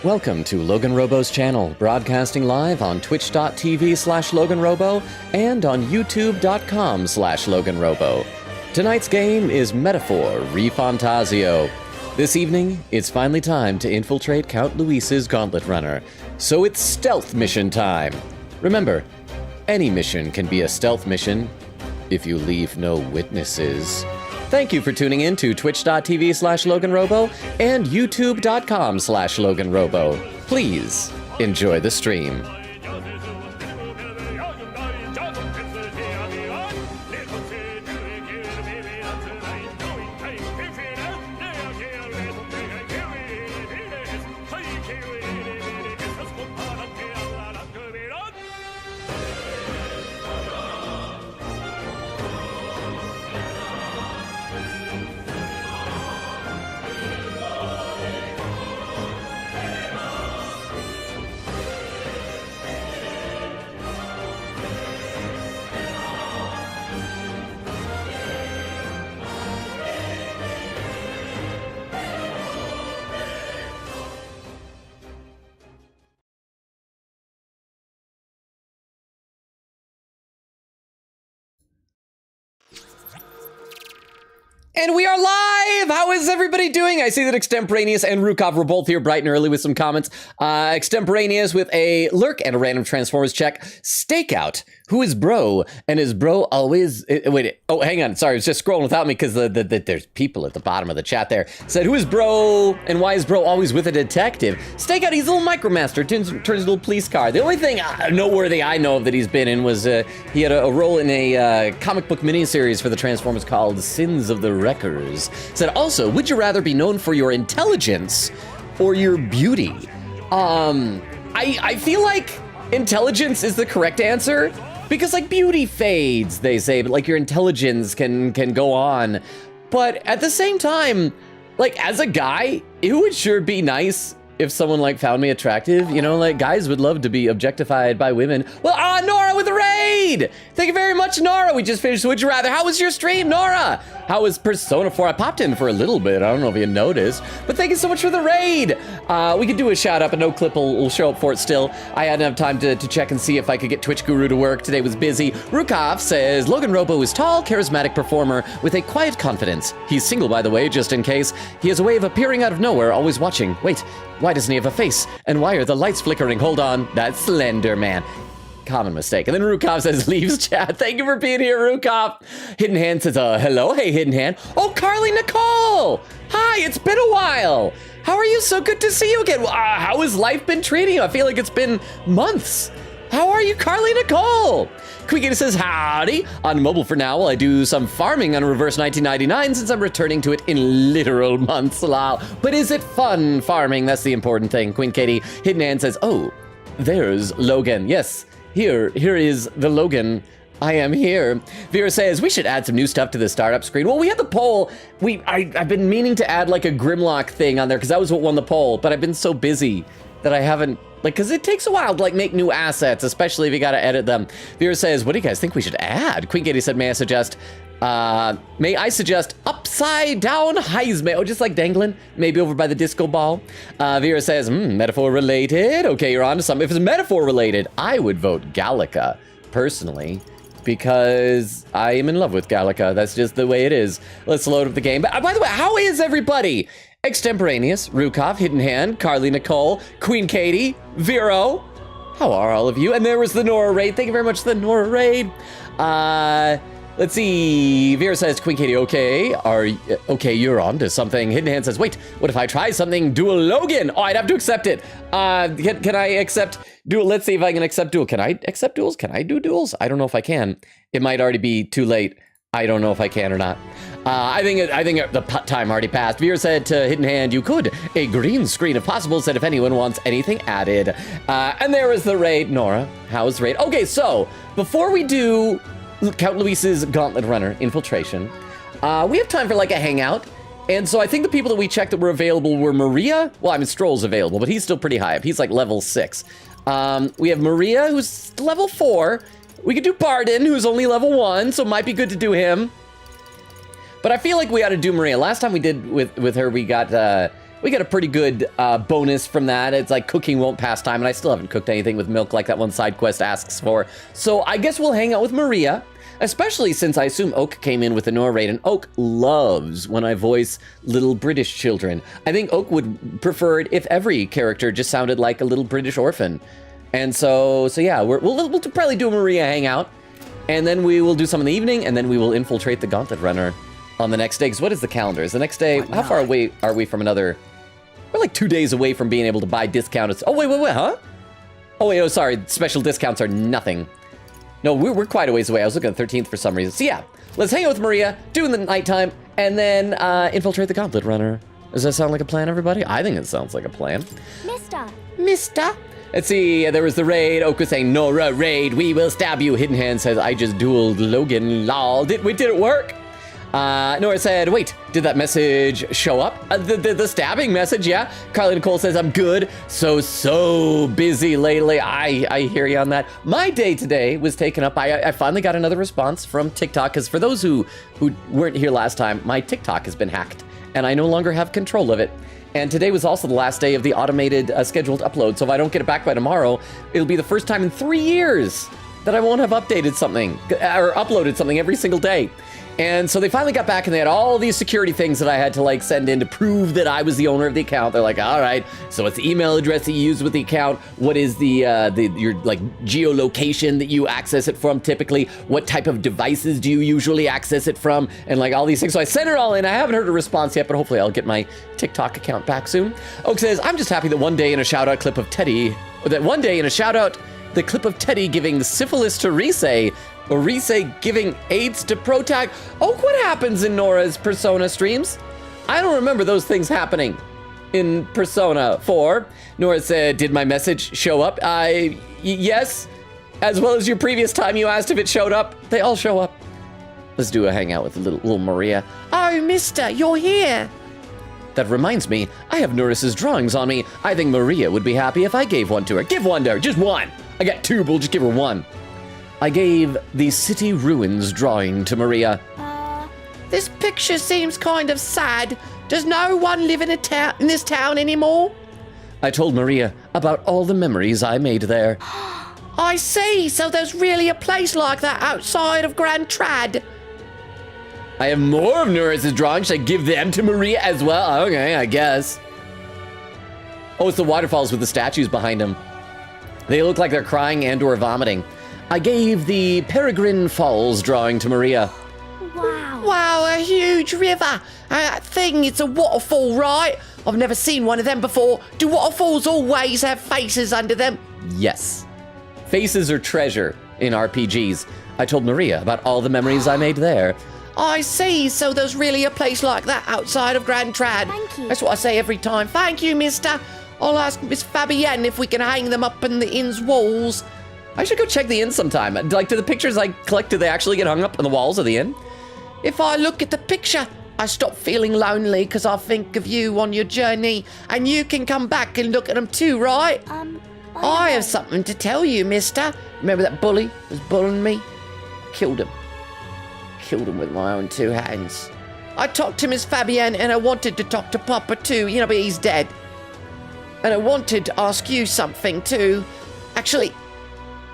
Welcome to LoganRobo's channel, broadcasting live on twitch.tv/LoganRobo and on youtube.com/LoganRobo. Tonight's game is Metaphor ReFantazio. This evening, it's finally time to infiltrate Count Luis's Gauntlet Runner, so it's stealth mission time. Remember, any mission can be a stealth mission if you leave no witnesses. Thank you for tuning in to twitch.tv/LoganRobo and youtube.com/LoganRobo. Please enjoy the stream. And we are live! How is everybody doing? I see that Extemporaneous and Rukov were both here bright and early with some comments. Extemporaneous with a lurk and a random Transformers check. Stakeout, who is bro? And is bro always... wait, oh, hang on. Sorry, I was just scrolling without me because there's people at the bottom of the chat there. Said, who is bro and why is bro always with a detective? Stakeout, he's a little micromaster, turns a little police car. The only thing noteworthy I know of that he's been in was he had a role in a comic book miniseries for the Transformers called Sins of the Wreckers. Said, also, would you rather be known for your intelligence or your beauty? I feel like intelligence is the correct answer because like beauty fades, they say, but like your intelligence can go on. But at the same time, like as a guy, it would sure be nice if someone like found me attractive, you know, like guys would love to be objectified by women. Well, Nora with the raid! Thank you very much, Nora. We just finished Would You Rather. How was your stream, Nora? How was Persona 4? I popped in for a little bit. I don't know if you noticed, but thank you so much for the raid. We could do a shout out, but no clip will show up for it still. I hadn't have time to check and see if I could get Twitch Guru to work. Today was busy. Rukov says, LoganRobo is tall, charismatic performer with a quiet confidence. He's single, by the way, just in case. He has a way of appearing out of nowhere, always watching. Wait, why doesn't he have a face? And why are the lights flickering? Hold on, that's Slender Man. Common mistake. And then Rukov says, leaves chat. Thank you for being here, Rukov. Hidden Hand says, hello. Hey, Hidden Hand. Oh, Carly Nicole. Hi, it's been a while. How are you? So good to see you again. How has life been treating you? I feel like it's been months. How are you, Carly Nicole? Queegator says, howdy. On mobile for now while I do some farming on Reverse 1999 since I'm returning to it in literal months. Lol. But is it fun farming? That's the important thing. Queen Katie. Hidden Hand says, oh, there's Logan. Yes. Here is the Logan. I am here. Vera says, we should add some new stuff to the startup screen. Well, we had the poll. I've been meaning to add like a Grimlock thing on there because that was what won the poll, but I've been so busy that I haven't, like, because it takes a while to like make new assets, especially if you got to edit them. Vera says, what do you guys think we should add? Queen Katie said, may I suggest upside down Heisman? Oh, just like dangling, maybe over by the disco ball. Vera says, metaphor related. Okay, you're on to something. If it's metaphor related, I would vote Gallica, personally, because I am in love with Gallica. That's just the way it is. Let's load up the game. But by the way, how is everybody? Extemporaneous, Rukov, Hidden Hand, Carly Nicole, Queen Katie, Vero. How are all of you? And there was the Nora raid. Thank you very much for the Nora raid. Let's see. Vera says, Queen Katie, okay. Okay, you're on to something. Hidden Hand says, wait, what if I try something? Dual Logan. Oh, I'd have to accept it. Can I accept dual? Let's see if I can accept dual. Can I accept duels? Can I do duels? I don't know if I can. It might already be too late. I don't know if I can or not. I think the time already passed. Vera said to Hidden Hand, you could. A green screen if possible, said if anyone wants anything added. And there is the raid. Nora, how's raid? Okay, so before we do Count Luis's Gauntlet Runner infiltration, we have time for like a hangout. And so I think the people that we checked that were available were Maria. Well, I mean, Stroll's available, but he's still pretty high up. He's like level 6. We have Maria, who's level 4. We could do Barden, who's only level 1, so it might be good to do him. But I feel like we ought to do Maria. Last time we did with her, we got we get a pretty good bonus from that. It's like cooking won't pass time, and I still haven't cooked anything with milk like that one side quest asks for. So I guess we'll hang out with Maria, especially since I assume Oak came in with the Nora raid, and Oak loves when I voice little British children. I think Oak would prefer it if every character just sounded like a little British orphan. And so yeah, we'll probably do a Maria hangout, and then we will do some in the evening, and then we will infiltrate the Gauntlet Runner on the next day. Because what is the calendar? Is the next day, how far away are we from another? We're like 2 days away from being able to buy discounted. Oh, wait, huh? Oh, wait, sorry. Special discounts are nothing. No, we're quite a ways away. I was looking at 13th for some reason. So yeah, let's hang out with Maria, do in the nighttime, and then infiltrate the Gauntlet Runner. Does that sound like a plan, everybody? I think it sounds like a plan. Mister. Let's see, there was the raid. Oak was saying, Nora, raid, we will stab you. Hidden Hand says, I just dueled Logan, lol. Did it work? Nora said, wait, did that message show up? The stabbing message, yeah. Carly Nicole says, I'm good. So busy lately. I hear you on that. My day today was taken up. I finally got another response from TikTok, because for those who weren't here last time, my TikTok has been hacked, and I no longer have control of it. And today was also the last day of the automated scheduled upload, so if I don't get it back by tomorrow, it'll be the first time in 3 years that I won't have updated something, or uploaded something every single day. And so they finally got back, and they had all these security things that I had to like send in to prove that I was the owner of the account. They're like, all right, so what's the email address that you use with the account? What is your like geolocation that you access it from typically? What type of devices do you usually access it from? And like all these things. So I sent it all in. I haven't heard a response yet, but hopefully I'll get my TikTok account back soon. Oak says, I'm just happy that one day in a shout out clip of Teddy, the clip of Teddy giving syphilis to Rise, or Rise giving AIDS to Protag. Oh, what happens in Nora's Persona streams? I don't remember those things happening in Persona 4. Nora said, did my message show up? Yes, as well as your previous time you asked if it showed up. They all show up. Let's do a hangout with little Maria. Oh, mister, you're here. That reminds me, I have Norris's drawings on me. I think Maria would be happy if I gave one to her. Give one to her, just one. I got two, but we'll just give her one. I gave the city ruins drawing to Maria. This picture seems kind of sad. Does no one live in this town anymore? I told Maria about all the memories I made there. I see, so there's really a place like that outside of Grand Trad. I have more of Norris's drawings. Should I give them to Maria as well? Okay, I guess. Oh, it's the waterfalls with the statues behind them. They look like they're crying and or vomiting. I gave the Peregrine Falls drawing to Maria. Wow, a huge river. That thing, it's a waterfall, right? I've never seen one of them before. Do waterfalls always have faces under them? Yes. Faces are treasure in RPGs. I told Maria about all the memories I made there. I see, so there's really a place like that outside of Grand Trad. Thank you. That's what I say every time. Thank you, mister. I'll ask Miss Fabienne if we can hang them up in the inn's walls. I should go check the inn sometime. Like, do the pictures I collect, do they actually get hung up on the walls of the inn? If I look at the picture, I stop feeling lonely because I think of you on your journey, and you can come back and look at them too, right? I have something to tell you, mister. Remember that bully was bullying me? Killed him. Killed him with my own two hands. I talked to Miss Fabienne, and I wanted to talk to Papa too, but he's dead. And I wanted to ask you something too. Actually,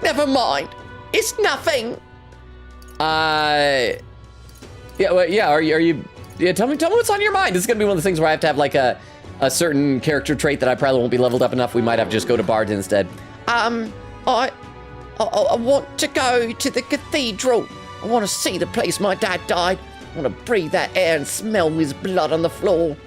never mind. It's nothing. Yeah, well, yeah, are you, yeah, tell me what's on your mind. This is gonna be one of the things where I have to have like a certain character trait that I probably won't be leveled up enough. We might have to just go to Bard instead. I want to go to the cathedral. I want to see the place my dad died. I want to breathe that air and smell his blood on the floor.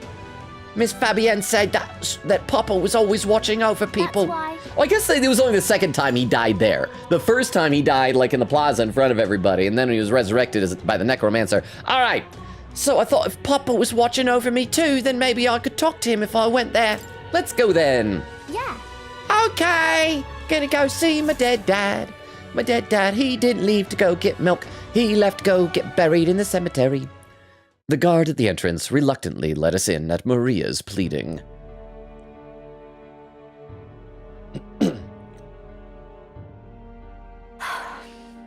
Miss Fabienne said that Papa was always watching over people. That's why. Well, I guess it was only the second time he died there. The first time he died, like, in the plaza in front of everybody, and then he was resurrected by the necromancer. All right, so I thought if Papa was watching over me too, then maybe I could talk to him if I went there. Let's go then. Yeah. Okay, gonna go see my dead dad. My dead dad, he didn't leave to go get milk. He left to go get buried in the cemetery. The guard at the entrance reluctantly let us in at Maria's pleading.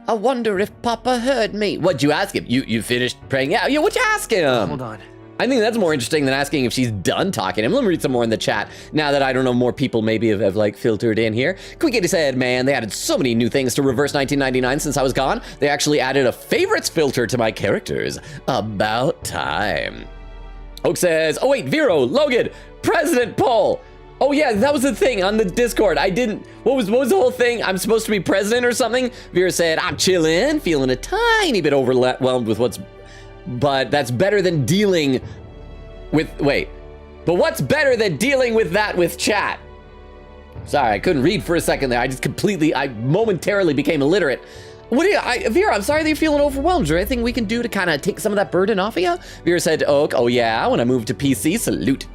I wonder if Papa heard me. What'd you ask him? You finished praying? Yeah, what'd you ask him? Hold on. I think that's more interesting than asking if she's done talking to him. Let me read some more in the chat. Now that I don't know, more people maybe have like filtered in here. Quick Kitty said, man, they added so many new things to Reverse 1999 since I was gone. They actually added a favorites filter to my characters. About time. Oak says, oh wait, Vero, Logan, President poll. Oh yeah, that was the thing on the Discord. I didn't, what was the whole thing? I'm supposed to be president or something? Vera said, I'm chilling, feeling a tiny bit overwhelmed with but that's better than dealing with, but what's better than dealing with that with chat? Sorry, I couldn't read for a second there. I momentarily became illiterate. Vera, I'm sorry that you're feeling overwhelmed. Is there anything we can do to kind of take some of that burden off of you? Vera said to Oak, oh yeah, when I move to PC, salute.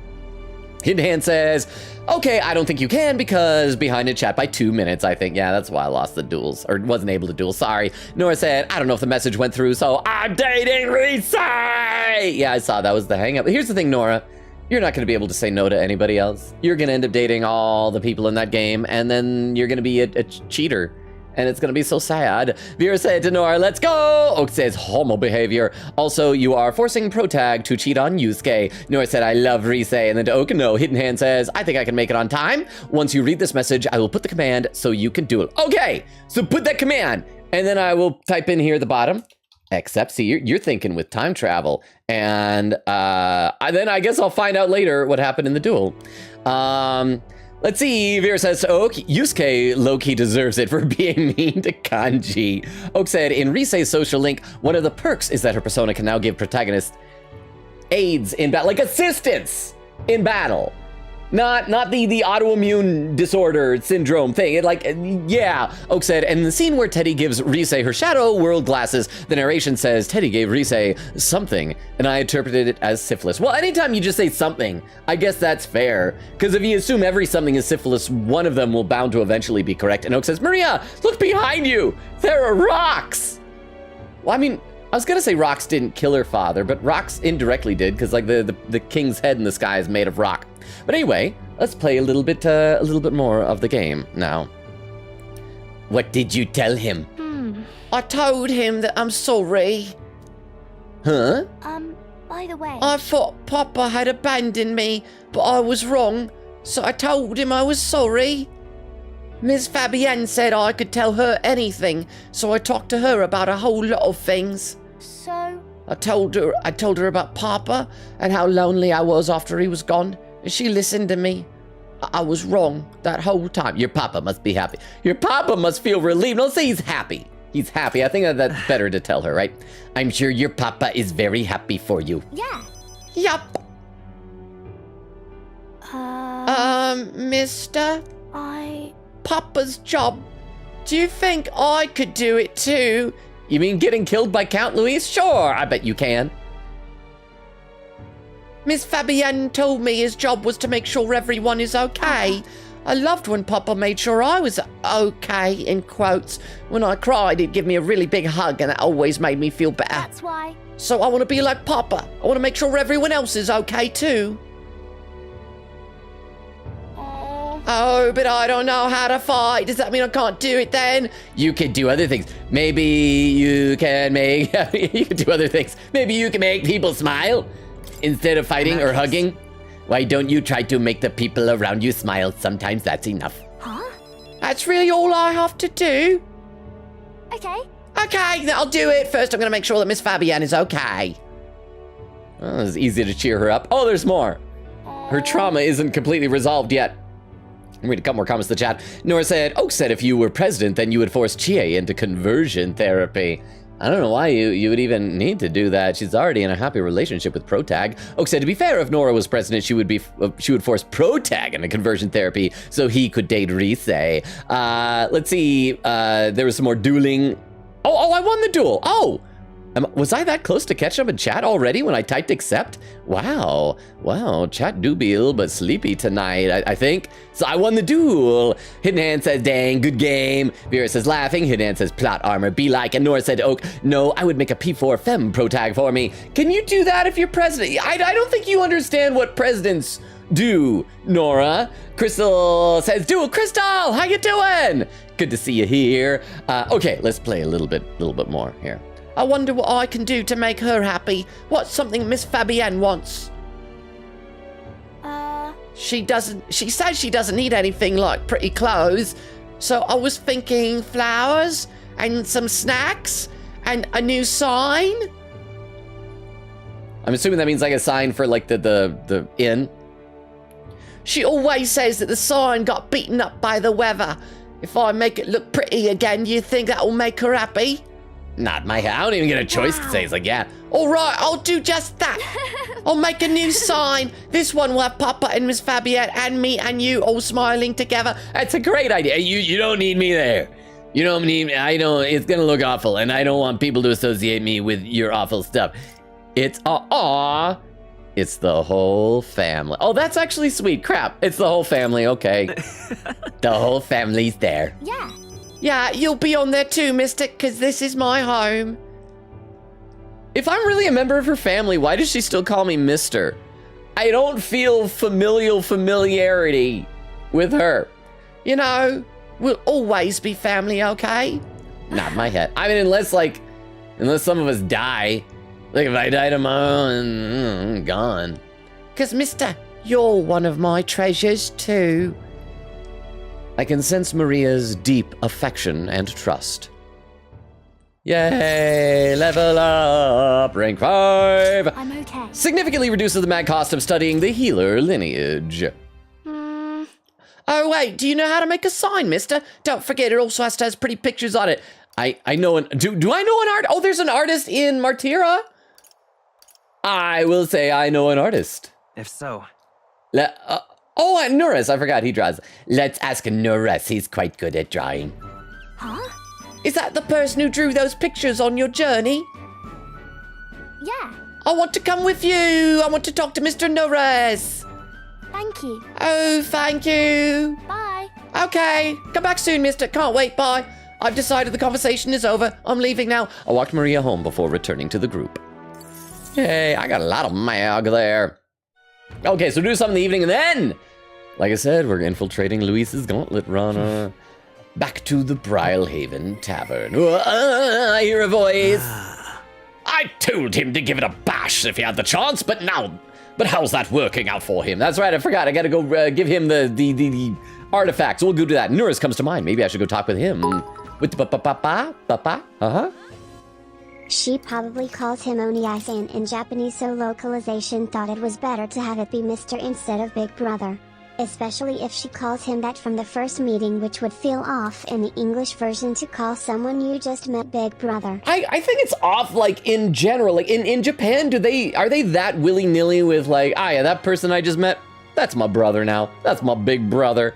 Hidden Hand says, okay, I don't think you can because behind in chat by 2 minutes, I think. Yeah, that's why I lost the duels, or wasn't able to duel, sorry. Nora said, I don't know if the message went through, so I'm dating Reese! Yeah, I saw that was the hang up. Here's the thing, Nora. You're not going to be able to say no to anybody else. You're going to end up dating all the people in that game, and then you're going to be a cheater. And it's gonna be so sad. Vera said to Nora, let's go! Oak says, homo behavior. Also, you are forcing Protag to cheat on Yusuke. Nora said, I love Rise. And then to Oak, no. Hidden Hand says, I think I can make it on time. Once you read this message, I will put the command so you can do it. Okay, so put that command. And then I will type in here at the bottom, except, see, you're thinking with time travel. And then I guess I'll find out later what happened in the duel. Let's see, Vera says to Oak, Yusuke low-key deserves it for being mean to Kanji. Oak said, in Rise's social link, one of the perks is that her persona can now give protagonists aids in battle, like assistance in battle. Not the autoimmune disorder syndrome thing. Yeah. Oak said, and the scene where Teddy gives Rise her shadow world glasses, the narration says Teddy gave Rise something, and I interpreted it as syphilis. Well, anytime you just say something, I guess that's fair. Because if you assume every something is syphilis, one of them will bound to eventually be correct. And Oak says, Maria, look behind you. There are rocks. Well, I mean, I was gonna say rocks didn't kill her father, but rocks indirectly did, because like the king's head in the sky is made of rock. But anyway, let's play a little bit more of the game now. What did you tell him? I told him that I'm sorry. Huh? By the way, I thought Papa had abandoned me, but I was wrong, so I told him I was sorry. Miss Fabienne said I could tell her anything, so I talked to her about a whole lot of things. so I told her about Papa and how lonely I was after he was gone, and she listened to me. I was wrong that whole time. Your papa must be happy. Your papa must feel relieved. Don't say he's happy. He's happy. I think that's better to tell her, right? I'm sure your papa is very happy for you. yeah. Yup. Mister? Papa's job. Do you think I could do it too? You mean getting killed by Count Louise? Sure, I bet you can. Miss Fabienne told me his job was to make sure everyone is okay. I loved when Papa made sure I was okay, in quotes. When I cried, he'd give me a really big hug, and that always made me feel better. That's why. So I want to be like Papa. I want to make sure everyone else is okay too. Oh, but I don't know how to fight. Does that mean I can't do it then? You could do other things. Maybe you can make... you can do other things. Maybe you can make people smile instead of fighting or hugging. Why don't you try to make the people around you smile? Sometimes that's enough. Huh? That's really all I have to do? Okay. Okay, I'll do it. First, I'm going to make sure that Miss Fabienne is okay. Oh, it's easy to cheer her up. Oh, there's more. Her trauma isn't completely resolved yet. I'll read a couple more comments in the chat. Nora said, Oak said if you were president, then you would force Chie into conversion therapy. I don't know why you would even need to do that. She's already in a happy relationship with Protag. Oak said, to be fair, if Nora was president, she would force Protag into conversion therapy so he could date Rise. Let's see. There was some more dueling. Oh, I won the duel. Oh, was I that close to catching up in chat already when I typed accept? Wow, chat do be a little bit sleepy tonight, I think. So I won the duel. Hidden Hand says, dang, good game. Vera says, laughing. Hidden Hand says, plot armor, be like. And Nora said to Oak, no, I would make a P4 Femme Protag for me. Can you do that if you're president? I don't think you understand what presidents do, Nora. Crystal says, duel. Crystal, how you doing? Good to see you here. Okay, let's play a little bit more here. I wonder what I can do to make her happy. What's something Miss Fabienne wants? She says she doesn't need anything like pretty clothes. So I was thinking flowers and some snacks and a new sign. I'm assuming that means like a sign for like the inn. She always says that the sign got beaten up by the weather. If I make it look pretty again, you think that will make her happy? Not my head. I don't even get a choice to say. It's like, yeah. All right, I'll do just that. I'll make a new sign. This one will have Papa and Miss Fabienne and me and you all smiling together. That's a great idea. You don't need me there. You don't need me. I don't. It's gonna look awful, and I don't want people to associate me with your awful stuff. It's It's the whole family. Oh, that's actually sweet. Crap. It's the whole family. Okay. The whole family's there. Yeah. Yeah, you'll be on there too, mister, because this is my home. If I'm really a member of her family, why does she still call me Mister? I don't feel familiarity with her. You know, we'll always be family, okay? Not in my head. I mean, unless some of us die. Like if I die tomorrow and I'm gone. Because, mister, you're one of my treasures too. I can sense Maria's deep affection and trust. Yay, level up, rank 5. I'm okay. Significantly reduces the mad cost of studying the healer lineage. Oh, wait, do you know how to make a sign, mister? Don't forget, it also has pretty pictures on it. I know do I know an art? Oh, there's an artist in Martira? I will say I know an artist. If so. Norris, I forgot he draws. Let's ask Norris, he's quite good at drawing. Huh? Is that the person who drew those pictures on your journey? Yeah. I want to come with you. I want to talk to Mr. Norris. Thank you. Oh, thank you. Bye. Okay, come back soon, mister. Can't wait, bye. I've decided the conversation is over. I'm leaving now. I walked Maria home before returning to the group. Yay, I got a lot of mag there. Okay, so do something in the evening, and then, like I said, we're infiltrating Luis's gauntlet runner. Back to the Brylehaven Tavern. I hear a voice. I told him to give it a bash if he had the chance, but how's that working out for him? That's right, I forgot. I gotta go give him the artifacts. We'll go do that. Norris comes to mind. Maybe I should go talk with him. With the papa? Uh-huh. She probably calls him Oni-san in Japanese, so localization thought it was better to have it be Mr. instead of Big Brother. Especially if she calls him that from the first meeting, which would feel off in the English version to call someone you just met Big Brother. I think it's off, like, in general. Like, in Japan, are they that willy-nilly with, like, yeah, that person I just met, that's my brother now. That's my big brother.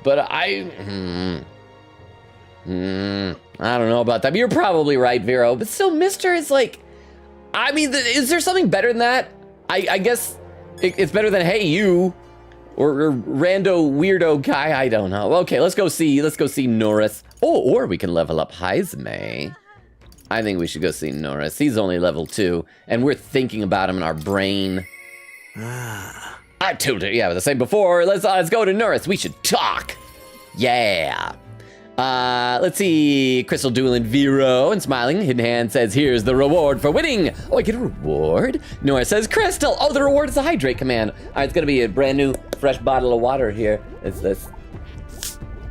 But I don't know about that. But you're probably right, Vero. But still, Mr. is like, I mean, is there something better than that? I guess it's better than, hey, you. Or rando weirdo guy, I don't know. Okay, let's go see Norris. Oh, or we can level up Heisme. I think we should go see Norris. He's only level 2, and we're thinking about him in our brain. I told her, yeah, as I said before, let's go to Norris. We should talk. Yeah. Let's see. Crystal dueling Vero and smiling. Hidden Hand says, here's the reward for winning. Oh, I get a reward? Nora says, Crystal. Oh, the reward is the hydrate command. All right, it's going to be a brand new fresh bottle of water here. It's this.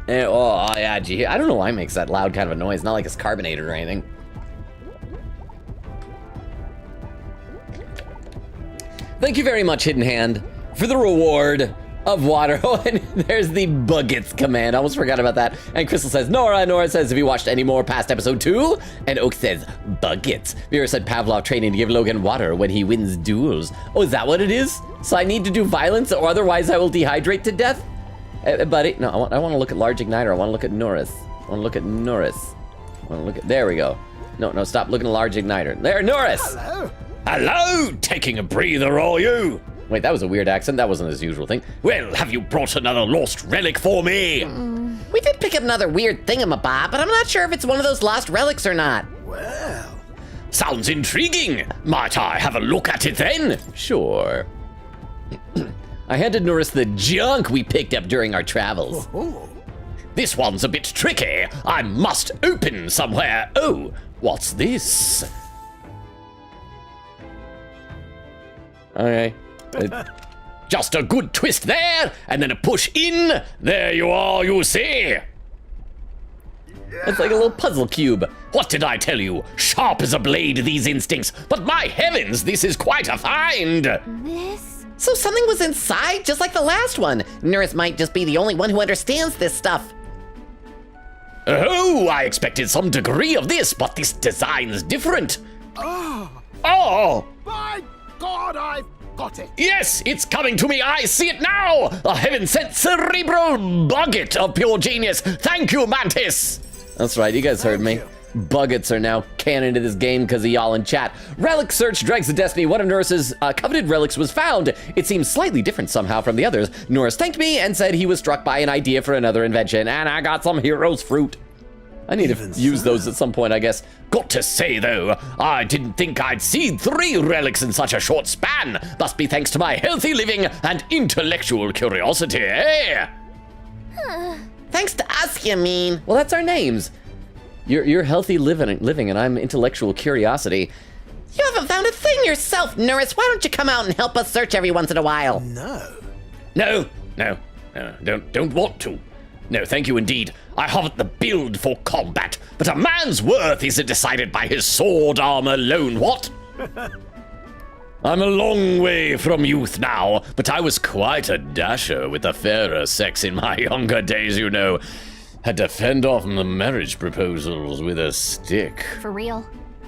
Oh, yeah, gee. I don't know why it makes that loud kind of a noise. Not like it's carbonated or anything. Thank you very much, Hidden Hand, for the reward of water. Oh, and there's the buckets command. I almost forgot about that. And Crystal says, Nora. Nora says, have you watched any more past episode 2? And Oak says, buckets. Vera said Pavlov training to give Logan water when he wins duels. Oh, is that what it is? So I need to do violence or otherwise I will dehydrate to death? Buddy, no, I want to look at Large Igniter. I want to look at Norris. There we go. No, stop looking at Large Igniter. There, Norris. Hello, taking a breather, are you? Wait, that was a weird accent. That wasn't his usual thing. Well, have you brought another lost relic for me? We did pick up another weird thingamabob, but I'm not sure if it's one of those lost relics or not. Well. Sounds intriguing. Might I have a look at it then? Sure. I handed Norris the junk we picked up during our travels. This one's a bit tricky. I must open somewhere. Oh, What's this? Okay. Just a good twist there, and then a push in. There you are, you see. It's like a little puzzle cube. What did I tell you? Sharp as a blade, these instincts. But my heavens, this is quite a find. This? So something was inside, just like the last one. Nurse might just be the only one who understands this stuff. Oh, I expected some degree of this, but this design's different. Oh! My God, I've got it! Yes, it's coming to me. I see it now. A heaven-sent cerebral bucket of pure genius. Thank you, Mantis. That's right, you guys heard me. Buggets are now canon to this game because of y'all in chat. Relic search drags of destiny. One of Norris's coveted relics was found. It seems slightly different somehow from the others. Norris thanked me and said he was struck by an idea for another invention, and I got some hero's fruit. I need to use those at some point, I guess. Got to say, though, I didn't think I'd see 3 relics in such a short span. Must be thanks to my healthy living and intellectual curiosity, eh? Thanks to us, you mean? Well, that's our names. You're healthy living, and I'm intellectual curiosity. You haven't found a thing yourself, Nurse. Why don't you come out and help us search every once in a while? No. No, don't want to. No, thank you indeed. I haven't the build for combat, but a man's worth isn't decided by his sword arm alone, what? I'm a long way from youth now, but I was quite a dasher with the fairer sex in my younger days, you know. Had to fend off the marriage proposals with a stick. For real?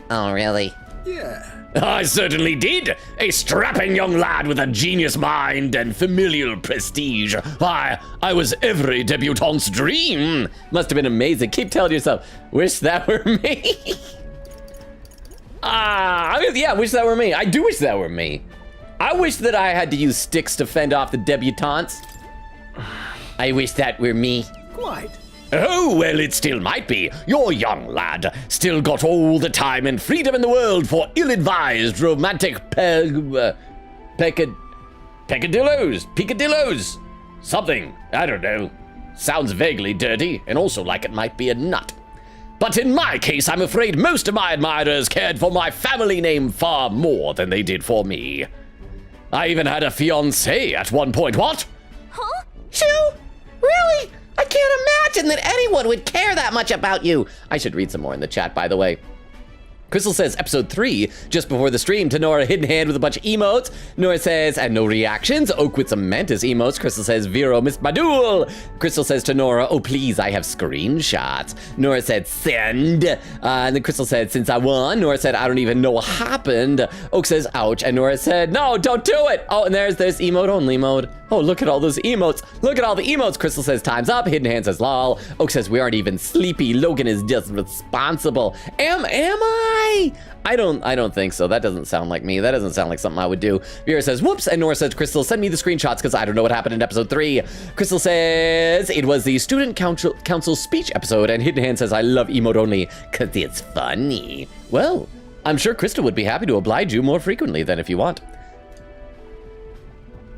Oh, really? Yeah. I certainly did. A strapping young lad with a genius mind and familial prestige. Why, I was every debutante's dream. Must have been amazing. Keep telling yourself, wish that were me. Yeah, wish that were me. I do wish that were me. I wish that I had to use sticks to fend off the debutantes. I wish that were me. Quite. Oh, well, it still might be. You're young, lad. Still got all the time and freedom in the world for ill-advised romantic peccadillos. Something. I don't know. Sounds vaguely dirty, and also like it might be a nut. But in my case, I'm afraid most of my admirers cared for my family name far more than they did for me. I even had a fiancée at one point, what? Huh? You? Really? I can't imagine that anyone would care that much about you. I should read some more in the chat, by the way. Crystal says, episode 3, just before the stream, to Nora, hidden hand with a bunch of emotes. Nora says, and no reactions. Oak with some mantis emotes. Crystal says, Vero missed my duel. Crystal says to Nora, oh, please, I have screenshots. Nora said, send. And then Crystal said, since I won. Nora said, I don't even know what happened. Oak says, ouch. And Nora said, no, don't do it. Oh, and there's emote only mode. Oh, look at all those emotes. Look at all the emotes. Crystal says, time's up. Hidden hand says, lol. Oak says, we aren't even sleepy. Logan is just responsible. Am I? I don't think so. That doesn't sound like me. That doesn't sound like something I would do. Vera says, whoops. And Nora says, Crystal, send me the screenshots because I don't know what happened in episode 3. Crystal says, it was the student council speech episode. And Hidden hand says, I love emote only because it's funny. Well, I'm sure Crystal would be happy to oblige you more frequently than if you want.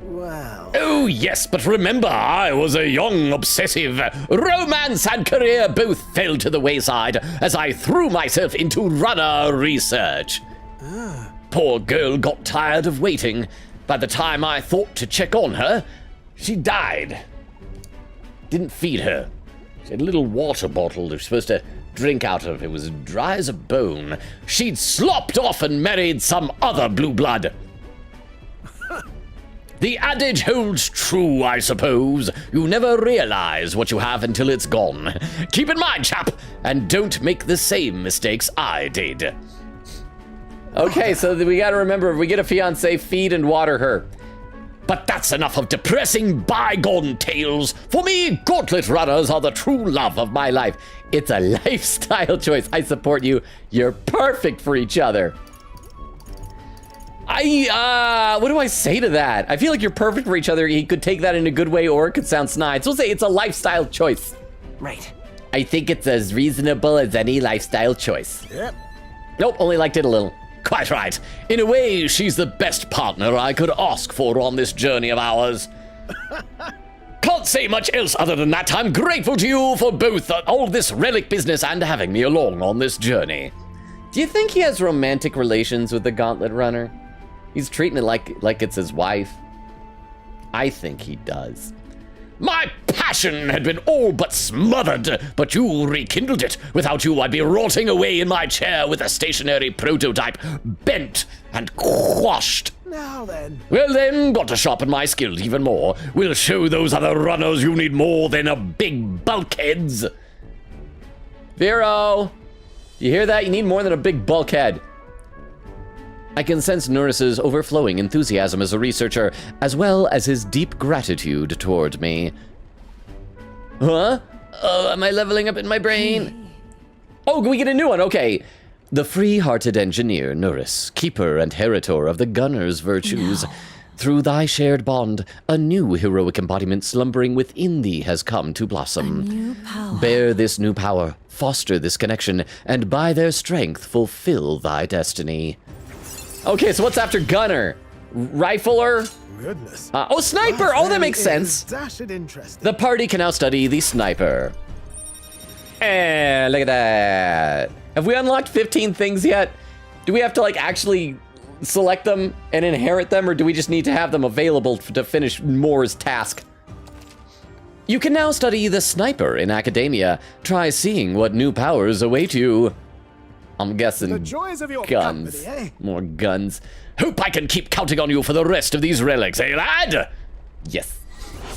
Wow. Oh, yes, but remember, I was a young obsessive. Romance and career both fell to the wayside as I threw myself into runner research. Poor girl got tired of waiting. By the time I thought to check on her, she died. Didn't feed her. She had a little water bottle that she was supposed to drink out of. It was dry as a bone. She'd slopped off and married some other blue blood. The adage holds true, I suppose. You never realize what you have until it's gone. Keep in mind, chap, and don't make the same mistakes I did. Okay, so we gotta remember, if we get a fiancé, feed and water her. But that's enough of depressing bygone tales. For me, gauntlet runners are the true love of my life. It's a lifestyle choice. I support you. You're perfect for each other. What do I say to that? I feel like you're perfect for each other. He could take that in a good way or it could sound snide. So we'll say it's a lifestyle choice. Right. I think it's as reasonable as any lifestyle choice. Yep. Nope, only liked it a little. Quite right. In a way, she's the best partner I could ask for on this journey of ours. Can't say much else other than that. I'm grateful to you for both all this relic business and having me along on this journey. Do you think he has romantic relations with the Gauntlet Runner? He's treating it like it's his wife. I think he does. My passion had been all but smothered, but you rekindled it. Without you, I'd be rotting away in my chair with a stationary prototype bent and quashed. Now then. Well then, got to sharpen my skills even more. We'll show those other runners you need more than a big bulkheads. Vero, you hear that? You need more than a big bulkhead. I can sense Norris's overflowing enthusiasm as a researcher, as well as his deep gratitude toward me. Huh? Am I leveling up in my brain? Oh, we get a new one, okay. The free-hearted engineer, Norris, keeper and heritor of the gunner's virtues. No. Through thy shared bond, a new heroic embodiment slumbering within thee has come to blossom. A new power. Bear this new power, foster this connection, and by their strength fulfill thy destiny. Okay, so what's after Gunner? Rifler? Goodness. Sniper! Oh, that makes sense. Dashed interesting. The party can now study the sniper. And look at that. Have we unlocked 15 things yet? Do we have to, like, actually select them and inherit them, or do we just need to have them available to finish Moore's task? You can now study the sniper in academia. Try seeing what new powers await you. I'm guessing The joys of your guns. company, eh? More guns. Hope I can keep counting on you for the rest of these relics, eh, lad? Yes.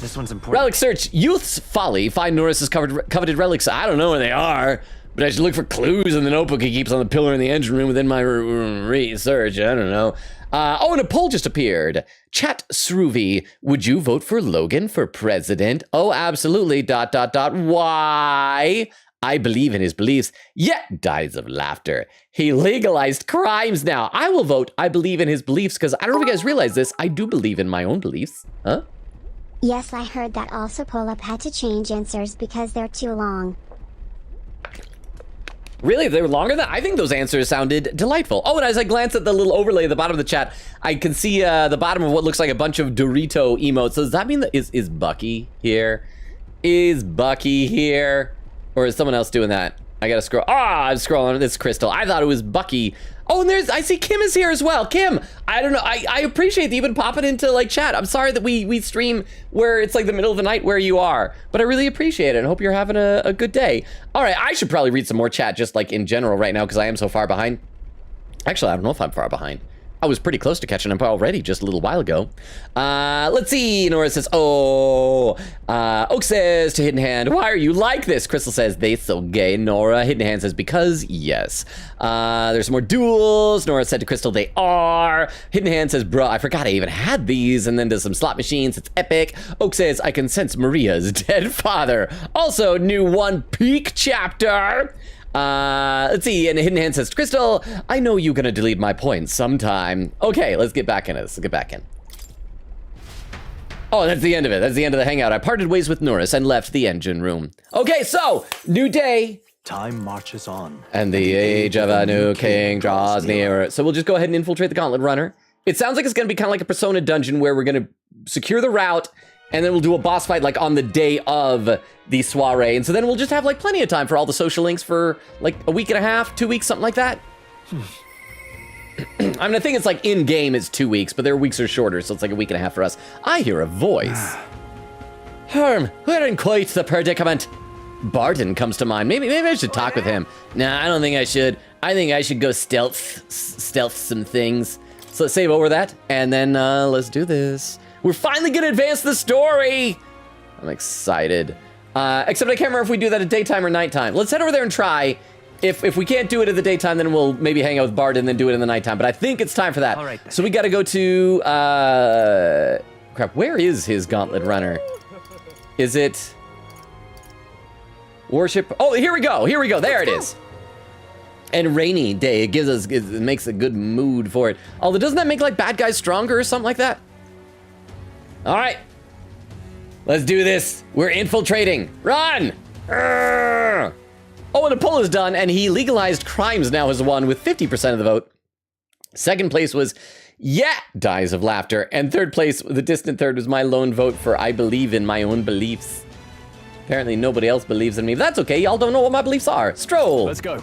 This one's important. Relic search. Youth's folly. Find Norris's coveted relics. I don't know where they are, but I should look for clues in the notebook he keeps on the pillar in the engine room within my research. I don't know. And a poll just appeared. Chat Sruvi, would you vote for Logan for president? Oh, absolutely. ... Why? I believe in his beliefs, yet dies of laughter. He legalized crimes now. I will vote I believe in his beliefs, because I don't know if you guys realize this. I do believe in my own beliefs. Huh? Yes, I heard that also Pollup had to change answers because they're too long. Really? They were longer than I think those answers sounded delightful. Oh, and as I glance at the little overlay at the bottom of the chat, I can see the bottom of what looks like a bunch of Dorito emotes. So does that mean that is Bucky here? Is Bucky here? Or is someone else doing that? I gotta scroll. I'm scrolling. It's Crystal. I thought it was Bucky. Oh, and I see Kim is here as well. Kim, I don't know. I appreciate that you've been popping into like chat. I'm sorry that we stream where it's like the middle of the night where you are, but I really appreciate it and hope you're having a good day. All right, I should probably read some more chat just like in general right now because I am so far behind. Actually, I don't know if I'm far behind. I was pretty close to catching up already just a little while ago. Let's see. Nora says, Oak says to Hidden Hand, why are you like this? Crystal says, they so gay. Nora. Hidden Hand says, because yes. There's more duels. Nora said to Crystal, they are. Hidden Hand says, bro, I forgot I even had these. And then does some slot machines. It's epic. Oak says, I can sense Maria's dead father. Also, new One Peak chapter. Let's see, and Hidden Hand says, Crystal, I know you're gonna delete my points sometime. Okay, let's get back in it. Let's get back in. Oh, that's the end of it. That's the end of the hangout. I parted ways with Norris and left the engine room. Okay, so, new day. Time marches on. And the age of a new king draws nearer. So we'll just go ahead and infiltrate the Gauntlet Runner. It sounds like it's gonna be kind of like a Persona dungeon where we're gonna secure the route and then we'll do a boss fight like on the day of the soiree. And so then we'll just have like plenty of time for all the social links for like a week and a half, 2 weeks, something like that. I mean, I think it's like in game it's 2 weeks, but their weeks are shorter. So it's like a week and a half for us. I hear a voice. Herm, we're in quite the predicament. Barton comes to mind. Maybe I should talk with him. Nah, I don't think I should. I think I should go stealth some things. So let's save over that. And then let's do this. We're finally gonna advance the story. I'm excited. Except I can't remember if we do that at daytime or nighttime. Let's head over there and try. If we can't do it at the daytime, then we'll maybe hang out with Bart and then do it in the nighttime. But I think it's time for that. All right. So we gotta go to, crap, where is his Gauntlet Runner? Is it worship? Oh, here we go, there it is. And rainy day, it makes a good mood for it. Although doesn't that make like bad guys stronger or something like that? All right, let's do this. We're infiltrating. Run! Urgh. Oh, and the poll is done, and he legalized crimes now has won with 50% of the vote. Second place was, yeah, dies of laughter. And third place, the distant third, was my lone vote for I believe in my own beliefs. Apparently nobody else believes in me. That's okay, y'all don't know what my beliefs are. Stroll. Let's go.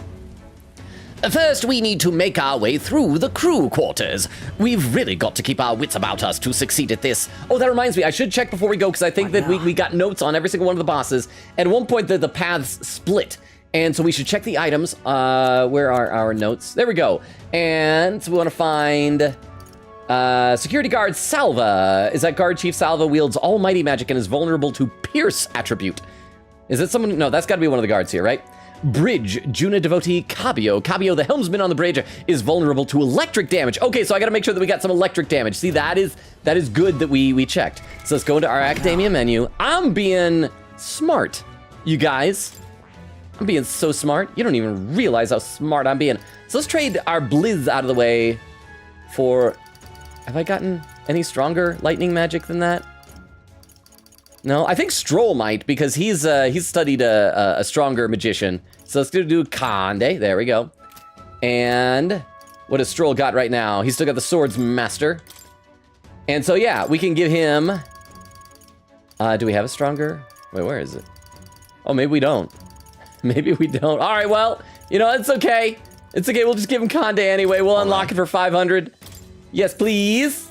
First, we need to make our way through the crew quarters. We've really got to keep our wits about us to succeed at this. Oh, that reminds me. I should check before we go, because I think that we got notes on every single one of the bosses. At one point, the paths split. And so we should check the items. Where are our notes? There we go. And so we want to find... security guard Salva. Is that guard chief Salva wields almighty magic and is vulnerable to pierce attribute. Is it someone? No, that's got to be one of the guards here, right? Bridge, Juna devotee Cabio. Cabio, the helmsman on the bridge, is vulnerable to electric damage. Okay, so I got to make sure that we got some electric damage. See, that is good that we checked. So let's go into our academia menu. I'm being smart, you guys. I'm being so smart. You don't even realize how smart I'm being. So let's trade our Blizz out of the way for... Have I gotten any stronger lightning magic than that? No, I think Stroll might, because he's studied a stronger magician. So let's do Conde. There we go. And what has Stroll got right now? He's still got the Swords Master. And so, yeah, we can give him... do we have a stronger? Wait, where is it? Oh, maybe we don't. Maybe we don't. All right, well, you know, it's okay. It's okay. We'll just give him Conde anyway. We'll unlock it for 500. Yes, please.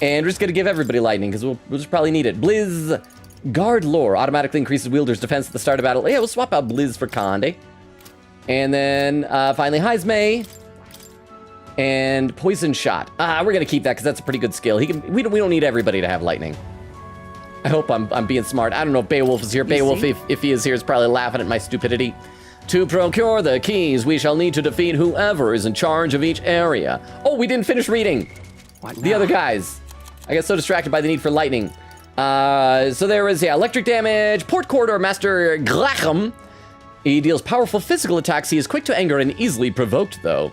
And we're just gonna give everybody lightning, because we'll just probably need it. Blizz, guard lore, automatically increases wielder's defense at the start of battle. Yeah, we'll swap out Blizz for Conde. And then finally Heismay. And poison shot. We're gonna keep that, because that's a pretty good skill. We don't need everybody to have lightning. I hope I'm being smart. I don't know if Beowulf is here. Beowulf, if he is here, is probably laughing at my stupidity. To procure the keys, we shall need to defeat whoever is in charge of each area. Oh, we didn't finish reading. The other guys. I got so distracted by the need for lightning. So there is, yeah, electric damage. Port Corridor Master Glacham. He deals powerful physical attacks. He is quick to anger and easily provoked, though.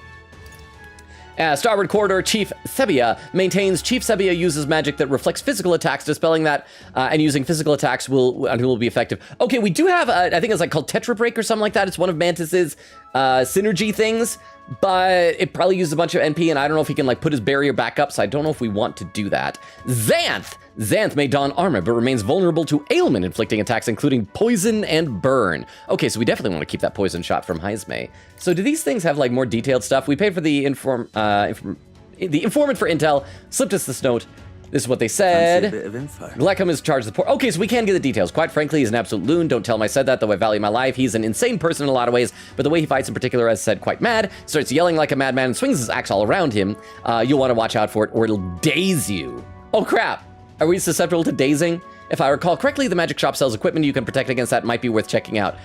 Starboard Corridor Chief Sebia maintains Chief Sebia uses magic that reflects physical attacks, dispelling that, and using physical attacks will be effective. Okay, we do have, I think it's like called Tetra Break or something like that. It's one of Mantis's synergy things, but it probably uses a bunch of NP, and I don't know if he can like put his barrier back up, so I don't know if we want to do that. Xanth may don armor, but remains vulnerable to ailment-inflicting attacks, including poison and burn. Okay, so we definitely want to keep that poison shot from Heismay. So do these things have like more detailed stuff? We paid for the informant for intel, slipped us this note. This is what they said. Fancy a bit of info. Gleckham is charged with the port. Okay, so we can get the details. Quite frankly, he's an absolute loon. Don't tell him I said that, though I value my life. He's an insane person in a lot of ways, but the way he fights in particular, as said, quite mad. Starts yelling like a madman and swings his axe all around him. You'll want to watch out for it, or it'll daze you. Oh, crap. Are we susceptible to dazing? If I recall correctly, the magic shop sells equipment you can protect against that. Might be worth checking out.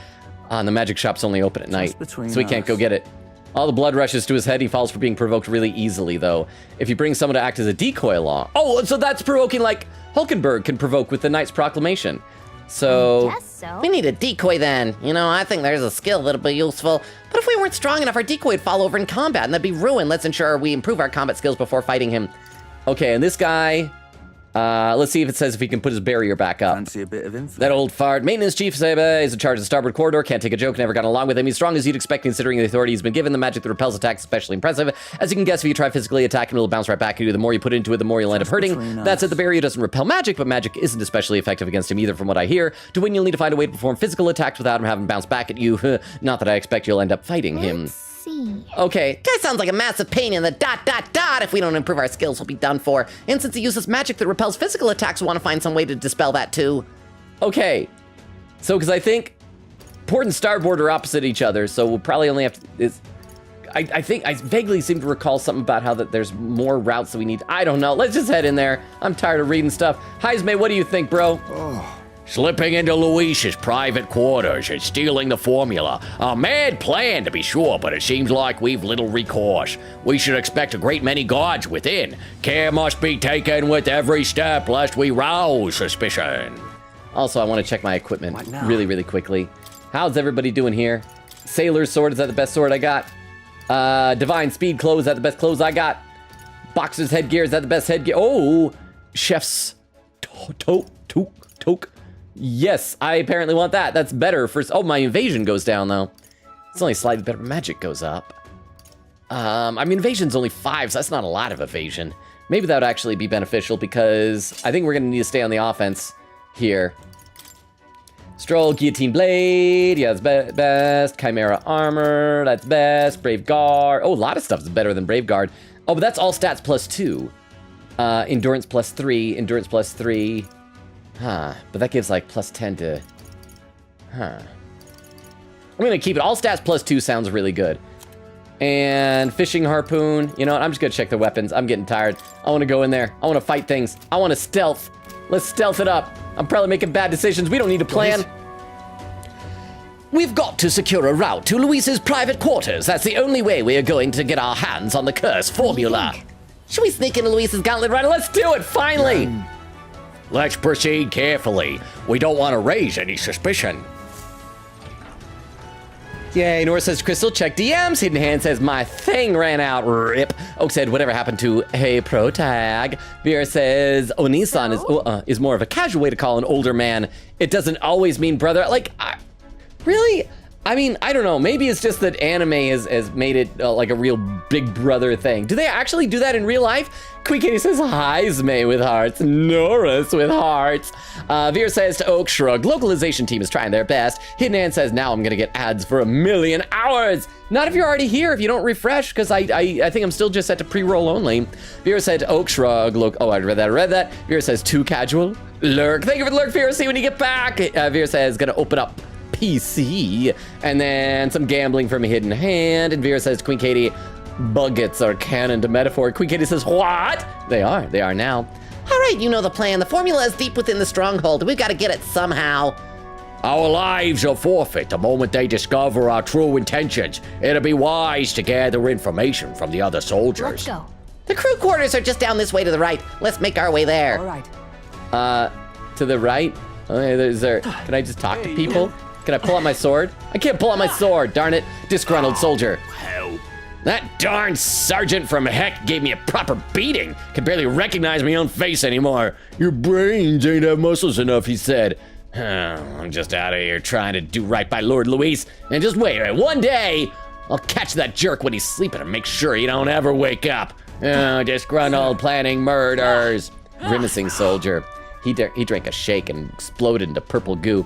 And the magic shop's only open at night, so we can't go get it. All the blood rushes to his head. He falls for being provoked really easily, though. If you bring someone to act as a decoy along... Oh, so that's provoking like Hulkenberg can provoke with the Knight's Proclamation. So... Guess so. We need a decoy then. You know, I think there's a skill that'll be useful. But if we weren't strong enough, our decoy would fall over in combat, and that'd be ruined. Let's ensure we improve our combat skills before fighting him. Okay, and this guy... let's see if it says if he can put his barrier back up. Fancy a bit of info. That old fart. Maintenance Chief Seba is in charge of the starboard corridor. Can't take a joke. Never got along with him. He's strong as you'd expect considering the authority he's been given. The magic that repels attacks is especially impressive. As you can guess, if you try physically attack him, it'll bounce right back at you. The more you put into it, the more you'll end up hurting. That's it. The barrier doesn't repel magic, but magic isn't especially effective against him either from what I hear. To win, you'll need to find a way to perform physical attacks without him having bounce back at you. Not that I expect you'll end up fighting him. See. Okay. Guy sounds like a massive pain in the ... If we don't improve our skills, we'll be done for. And since he uses magic that repels physical attacks, we want to find some way to dispel that too. Okay. So, because I think port and starboard are opposite each other, so we'll probably only have to... I think I vaguely seem to recall something about how that there's more routes that we need. I don't know. Let's just head in there. I'm tired of reading stuff. Heismay, what do you think, bro? Slipping into Luis's private quarters and stealing the formula. A mad plan, to be sure, but it seems like we've little recourse. We should expect a great many guards within. Care must be taken with every step, lest we rouse suspicion. Also, I want to check my equipment really, really quickly. How's everybody doing here? Sailor's sword, is that the best sword I got? Divine speed clothes, is that the best clothes I got? Boxer's headgear, is that the best headgear? Oh, chef's toque. Yes, I apparently want that. That's better for... Oh, my evasion goes down, though. It's only slightly better. Magic goes up. I mean, evasion's only 5, so that's not a lot of evasion. Maybe that would actually be beneficial, because I think we're going to need to stay on the offense here. Stroll, Guillotine Blade, yeah, that's best. Chimera Armor, that's best. Brave Guard, oh, a lot of stuff is better than Brave Guard. Oh, but that's all stats +2. Endurance +3, Endurance +3. Huh, but that gives like +10 to, I'm gonna keep it, all stats +2 sounds really good. And Fishing Harpoon, you know what, I'm just gonna check the weapons. I'm getting tired. I wanna go in there, I wanna fight things. I wanna stealth. Let's stealth it up. I'm probably making bad decisions. We don't need a plan. We've got to secure a route to Luis's private quarters. That's the only way we are going to get our hands on the curse formula. Should we sneak into Luis's gauntlet rider? Let's do it, finally! Let's proceed carefully. We don't want to raise any suspicion. Yay, Nora says Crystal, check DMs. Hidden Hand says my thing ran out, rip. Oak said whatever happened to hey pro tag. Vera says Onisan is more of a casual way to call an older man. It doesn't always mean brother. Like, really? I mean, I don't know. Maybe it's just that anime has made it like a real big brother thing. Do they actually do that in real life? Queen Katie says, Heisme with hearts. Norris with hearts. Veer says to Oak, shrug. Localization team is trying their best. Hidden Hand says, now I'm going to get ads for 1,000,000 hours. Not if you're already here, if you don't refresh, because I think I'm still just set to pre-roll only. Veer said to Oak, shrug. Look, oh, I read that. Veer says, too casual. Lurk. Thank you for the lurk, Veer. See you when you get back. Veer says, going to open up PC, and then some gambling from a Hidden Hand, and Vera says, Queen Katie, buggets are canon to metaphor. Queen Katie says, what? They are now. All right, you know the plan. The formula is deep within the stronghold. We've got to get it somehow. Our lives are forfeit the moment they discover our true intentions. It'll be wise to gather information from the other soldiers. Let's go. The crew quarters are just down this way to the right. Let's make our way there. All right. To the right? Okay, can I just talk to people? Can I pull out my sword? I can't pull out my sword, darn it. Disgruntled soldier. That darn sergeant from heck gave me a proper beating. Can barely recognize my own face anymore. Your brains ain't have muscles enough, he said. I'm just out of here trying to do right by Lord Luis. And just wait, one day, I'll catch that jerk when he's sleeping and make sure he don't ever wake up. Disgruntled planning murders. Grimacing soldier. He drank a shake and exploded into purple goo.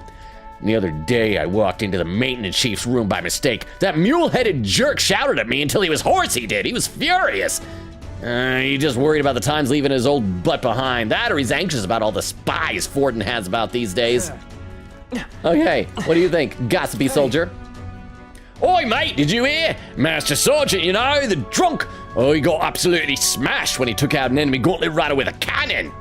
The other day, I walked into the maintenance chief's room by mistake. That mule-headed jerk shouted at me until he was hoarse, he did. He was furious. He just worried about the times leaving his old butt behind. That or he's anxious about all the spies Forden has about these days. Okay, what do you think, gossipy soldier? Oi, mate, did you hear? Master Sergeant, you know, the drunk. Oh, he got absolutely smashed when he took out an enemy gauntlet rider with a cannon.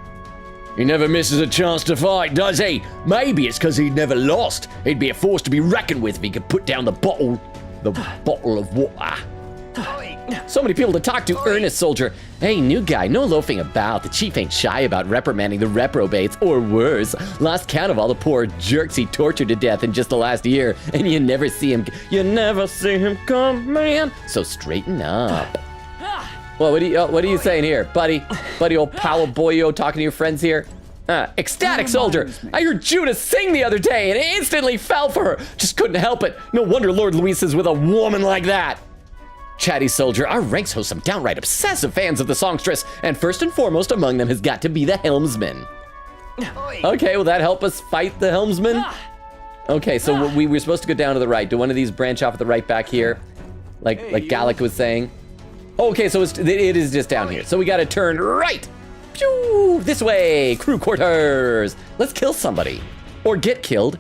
He never misses a chance to fight, does he? Maybe it's because he'd never lost. He'd be a force to be reckoned with if he could put down the bottle of water. So many people to talk to, earnest soldier. Hey, new guy, no loafing about. The chief ain't shy about reprimanding the reprobates, or worse. Lost count of all the poor jerks he tortured to death in just the last year, and you never see him come, man. So straighten up. Well, what are you saying here, buddy? Buddy old pal boyo talking to your friends here? Ecstatic soldier. I heard Judas sing the other day and instantly fell for her. Just couldn't help it. No wonder Lord Luis is with a woman like that. Chatty soldier, our ranks host some downright obsessive fans of the songstress, and first and foremost among them has got to be the helmsman. Okay, will that help us fight the helmsman? Okay, so we were supposed to go down to the right. Do one of these branch off at the right back here? Like Gallic was saying? Okay, so it is just down here. So we gotta turn right. Pew! This way, crew quarters. Let's kill somebody. Or get killed.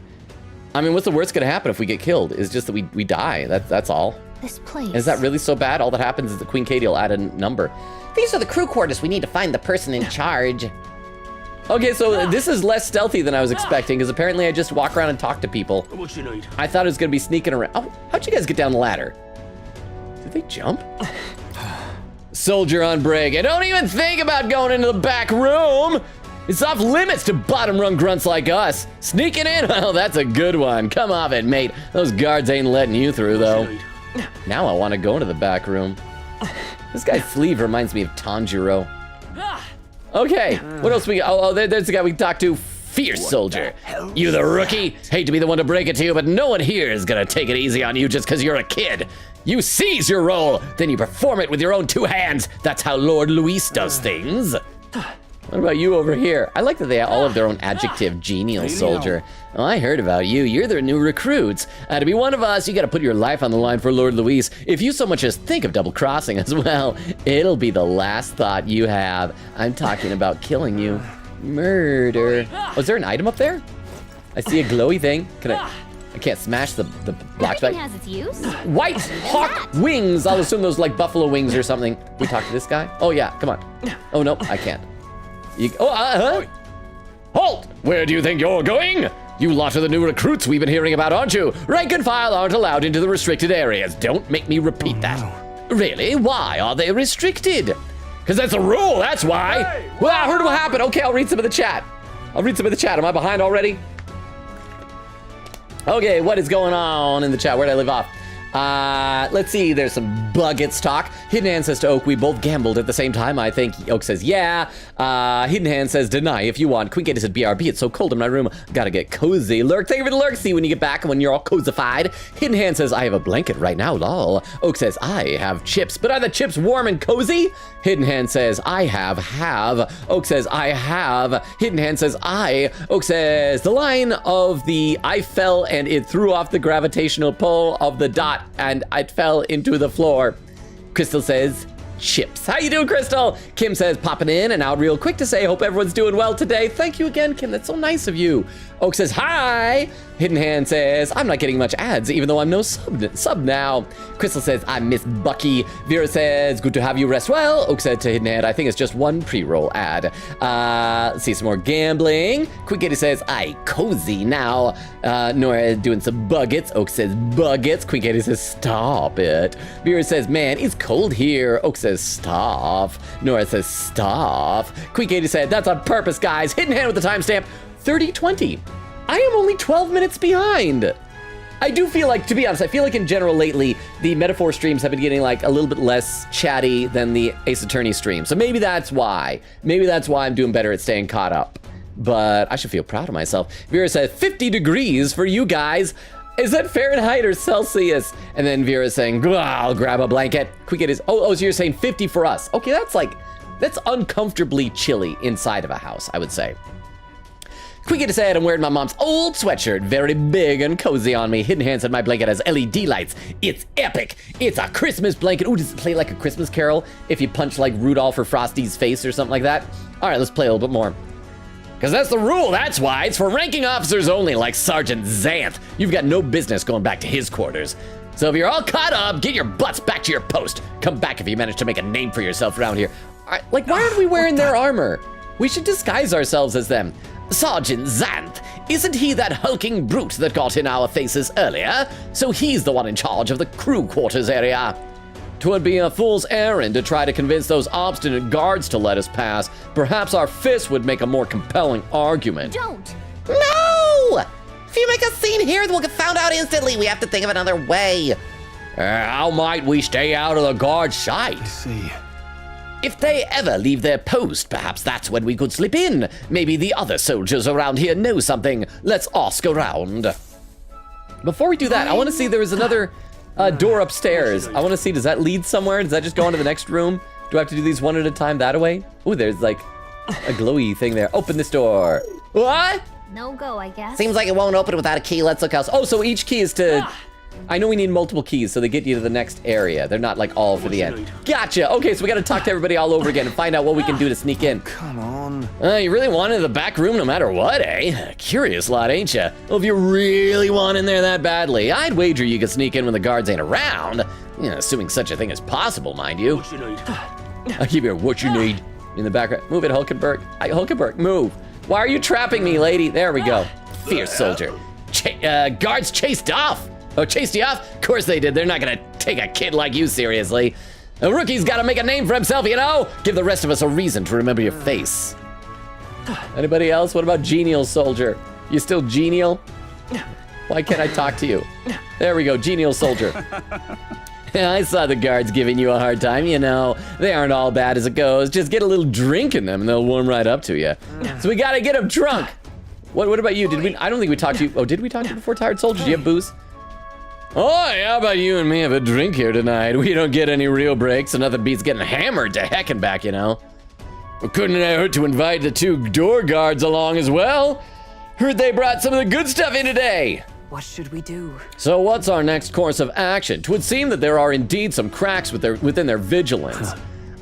I mean, what's the worst gonna happen if we get killed? Is just that we die, that's all. This place. Is that really so bad? All that happens is the Queen Katie will add a number. These are the crew quarters. We need to find the person in charge. Okay, so this is less stealthy than I was expecting, because apparently I just walk around and talk to people. What you need? I thought it was gonna be sneaking around. Oh, how'd you guys get down the ladder? Did they jump? Soldier on break. And don't even think about going into the back room. It's off limits to bottom rung grunts like us. Sneaking in? Oh, that's a good one. Come off it, mate. Those guards ain't letting you through, though. Now I want to go into the back room. This guy's sleeve reminds me of Tanjiro. Okay, what else we got? Oh, there's the guy we can talk to. Fierce soldier. You the rookie? Hate to be the one to break it to you, but no one here is gonna take it easy on you just because you're a kid. You seize your role, then you perform it with your own two hands. That's how Lord Luis does things. What about you over here? I like that they all have their own adjective, genial soldier. Oh, I heard about you. You're their new recruits. To be one of us, you gotta put your life on the line for Lord Luis. If you so much as think of double-crossing as well, it'll be the last thought you have. I'm talking about killing you. Murder. Oh, is there an item up there? I see a glowy thing. Can I can't smash the blocks. Everything has its use. White hawk wings. I'll assume those like buffalo wings or something. We talk to this guy? Oh yeah, come on. Oh no, I can't. Halt! Where do you think you're going? You lot of the new recruits we've been hearing about, aren't you? Rank and file aren't allowed into the restricted areas. Don't make me repeat that. Really? Why are they restricted? Because that's a rule, that's why. Hey, Well, I heard what happened. Okay, I'll read some of the chat. Am I behind already? Okay, what is going on in the chat? Where'd I leave off? Let's see, there's some Buggets talk. Hidden Hand says to Oak, we both gambled at the same time. I think Oak says, yeah. Hidden Hand says, deny if you want. Quinket said, BRB, it's so cold in my room. Gotta get cozy. Lurk, thank you for the lurk. See you when you get back and when you're all cozified. Hidden Hand says, I have a blanket right now, lol. Oak says, I have chips. But are the chips warm and cozy? Hidden Hand says, I have. Oak says, I have. Hidden Hand says, I. Oak says, the line of the I fell and it threw off the gravitational pull of the dot and I fell into the floor. Crystal says, chips. How you doing, Crystal? Kim says, popping in and out real quick to say, hope everyone's doing well today. Thank you again, Kim. That's so nice of you. Oak says, hi. Hidden Hand says, I'm not getting much ads, even though I'm no sub now. Crystal says, I miss Bucky. Vera says, good to have you, rest well. Oak said to Hidden Hand, I think it's just one pre-roll ad. Let's see some more gambling. Quickity says, I cozy now. Nora doing some buggets. Oak says, buggets. Quickity says, stop it. Vera says, man, it's cold here. Oak says, stop. Nora says, stop. Quickity said, that's on purpose, guys. Hidden Hand with the timestamp, 30:20. I am only 12 minutes behind. I do feel like, to be honest, I feel like in general lately, the metaphor streams have been getting like a little bit less chatty than the Ace Attorney stream. So maybe that's why. Maybe that's why I'm doing better at staying caught up. But I should feel proud of myself. Vera said 50 degrees for you guys. Is that Fahrenheit or Celsius? And then Vera's saying, I'll grab a blanket. Quick, so you're saying 50 for us. Okay, that's uncomfortably chilly inside of a house, I would say. Quick to said, I'm wearing my mom's old sweatshirt, very big and cozy on me. Hidden Hand said my blanket has LED lights. It's epic. It's a Christmas blanket. Ooh, does it play like a Christmas carol if you punch like Rudolph or Frosty's face or something like that? All right, let's play a little bit more. Because that's the rule, that's why. It's for ranking officers only, like Sergeant Xanth. You've got no business going back to his quarters. So if you're all caught up, get your butts back to your post. Come back if you manage to make a name for yourself around here. All right, like, why aren't we wearing their armor? We should disguise ourselves as them. Sergeant Xanth, isn't he that hulking brute that got in our faces earlier? So he's the one in charge of the crew quarters area. 'Twould be a fool's errand to try to convince those obstinate guards to let us pass. Perhaps our fists would make a more compelling argument. Don't. No! If you make a scene here, we'll get found out instantly. We have to think of another way. How might we stay out of the guard's sight? I see. If they ever leave their post, perhaps that's when we could slip in. Maybe the other soldiers around here know something. Let's ask around. Before we do that, I want to see there is another door upstairs. I want to see, does that lead somewhere? Does that just go into the next room? Do I have to do these one at a time that way? Ooh, there's like a glowy thing there. Open this door. What? No go, I guess. Seems like it won't open without a key. Let's look else. Oh, so each key is to... I know we need multiple keys, so they get you to the next area. They're not like all for the end. Gotcha. Okay, so we got to talk to everybody all over again and find out what we can do to sneak in. Come on. You really want into the back room no matter what, eh? Curious lot, ain't ya? Well, if you really want in there that badly, I'd wager you could sneak in when the guards ain't around. Yeah, assuming such a thing is possible, mind you. What you need? I keep hearing what you need. In the background. Move it, Hulkenberg. Hulkenberg, move. Why are you trapping me, lady? There we go. Fierce soldier. Guards chased off. Oh, chased you off? Of course they did. They're not gonna take a kid like you seriously. A rookie's gotta make a name for himself, you know? Give the rest of us a reason to remember your face. Anybody else? What about genial soldier? You still genial? Why can't I talk to you? There we go, genial soldier. Yeah, I saw the guards giving you a hard time, you know. They aren't all bad as it goes. Just get a little drink in them and they'll warm right up to you. So we gotta get them drunk. What about you? Did we? I don't think we talked to you. Oh, did we talk to you before, Tired Soldier? Do you have booze? Oh, how about you and me have a drink here tonight? We don't get any real breaks, so nothing beats getting hammered to heck and back, you know. Couldn't it hurt to invite the 2 door guards along as well? Heard they brought some of the good stuff in today. What should we do? So what's our next course of action? 'Twould seem that there are indeed some cracks within their vigilance.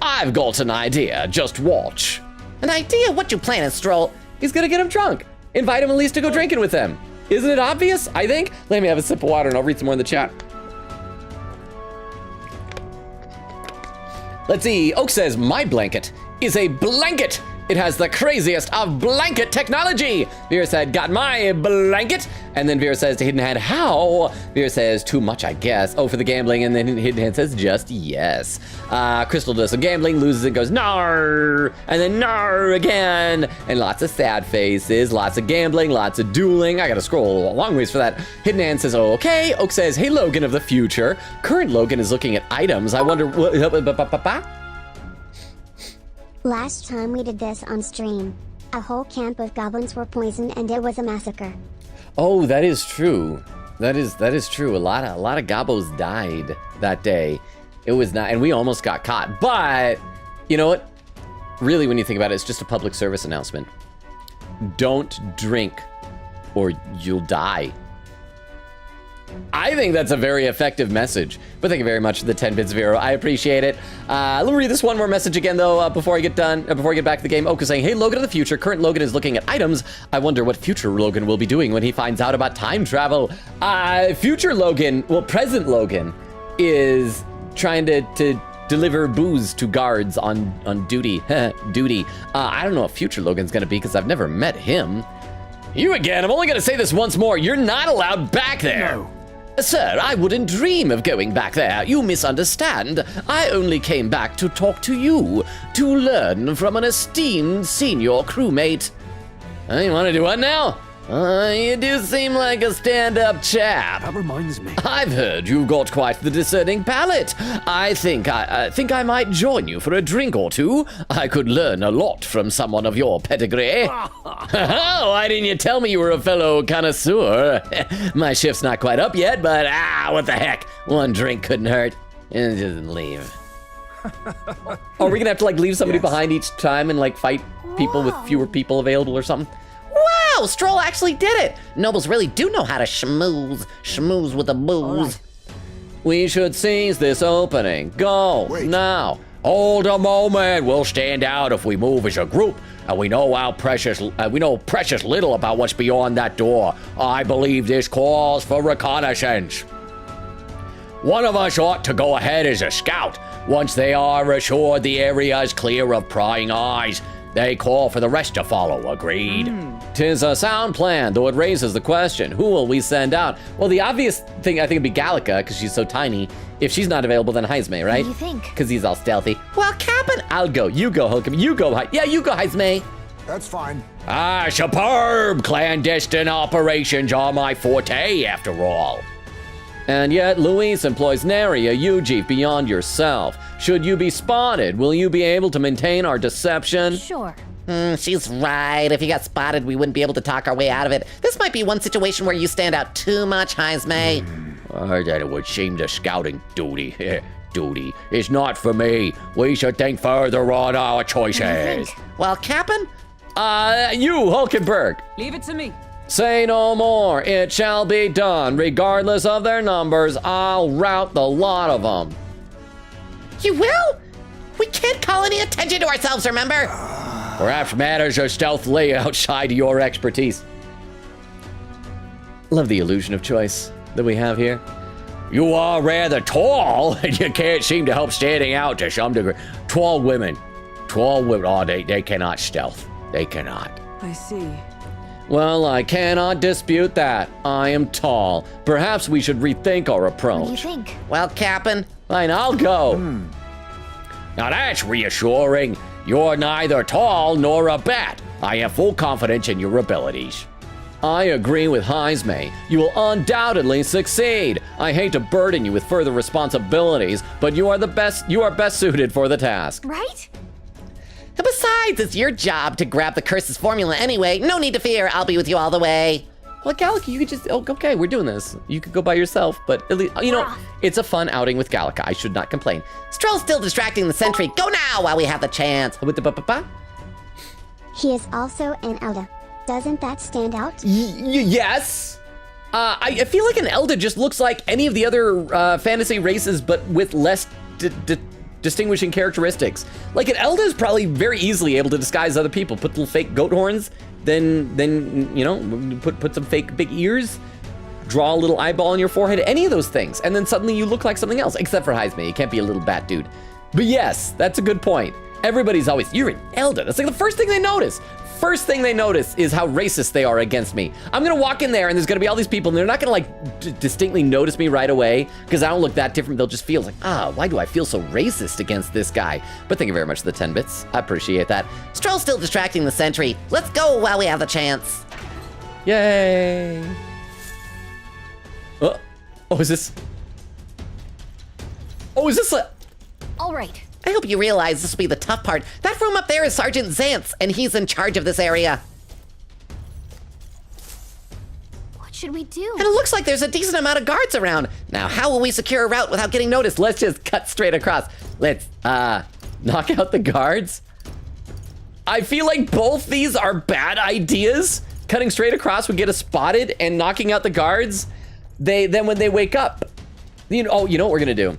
I've got an idea. Just watch. An idea? What you planning, Stroll? He's gonna get him drunk. Invite him at least to go drinking with them. Isn't it obvious? I think. Let me have a sip of water and I'll read some more in the chat. Let's see. Oak says, my blanket is a blanket. It has the craziest of blanket technology. Vera said, got my blanket. And then Vera says to Hidden Hand, how? Vera says, too much, I guess. Oh, for the gambling. And then Hidden Hand says, just yes. Crystal does some gambling, loses and goes, nar. And then nar again. And lots of sad faces, lots of gambling, lots of dueling. I gotta scroll a long ways for that. Hidden Hand says, oh, okay. Oak says, hey, Logan of the future. Current Logan is looking at items. I wonder what. Last time we did this on stream, a whole camp of goblins were poisoned and it was a massacre. Oh, that is true. That is true. A lot of gobbos died that day. It was not, and we almost got caught. But you know what? Really, when you think about it, it's just a public service announcement. Don't drink, or you'll die. I think that's a very effective message. But thank you very much for the 10 bits, Vero. I appreciate it. Let me read this one more message again, though, before I get done. Before I get back to the game. Oak is saying, hey, Logan of the future. Current Logan is looking at items. I wonder what future Logan will be doing when he finds out about time travel. Future Logan, well, present Logan, is trying to deliver booze to guards on duty. Duty. I don't know what future Logan's gonna be, because I've never met him. You again. I'm only gonna say this once more. You're not allowed back there. No. Sir, I wouldn't dream of going back there. You misunderstand. I only came back to talk to you, to learn from an esteemed senior crewmate. You want to do what now? You do seem like a stand-up chap. That reminds me. I've heard you've got quite the discerning palate. I think I might join you for a drink or two. I could learn a lot from someone of your pedigree. Why didn't you tell me you were a fellow connoisseur? My shift's not quite up yet, but what the heck? One drink couldn't hurt. And just leave. Are we gonna have to like leave somebody behind each time and like fight people with fewer people available or something? Wow, Stroll actually did it. Nobles really do know how to schmooze with the booze. We should seize this opening. Go now. Hold a moment. We'll stand out if we move as a group, and we know precious little about what's beyond that door. I believe this calls for reconnaissance. One of us ought to go ahead as a scout. Once they are assured the area is clear of prying eyes, they call for the rest to follow. Agreed? 'Tis a sound plan, though it raises the question, who will we send out? Well, the obvious thing, I think, would be Gallica, because she's so tiny. If she's not available, then Heisme, right? What do you think? Because he's all stealthy. Well, Captain, I'll go. You go, Hulkum. You go, yeah, you go, Heisme. That's fine. Superb! Clandestine operations are my forte, after all. And yet, Luis employs nary a Yuji beyond yourself. Should you be spotted, will you be able to maintain our deception? Sure. she's right. If you got spotted, we wouldn't be able to talk our way out of it. This might be one situation where you stand out too much, Heisme. I heard that it would seem the scouting duty. Duty is not for me. We should think further on our choices. Well, Captain? You, Hulkenberg. Leave it to me. Say no more. It shall be done. Regardless of their numbers, I'll rout the lot of them. You will? We can't call any attention to ourselves, remember? Perhaps matters are stealthily outside your expertise. Love the illusion of choice that we have here. You are rather tall, and you can't seem to help standing out to some degree. Tall women, oh, they cannot stealth. They cannot. I see. Well, I cannot dispute that. I am tall. Perhaps we should rethink our approach. What do you think? Well, Captain, Fine, I'll go. Now that's reassuring. You're neither tall nor a bat. I have full confidence in your abilities. I agree with Heisme. You will undoubtedly succeed. I hate to burden you with further responsibilities, but you are best suited for the task. Right? besides, it's your job to grab the curse's formula anyway. No need to fear, I'll be with you all the way. Well, Gallica, you could just, okay, we're doing this. You could go by yourself, but at least, it's a fun outing with Gallica. I should not complain. Stroll's still distracting the sentry. Go now while we have the chance. He is also an Elda. Doesn't that stand out? Yes. I feel like an Elda just looks like any of the other fantasy races, but with less distinguishing characteristics. Like an Elda is probably very easily able to disguise other people. Put little fake goat horns, then you know, put some fake big ears, draw a little eyeball on your forehead, any of those things, and then suddenly you look like something else. Except for Heisman, you can't be a little bat dude. But yes, that's a good point. Everybody's always, you're an Elda. That's like the first thing they notice. First thing they notice is how racist they are against me. I'm gonna walk in there and there's gonna be all these people and they're not gonna like distinctly notice me right away because I don't look that different. They'll just feel like, why do I feel so racist against this guy? But thank you very much for the 10 bits. I appreciate that. Stroll's still distracting the sentry. Let's go while we have the chance. Yay. Oh, is this? Oh, is this a... All right. I hope you realize this will be the tough part. That room up there is Sergeant Zantz, and he's in charge of this area. What should we do? And it looks like there's a decent amount of guards around. Now, how will we secure a route without getting noticed? Let's just cut straight across. Let's, knock out the guards. I feel like both these are bad ideas. Cutting straight across would get us spotted, and knocking out the guards, then when they wake up, you know what we're gonna do?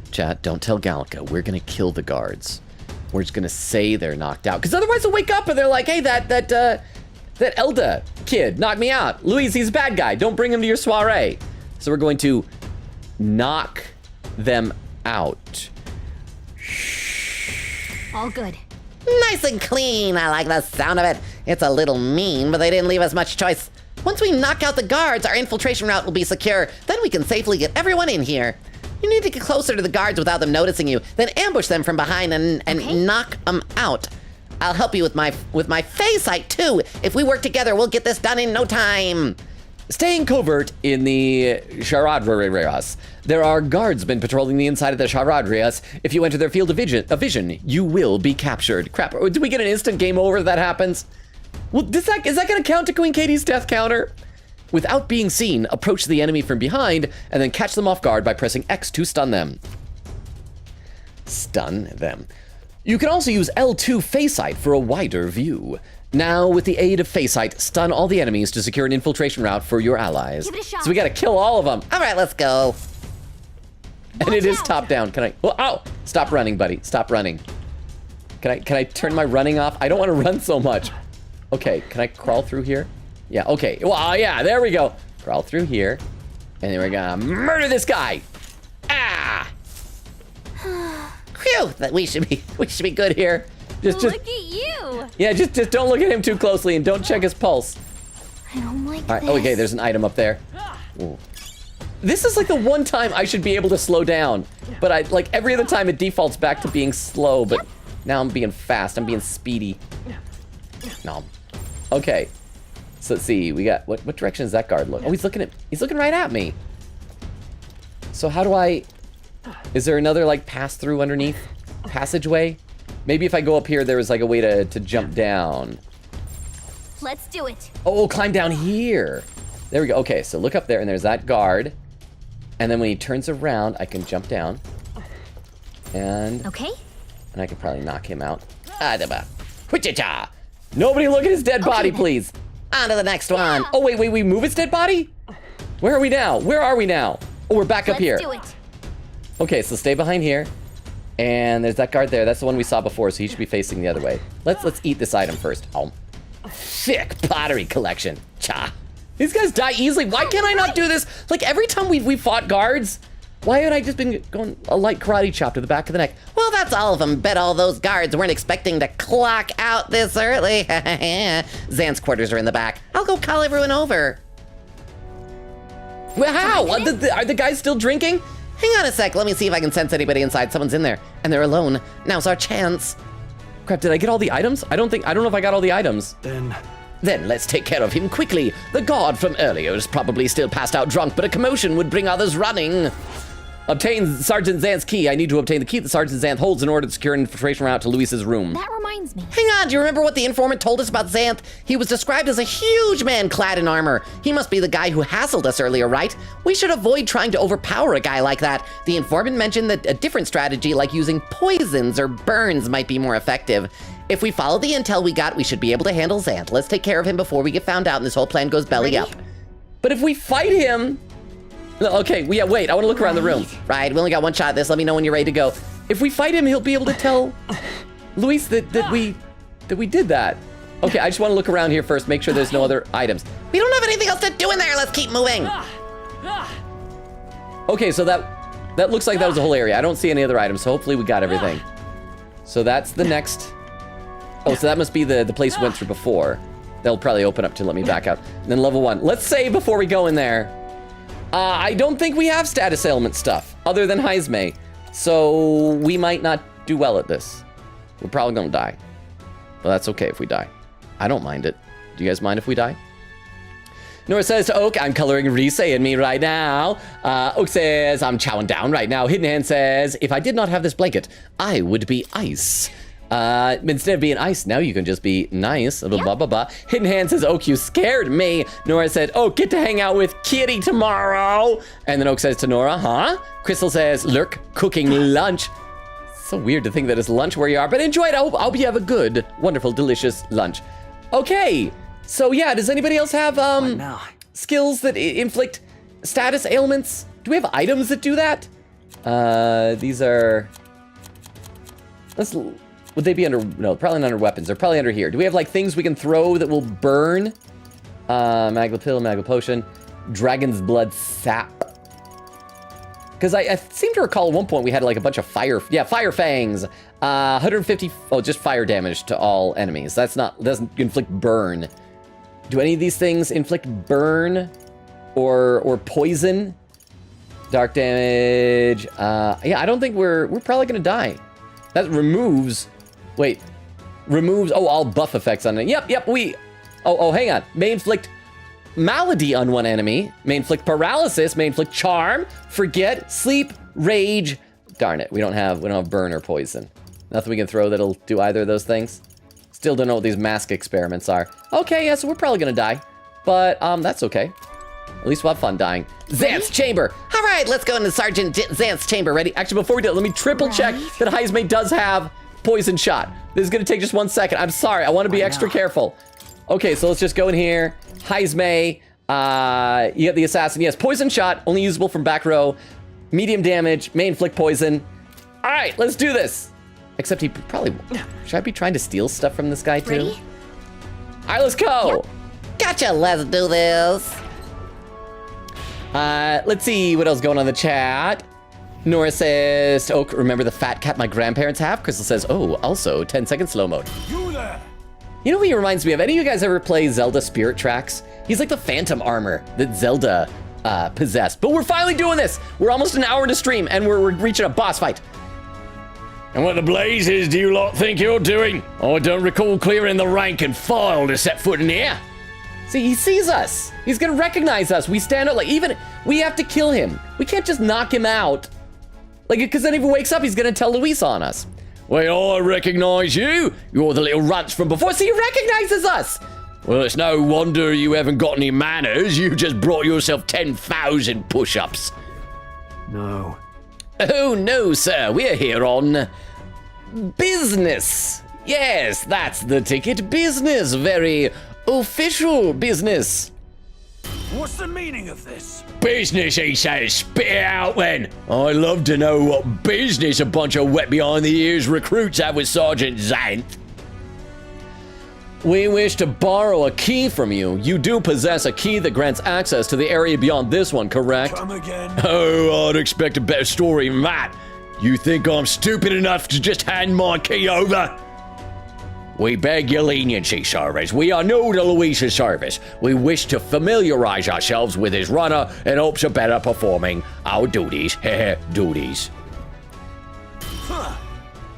Chat, don't tell Gallica. We're gonna kill the guards. We're just gonna say they're knocked out, because otherwise they'll wake up and they're like, hey, that Elda kid knocked me out. Luis, he's a bad guy. Don't bring him to your soiree. So we're going to knock them out. All good. Nice and clean. I like the sound of it. It's a little mean, but they didn't leave us much choice. Once we knock out the guards, our infiltration route will be secure. Then we can safely get everyone in here. You need to get closer to the guards without them noticing you, then ambush them from behind and knock them out. I'll help you with my phase sight too. If we work together, we'll get this done in no time. Staying covert in the Charadrias. There are guardsmen patrolling the inside of the Charadrias. If you enter their field of vision, you will be captured. Crap, do we get an instant game over if that happens? Well, is that gonna count to Queen Katie's death counter? Without being seen, approach the enemy from behind and then catch them off guard by pressing X to stun them. Stun them. You can also use L2 Phase Sight for a wider view. Now, with the aid of Phase Sight, stun all the enemies to secure an infiltration route for your allies. Give it a shot. So we gotta kill all of them. All right, let's go. And it is top down. Can I? Oh, stop running, buddy. Stop running. Can I turn my running off? I don't want to run so much. Okay, can I crawl through here? Yeah, okay. Well, yeah, there we go. Crawl through here. And then we're gonna murder this guy. Ah! Phew, we should be good here. Just Look at you. yeah, just don't look at him too closely and don't check his pulse. I don't like All right, this. okay, there's an item up there. Ooh. This is like the one time I should be able to slow down, but like every other time it defaults back to being slow, but now I'm being fast, I'm being speedy. No. Okay. So let's see, we got, what direction does that guard look? Oh, he's looking right at me. So how do is there another like pass through underneath passageway? Maybe if I go up here, there was like a way to jump down. Let's do it. Oh, climb down here. There we go. Okay, so look up there and there's that guard. And then when he turns around, I can jump down. And Okay. I can probably knock him out. Nobody look at his dead body, then. please. On to the next one. Oh, wait, we move his dead body? Where are we now? Where are we now? Oh, we're back up Let's here. do it. Okay, so stay behind here. And there's that guard there. That's the one we saw before, so he should be facing the other way. Let's eat this item first. Oh. Thick pottery collection. Cha. These guys die easily. Why can't I not do this? Like every time we fought guards, why haven't I just been going a light karate chop to the back of the neck? Well, that's all of them. Bet all those guards weren't expecting to clock out this early. Zan's quarters are in the back. I'll go call everyone over. Well, how? Are the guys still drinking? Hang on a sec. Let me see if I can sense anybody inside. Someone's in there, and they're alone. Now's our chance. Crap, did I get all the items? I don't know if I got all the items. Then let's take care of him quickly. The guard from earlier is probably still passed out drunk, but a commotion would bring others running. Obtain Sergeant Zanth's key. I need to obtain the key that Sergeant Zanth holds in order to secure an infiltration route to Luis's room. That reminds me. Hang on, do you remember what the informant told us about Zanth? He was described as a huge man clad in armor. He must be the guy who hassled us earlier, right? We should avoid trying to overpower a guy like that. The informant mentioned that a different strategy like using poisons or burns might be more effective. If we follow the intel we got, we should be able to handle Xanth. Let's take care of him before we get found out and this whole plan goes belly Ready? up. But if we fight him... No, okay, yeah, wait, I want to look around the room. Right, we only got one shot at this. Let me know when you're ready to go. If we fight him, he'll be able to tell Luis that we did that. Okay, I just want to look around here first, make sure there's no other items. We don't have anything else to do in there. Let's keep moving. Okay, so that looks like that was the whole area. I don't see any other items, so hopefully we got everything. So that's the next... Oh, so that must be the place we went through before. They'll probably open up to let me back out. And then level 1. Let's say before we go in there, I don't think we have status ailment stuff other than Heisme. So we might not do well at this. We're probably gonna die. But that's okay if we die. I don't mind it. Do you guys mind if we die? Nora says to Oak, I'm coloring Rise in me right now. Oak says, I'm chowing down right now. Hidden Hand says, if I did not have this blanket, I would be ice. Instead of being ice, now you can just be nice. Blah, blah, blah, blah. Hidden Hand says, Oak, you scared me. Nora said, oh, get to hang out with Kitty tomorrow. And then Oak says to Nora, huh? Crystal says, Lurk, cooking lunch. So weird to think that it's lunch where you are, but enjoy it. I hope you have a good, wonderful, delicious lunch. Okay. So yeah, does anybody else have now? skills that inflict status ailments? Do we have items that do that? These are... Would they be under... No, probably not under weapons. They're probably under here. Do we have like things we can throw that will burn? Magma Pill, Magma Potion, Dragon's Blood Sap. Because I seem to recall at one point we had like a bunch of fire... Yeah, Fire Fangs. 150... Oh, just fire damage to all enemies. That's not... Doesn't inflict burn. Do any of these things inflict burn or poison? Dark damage. Yeah, I don't think we're probably gonna die. That removes. Wait, removes. Oh, all buff effects on it. Yep. Oh, hang on. May inflict malady on one enemy. May inflict paralysis. May inflict charm. Forget. Sleep. Rage. Darn it. We don't have burn or poison. Nothing we can throw that'll do either of those things. Still don't know what these mask experiments are. Okay, yeah, so we're probably gonna die. But, that's okay. At least we'll have fun dying. Xanth's chamber. All right, let's go into Sergeant Xanth's chamber. Ready? Actually, before we do it, let me triple check that Heisme does have poison shot. This is gonna take just 1 second. I'm sorry, I wanna be extra careful. Okay, so let's just go in here. Heisme, you get the assassin. Yes, poison shot, only usable from back row. Medium damage, may inflict poison. All right, let's do this. Except he probably... Should I be trying to steal stuff from this guy, too? Ready? All right, let's go. Gotcha, let's do this. Let's see what else is going on in the chat. Nora says, oh, remember the fat cat my grandparents have? Crystal says, oh, also 10-second slow mode. You there! You know who he reminds me of? Any of you guys ever play Zelda Spirit Tracks? He's like the phantom armor that Zelda possessed. But we're finally doing this. We're almost an hour into stream, and we're reaching a boss fight. And what the blazes do you lot think you're doing? I don't recall clearing the rank and file to set foot in here. See, he sees us. He's gonna recognize us. We stand out like, even, we have to kill him. We can't just knock him out. Like, because then if he wakes up, he's gonna tell Luis on us. Well, I recognize you. You're the little runts from before. See, he recognizes us. Well, it's no wonder you haven't got any manners. You just brought yourself 10,000 push-ups. No. Oh, no, sir. We're here on business. Yes, that's the ticket. Business. Very official business. What's the meaning of this? Business, he says. Spit it out, then. I love to know what business a bunch of wet behind-the-ears recruits have with Sergeant Xanth. We wish to borrow a key from you. You do possess a key that grants access to the area beyond this one, correct? Come again? Oh, I'd expect a better story than that. You think I'm stupid enough to just hand my key over? We beg your leniency, sirs. We are new to Luis's service. We wish to familiarize ourselves with his runner in hopes of better performing our duties. Duties.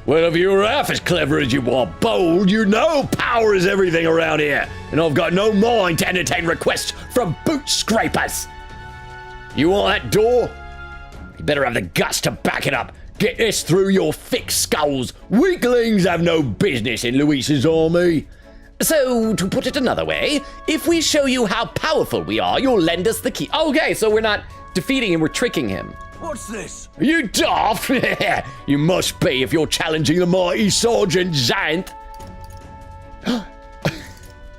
Well, if you were half as clever as you are bold, you know power is everything around here. And I've got no mind to entertain requests from boot scrapers. You want that door? You better have the guts to back it up. Get this through your thick skulls. Weaklings have no business in Luis's army. So, to put it another way, if we show you how powerful we are, you'll lend us the key. Okay, so we're not defeating him, we're tricking him. What's this? You daft? You must be if you're challenging the mighty Sergeant Xanth.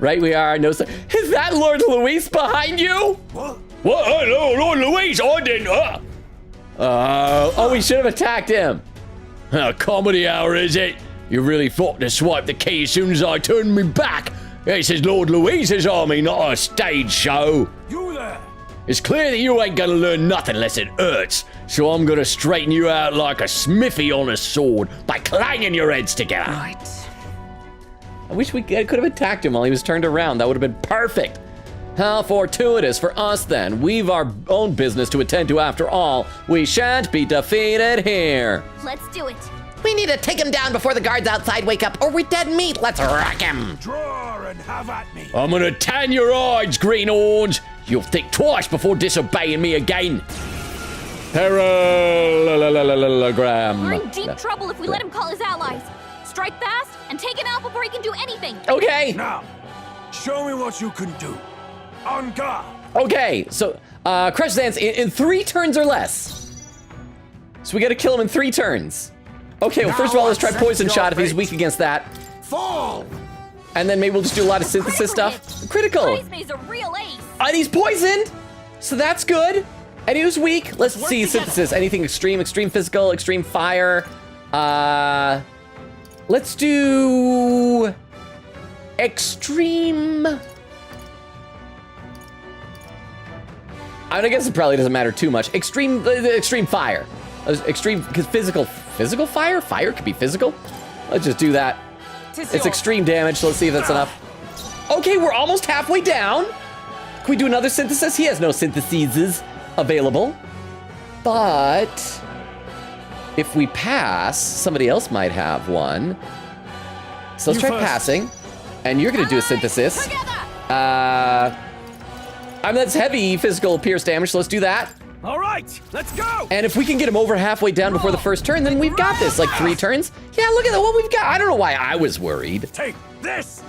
Right, we are. No, is that Lord Luis behind you? What? What? Hello, Lord Louise, I didn't. Oh, we should have attacked him. Comedy hour, is it? You really thought to swipe the key as soon as I turned me back. This is Lord Louise's army, not a stage show. You there? It's clear that you ain't gonna learn nothing unless it hurts. So I'm gonna straighten you out like a smithy on a sword by clanging your heads together. I wish we could have attacked him while he was turned around. That would have been perfect. How fortuitous for us then. We've our own business to attend to after all. We shan't be defeated here. Let's do it. We need to take him down before the guards outside wake up, or we're dead meat. Let's rock him. Draw and have at me. I'm gonna tan your eyes, greenhorns. You'll think twice before disobeying me again. Parallelogram. We're in deep trouble if we let him call his allies. Strike fast and take him out before he can do anything. Okay. Now, show me what you can do. On guard. Okay, so Crush Dance in 3 turns or less. So we gotta kill him in 3 turns. Okay, well, first of all, let's try Poison Shot if he's weak against that. Fall. And then maybe we'll just do a lot of synthesis stuff. Critical. He's a real ace. And he's poisoned, so that's good. And he was weak. Let's see synthesis. Anything extreme, extreme physical, extreme fire. Let's do extreme. I guess it probably doesn't matter too much. Extreme fire. Extreme, because physical fire? Fire could be physical. Let's just do that. It's extreme damage, so let's see if that's enough. Okay, we're almost halfway down. Can we do another synthesis? He has no syntheses available. But if we pass, somebody else might have one. So let's try passing. And you're gonna do a synthesis. That's heavy physical pierce damage, so let's do that. All right, let's go. And if we can get him over halfway down before the first turn, then we've got this. Like 3 turns. Yeah, look at what we've got. I don't know why I was worried. Take this.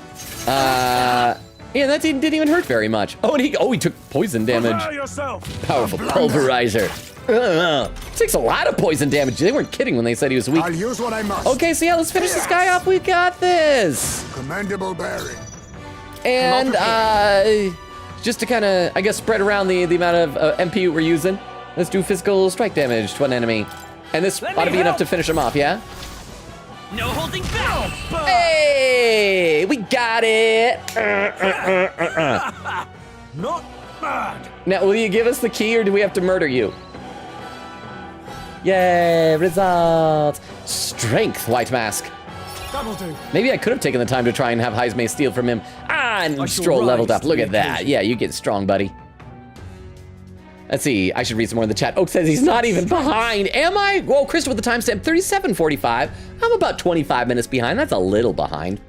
Yeah, that didn't even hurt very much. Oh, and he took poison damage. Prepare yourself. Powerful pulverizer. Takes a lot of poison damage. They weren't kidding when they said he was weak. I'll use what I must. Okay, so yeah, let's finish this guy off. We got this. Commendable bearing. And just to kind of, I guess, spread around the amount of MP we're using, let's do physical strike damage to an enemy. And this ought to be enough to finish him off, yeah? No holding back! Hey, we got it. Not bad. Now, will you give us the key or do we have to murder you? Yay, results. Strength, White Mask. That'll do. Maybe I could have taken the time to try and have Heismay steal from him. And shall Stroll leveled rise up. to Look the at that. occasion. Yeah, you get strong, buddy. Let's see. I should read some more in the chat. Oak says he's not even behind. Am I? Well, Crystal with the timestamp 37:45. I'm about 25 minutes behind. That's a little behind.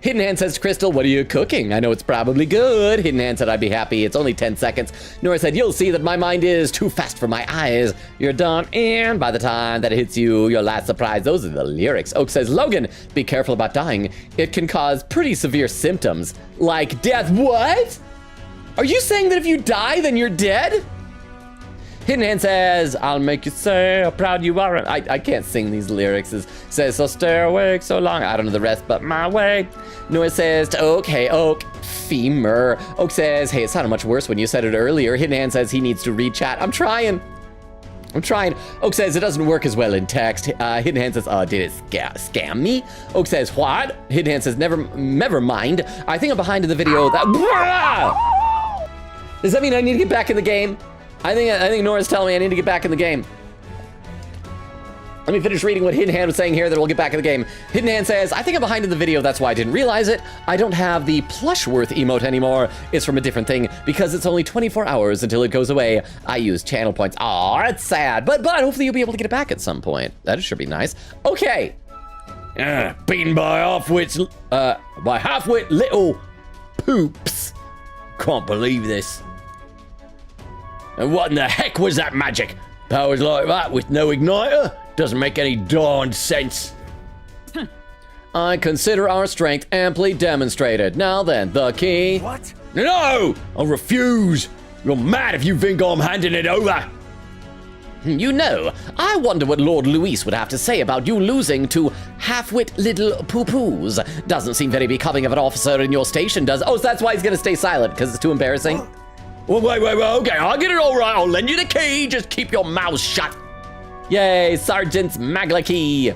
Hidden Hand says, Crystal, what are you cooking? I know it's probably good. Hidden Hand said, I'd be happy. It's only 10 seconds. Nora said, you'll see that my mind is too fast for my eyes. You're done, and by the time that it hits you, your last surprise. Those are the lyrics. Oak says, Logan, be careful about dying. It can cause pretty severe symptoms, like death. What? Are you saying that if you die, then you're dead? Hidden Hand says, I'll make you say how proud you are. I can't sing these lyrics. It says, so stay awake so long. I don't know the rest, but my way. Noah says to Oak, hey, Oak, femur. Oak says, hey, it sounded much worse when you said it earlier. Hidden Hand says he needs to read chat. I'm trying. Oak says it doesn't work as well in text. Hidden Hand says, oh, did it scam me? Oak says, what? Hidden Hand says, never mind. I think I'm behind in the video. Does that mean I need to get back in the game? I think Nora's telling me I need to get back in the game. Let me finish reading what Hidden Hand was saying here, then we'll get back in the game. Hidden Hand says, I think I'm behind in the video, that's why I didn't realize it. I don't have the Plushworth emote anymore. It's from a different thing, because it's only 24 hours until it goes away. I use channel points. Aw, that's sad. But hopefully you'll be able to get it back at some point. That should be nice. Okay. Beaten by half-wit little poops. Can't believe this. And what in the heck was that magic? Powers like that with no igniter? Doesn't make any darn sense. I consider our strength amply demonstrated. Now then, the key. What? No! I refuse! You're mad if you think I'm handing it over! You know, I wonder what Lord Luis would have to say about you losing to half-wit little poo-poos. Doesn't seem very becoming of an officer in your station, does... Oh, so that's why he's gonna stay silent, because it's too embarrassing? Well, wait, okay, I'll get it all right. I'll lend you the key. Just keep your mouth shut. Yay, Sergeant's Magla key.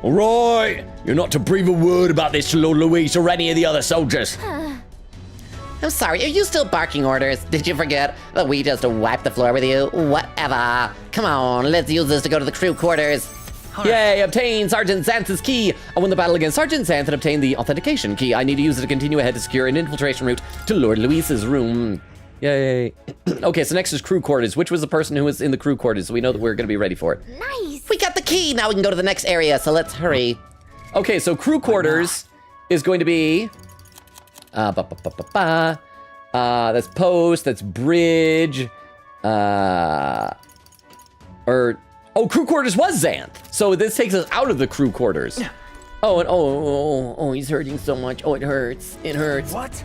All right. You're not to breathe a word about this to Lord Luis or any of the other soldiers. I'm sorry, are you still barking orders? Did you forget that we just wiped the floor with you? Whatever. Come on, let's use this to go to the crew quarters. Yay, obtain Sergeant Xanth's key. I won the battle against Sergeant Xanth and obtained the authentication key. I need to use it to continue ahead to secure an infiltration route to Lord Luis's room. Yay. Okay, so next is crew quarters. Which was the person who was in the crew quarters? So we know that we're gonna be ready for it. Nice. We got the key, now we can go to the next area, so let's hurry. Okay, so crew quarters is going to be... that's post, that's bridge, crew quarters was Xanth. So this takes us out of the crew quarters. He's hurting so much. Oh, it hurts. It hurts. What?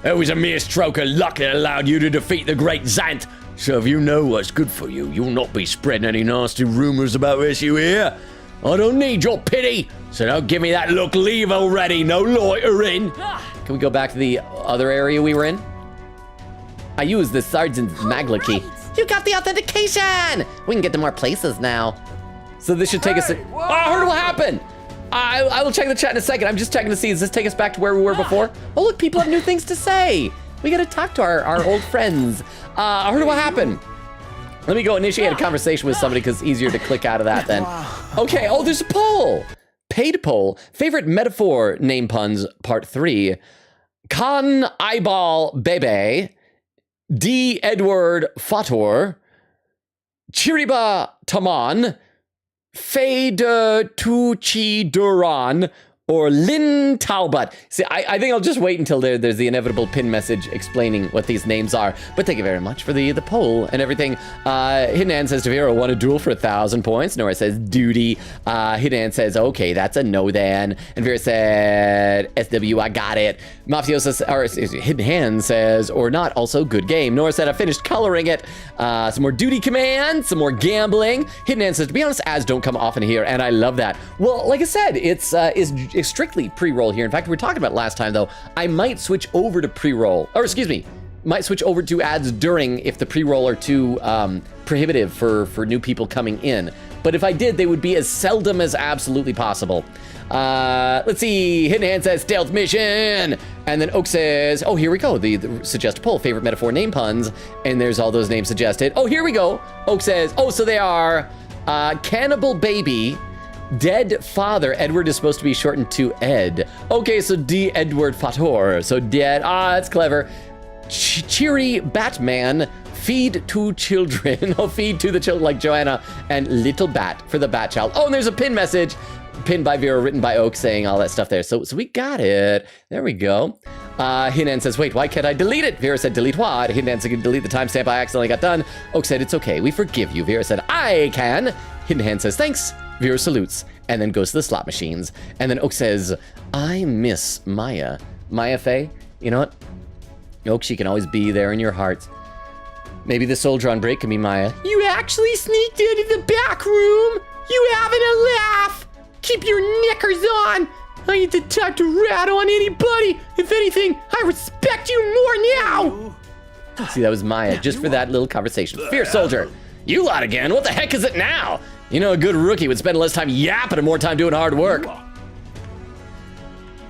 It was a mere stroke of luck that allowed you to defeat the great Xanth. So if you know what's good for you, you'll not be spreading any nasty rumors about us, you hear? I don't need your pity, so don't give me that look. Leave already. No loitering. Can we go back to the other area we were in? I used the Sergeant's Magla key. You got the authentication! We can get to more places now. So this should take us... Oh, I heard what happened! I will check the chat in a second. I'm just checking to see, does this take us back to where we were before? Oh, look, people have new things to say. We gotta talk to our old friends. I heard what happened. Let me go initiate a conversation with somebody because it's easier to click out of that then. Okay, oh, there's a poll. Paid poll. Favorite metaphor name puns, part 3. Con Eyeball Bebe. D. Edward Fator. Chiriba Taman. Fade Tucci Duran, or Lynn Talbot. See, I think I'll just wait until there's the inevitable pin message explaining what these names are. But thank you very much for the poll and everything. Hidden Hand says, Tavira won a duel for 1,000 points. Nora says, duty. Hidden Hand says, okay, that's a no then. And Vera said, SW, I got it. Mafiosa, or Hidden Hand says, or not, also good game. Nora said, I finished coloring it. Some more duty commands, some more gambling. Hidden Hand says, to be honest, ads don't come often here, and I love that. Well, like I said, it's strictly pre-roll here. In fact, we were talking about last time, though. I might switch over to pre-roll, or excuse me, might switch over to ads during if the pre-roll are too prohibitive for new people coming in. But if I did, they would be as seldom as absolutely possible. Let's see. Hidden Hand says stealth mission, and then Oak says, oh, here we go. The suggest poll, favorite metaphor name puns, and there's all those names suggested. Oh, here we go. Oak says, oh, so they are Cannibal Baby, Dead Father. Edward is supposed to be shortened to Ed. Okay, so D. Edward Fator. So dead. That's clever. Cheery Batman. Feed to children. Oh, feed to the children, like Joanna. And Little Bat for the Bat Child. Oh, and there's a pin message. Pinned by Vera, written by Oak, saying all that stuff there. So we got it. There we go. Hidden Hand says, wait, why can't I delete it? Vera said, delete what? Hidden Hand said, delete the timestamp I accidentally got done. Oak said, it's okay. We forgive you. Vera said, I can. Hidden Hand says, thanks. Vera salutes and then goes to the slot machines. And then Oak says, I miss Maya. Maya Faye, you know what? Oak, she can always be there in your heart. Maybe the soldier on break can be Maya. You actually sneaked into the back room. You having a laugh. Keep your knickers on. I ain't the type to rat on anybody. If anything, I respect you more now. See, that was Maya, just for that little conversation. Fierce soldier. You lot again? What the heck is it now? You know, a good rookie would spend less time yapping and more time doing hard work.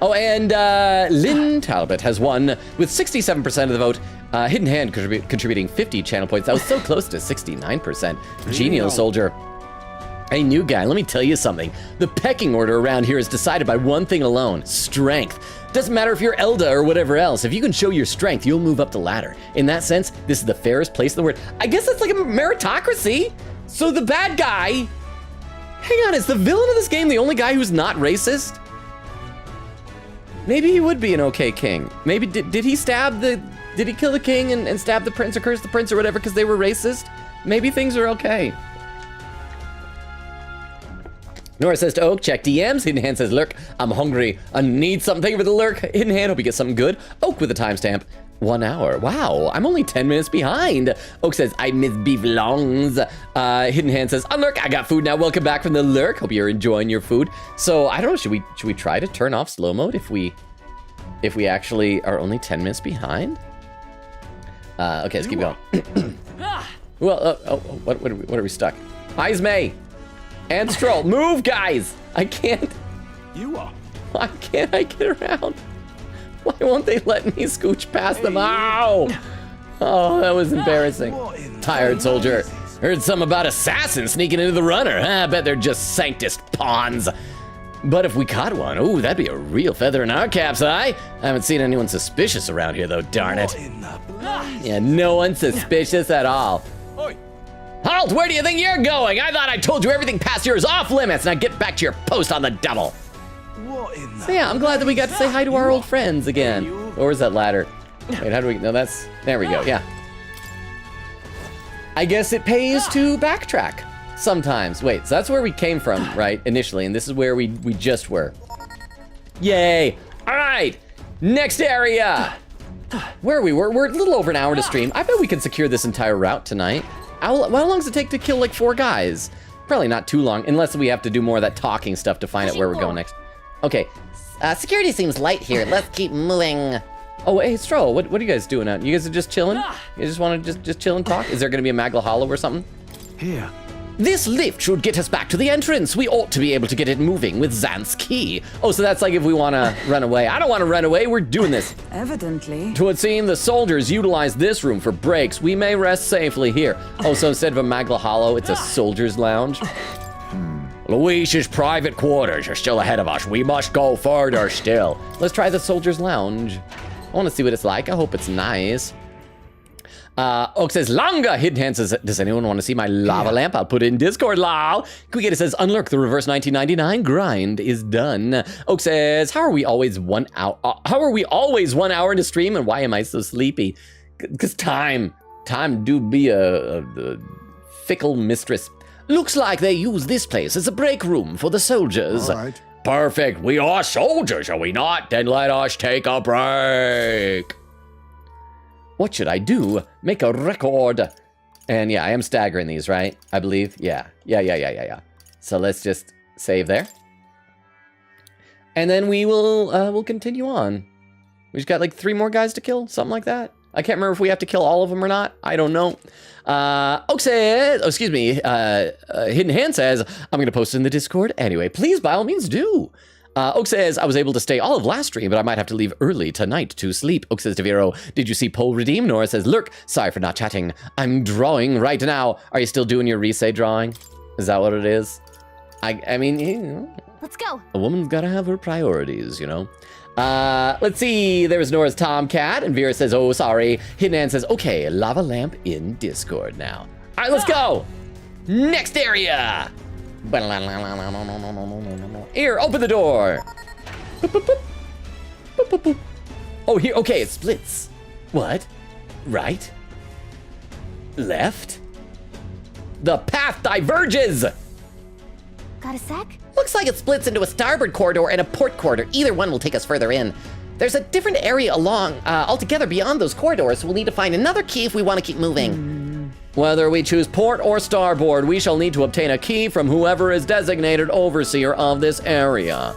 Oh, and Lynn Talbot has won with 67% of the vote. Hidden Hand contributing 50 channel points. That was so close to 69%. Genial soldier. Hey, new guy, let me tell you something. The pecking order around here is decided by one thing alone: strength. Doesn't matter if you're Elda or whatever else. If you can show your strength, you'll move up the ladder. In that sense, this is the fairest place in the world. I guess it's like a meritocracy. So the bad guy, hang on, is the villain of this game the only guy who's not racist? Maybe he would be an okay king. Maybe, did he kill the king and stab the prince or curse the prince or whatever because they were racist? Maybe things are okay. Nora says to Oak, check DMs. Hidden Hand says, lurk, I'm hungry. I need something for the lurk. Hidden Hand, hope you get something good. Oak with a timestamp. 1 hour. Wow, I'm only 10 minutes behind. Oak says, I miss beef longs. Hidden Hand says, lurk, I got food now. Welcome back from the lurk. Hope you're enjoying your food. So I don't know, should we try to turn off slow mode if we actually are only 10 minutes behind? Okay, let's keep going. Well, what are we stuck? Eyes May and Stroll, move, guys! I can't. You are. Why can't I get around? Why won't they let me scooch past them? Ow! Oh, that was embarrassing. Tired soldier. Heard something about assassins sneaking into the runner. I bet they're just Sanctus pawns. But if we caught one, ooh, that'd be a real feather in our caps, I haven't seen anyone suspicious around here, though, darn it. Yeah, no one suspicious at all. Halt, where do you think you're going? I thought I told you everything past here is off limits. Now get back to your post on the double. So yeah, I'm glad that we got to say hi to our old friends again. Or is that ladder? Wait, how do we, no, that's, there we go, yeah. I guess it pays to backtrack sometimes. Wait, so that's where we came from, right, initially, and this is where we just were. Yay, all right, next area. Where we were, we're a little over an hour to stream. I bet we can secure this entire route tonight. How long does it take to kill like 4 guys? Probably not too long, unless we have to do more of that talking stuff to find out where we're going next. Okay, security seems light here. Let's keep moving. Oh, hey, Stroll, what are you guys doing out? You guys are just chilling? You just want to just chill and talk? Is there going to be a Magla Hollow or something? Here. This lift should get us back to the entrance. We ought to be able to get it moving with Xanth's key. Oh, so that's like if we want to run away. I don't want to run away. We're doing this. Evidently. To it seems the soldiers utilize this room for breaks. We may rest safely here. Oh, so instead of a Magla Hollow, it's a soldier's lounge. Luis's private quarters are still ahead of us. We must go further still. Let's try the soldier's lounge. I want to see what it's like. I hope it's nice. Oak says, Longa. Hidden Hand says, does anyone want to see my lava lamp? I'll put it in Discord, lol. Quicket says, unlurk, the reverse 1999 grind is done. Oak says, how are we always 1 hour? How are we always 1 hour into stream, and why am I so sleepy? Because time do be a fickle mistress. Looks like they use this place as a break room for the soldiers. All right. Perfect. We are soldiers, are we not? Then let us take a break. What should I do? Make a record. And yeah, I am staggering these, right? I believe. Yeah. So let's just save there. And then we will we'll continue on. We just got like 3 more guys to kill, something like that. I can't remember if we have to kill all of them or not. I don't know. Oak says, Hidden Hand says, I'm going to post it in the Discord anyway. Please, by all means, do. Oak says, I was able to stay all of last stream, but I might have to leave early tonight to sleep. Oak says to Vero, did you see Pole Redeem? Nora says, lurk, sorry for not chatting. I'm drawing right now. Are you still doing your Risei drawing? Is that what it is? I mean, you know, Let's go. a woman's got to have her priorities, you know. Let's see. There's Nora's Tomcat, and Vera says, oh, sorry. Hidden Hand says, okay, lava lamp in Discord now. All right, let's go. Next area. Here, open the door. Oh, here, okay, it splits. What? Right? Left? The path diverges. Got a sec? Looks like it splits into a starboard corridor and a port corridor. Either one will take us further in. There's a different area altogether beyond those corridors, so we'll need to find another key if we want to keep moving. Whether we choose port or starboard, we shall need to obtain a key from whoever is designated overseer of this area.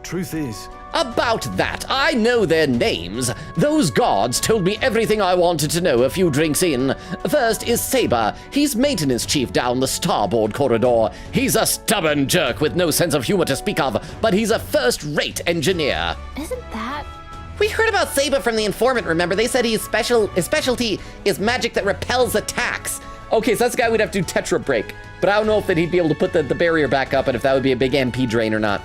Truth is, About that, I know their names. Those guards told me everything I wanted to know a few drinks in. First is Saber. He's maintenance chief down the starboard corridor. He's a stubborn jerk with no sense of humor to speak of, but he's a first-rate engineer. Isn't that? We heard about Saber from the informant, remember? They said his specialty is magic that repels attacks. Okay, so that's the guy we'd have to do Tetra Break, but I don't know if that he'd be able to put the barrier back up and if that would be a big MP drain or not.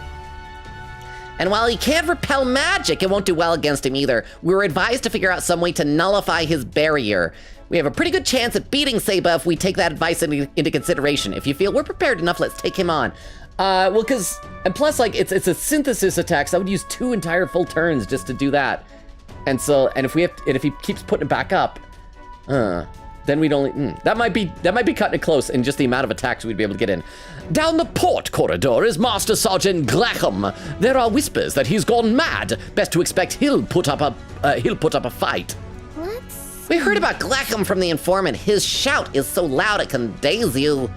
And while he can't repel magic, it won't do well against him either. We were advised to figure out some way to nullify his barrier. We have a pretty good chance at beating Saber if we take that advice into consideration. If you feel we're prepared enough, let's take him on. Well, and plus, like, it's a synthesis attack, so I would use 2 entire full turns just to do that. And if he keeps putting it back up, Then we'd only... that might be cutting it close in just the amount of attacks we'd be able to get in. Down the port corridor is Master Sergeant Glackham. There are whispers that he's gone mad. Best to expect he'll put up a fight. We heard about Glackham from the informant. His shout is so loud it can daze you.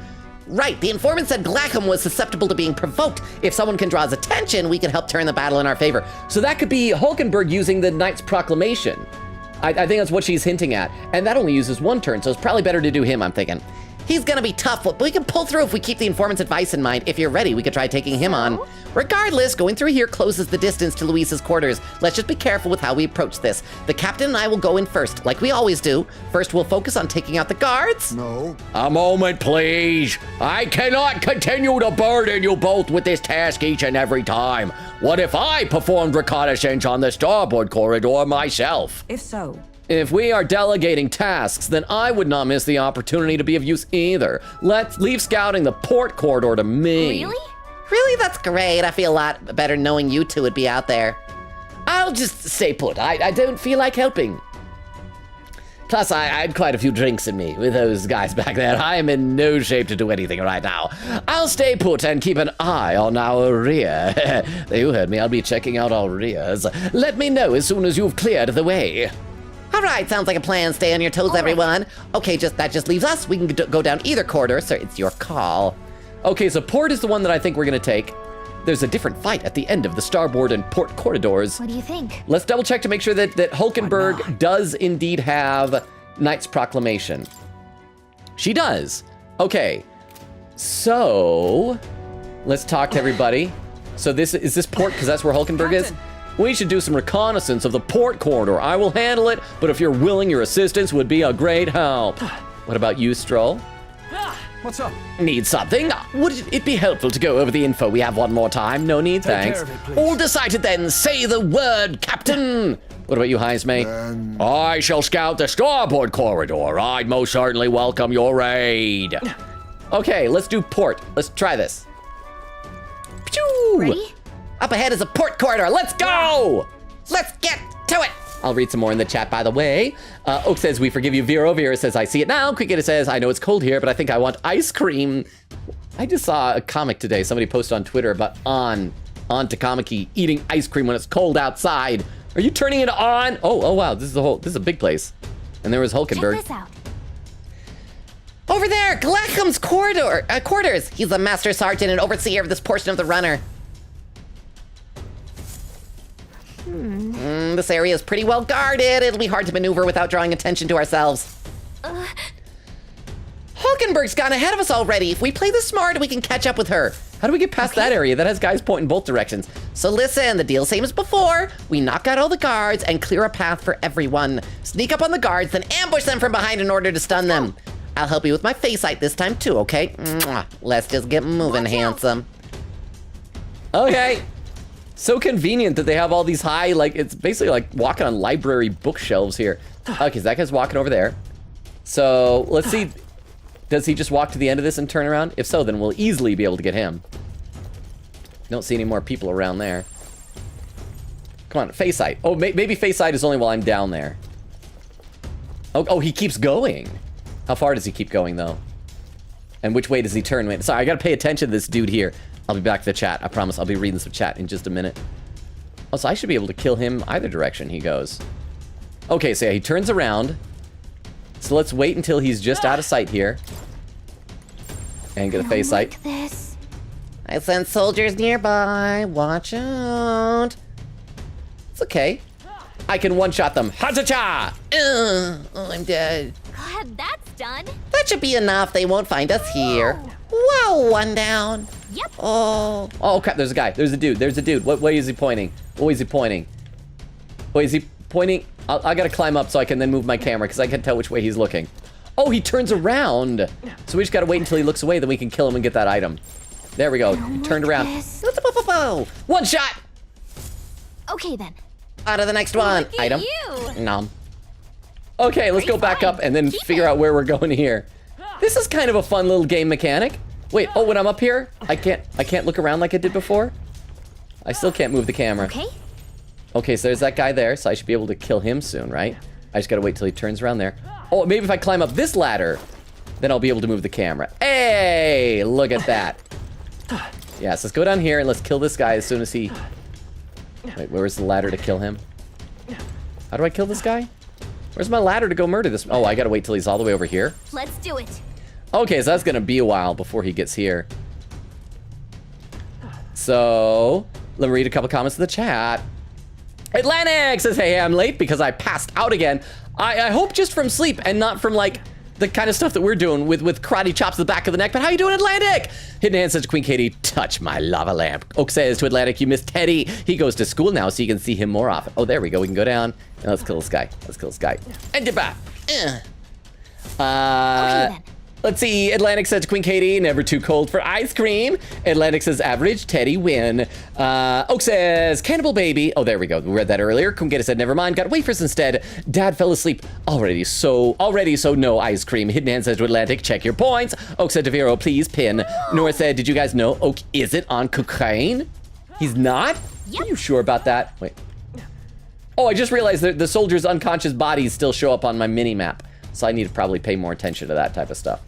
Right, the informant said Glackham was susceptible to being provoked. If someone can draw his attention, we can help turn the battle in our favor. So that could be Hulkenberg using the Knight's Proclamation. I think that's what she's hinting at. And that only uses 1 turn, so it's probably better to do him, I'm thinking. He's gonna be tough, but we can pull through if we keep the informant's advice in mind. If you're ready, we could try taking him on. Regardless, going through here closes the distance to Luis's quarters. Let's just be careful with how we approach this. The captain and I will go in first, like we always do. First, we'll focus on taking out the guards. No. A moment, please. I cannot continue to burden you both with this task each and every time. What if I performed reconnaissance on the starboard corridor myself? If so, If we are delegating tasks, then I would not miss the opportunity to be of use either. Let's leave scouting the port corridor to me. Really? Really, that's great. I feel a lot better knowing you two would be out there. I'll just stay put. I don't feel like helping. Plus, I had quite a few drinks in me with those guys back there. I am in no shape to do anything right now. I'll stay put and keep an eye on our rear. You heard me. I'll be checking out our rears. Let me know as soon as you've cleared the way. All right, sounds like a plan. Stay on your toes, everyone. Okay, that just leaves us. We can go down either corridor, so it's your call. Okay, so port is the one that I think we're gonna take. There's a different fight at the end of the starboard and port corridors. What do you think? Let's double check to make sure that Hulkenberg does indeed have Knight's Proclamation. She does. Okay, so let's talk to everybody. So is this port, because that's where Hulkenberg is? We should do some reconnaissance of the port corridor. I will handle it, but if you're willing, your assistance would be a great help. What about you, Stroll? What's up? Need something? Would it be helpful to go over the info we have one more time? No need, Take thanks. care of it, please. All decided then. Say the word, Captain. What about you, Heinz, mate? I shall scout the starboard corridor. I'd most certainly welcome your aid. Okay, let's do port. Let's try this. Pew! Ready? Up ahead is a port corridor. Let's go! Let's get to it! I'll read some more in the chat, by the way. Oak says, we forgive you, Vero. Vera says, I see it now. Cricket says, I know it's cold here, but I think I want ice cream. I just saw a comic today. Somebody posted on Twitter about on Takamaki eating ice cream when it's cold outside. Are you turning it on? Oh wow, this is a big place. And there was Hulkenberg. Check this out. Over there, Glackham's quarters. He's the master sergeant and overseer of this portion of the runner. This area is pretty well guarded. It'll be hard to maneuver without drawing attention to ourselves. Hulkenberg's gone ahead of us already. If we play this smart, we can catch up with her. How do we get past that area? That has guys pointing both directions. So listen, the deal's same as before. We knock out all the guards and clear a path for everyone. Sneak up on the guards, then ambush them from behind in order to stun them. I'll help you with my face sight this time too, okay? Mwah. Let's just get moving, handsome. Okay. So convenient that they have all these high, like, it's basically like walking on library bookshelves here. Okay, so that guy's walking over there. So let's see. Does he just walk to the end of this and turn around? If so, then we'll easily be able to get him. Don't see any more people around there. Come on, face sight. Oh, maybe face sight is only while I'm down there. Oh, he keeps going. How far does he keep going, though? And which way does he turn? Wait, sorry, I gotta pay attention to this dude here. I'll be back to the chat. I promise I'll be reading some chat in just a minute. Oh, so I should be able to kill him either direction he goes. Okay, so yeah, he turns around. So let's wait until he's just out of sight here. And get a face sight. Like this. I sent soldiers nearby. Watch out. It's okay. I can one-shot them. Ha-cha-cha! Oh, I'm dead. Glad that's done. That should be enough. They won't find us here. Whoa, one down. Yep. Oh crap, there's a guy. There's a dude. There's a dude. What way is he pointing? What way is he pointing? Wait, is he pointing? I gotta climb up so I can then move my camera because I can tell which way he's looking. Oh, he turns around. So we just gotta wait until he looks away, then we can kill him and get that item. There we go. He turned around. One shot. Okay then. On to the next one. Look at Item. you. Nom. Okay, let's go back up and then figure out where we're going here. This is kind of a fun little game mechanic. Wait, oh, when I'm up here, I can't look around like I did before. I still can't move the camera. Okay. Okay, so there's that guy there, so I should be able to kill him soon, right? I just gotta wait till he turns around there. Oh, maybe if I climb up this ladder, then I'll be able to move the camera. Hey, look at that. Yes, let's go down here and let's kill this guy as soon as he... Wait, where's the ladder to kill him? How do I kill this guy? Where's my ladder to go murder this? Oh, I gotta wait till he's all the way over here. Let's do it. Okay, so that's gonna be a while before he gets here. So, let me read a couple comments in the chat. Atlantic says, hey, I'm late because I passed out again. I hope just from sleep and not from like the kind of stuff that we're doing with karate chops to the back of the neck. But how you doing, Atlantic? Hidden Hand says to Queen Katie, touch my lava lamp. Oak says to Atlantic, you missed Teddy. He goes to school now, so you can see him more often. Oh, there we go. We can go down and let's kill this guy. Let's kill this guy. And get back. Okay, then. Let's see. Atlantic says to Queen Katie, never too cold for ice cream. Atlantic says average. Teddy win. Oak says cannibal baby. Oh, there we go. We read that earlier. Kumgeta said never mind. Got wafers instead. Dad fell asleep already. So no ice cream. Hidden Hand says to Atlantic, check your points. Oak said to Vero, please pin. Nora said, did you guys know Oak isn't on cocaine? He's not? Yep. Are you sure about that? Wait. Oh, I just realized that the soldier's unconscious bodies still show up on my mini map. So I need to probably pay more attention to that type of stuff.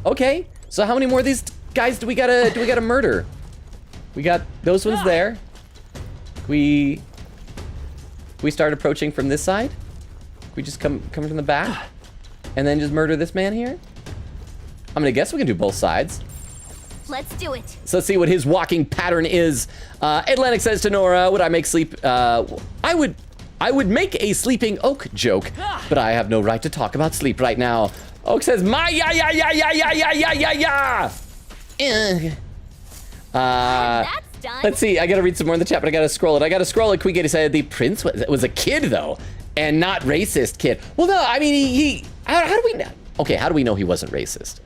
Okay, so how many more of these guys do we gotta murder? We got those ones there. We start approaching from this side. We just come from the back and then just murder this man here. I'm gonna guess we can do both sides. Let's do it. So let's see what his walking pattern is. Atlantic says to Nora, would I make sleep? I would make a sleeping Oak joke, but I have no right to talk about sleep right now. Oak says, my ya. That's done. Let's see, I gotta read some more in the chat, but I gotta scroll it. Queen Katie said the prince was a kid though, and not racist kid. Well, no, I mean, how do we know? Okay, how do we know he wasn't racist?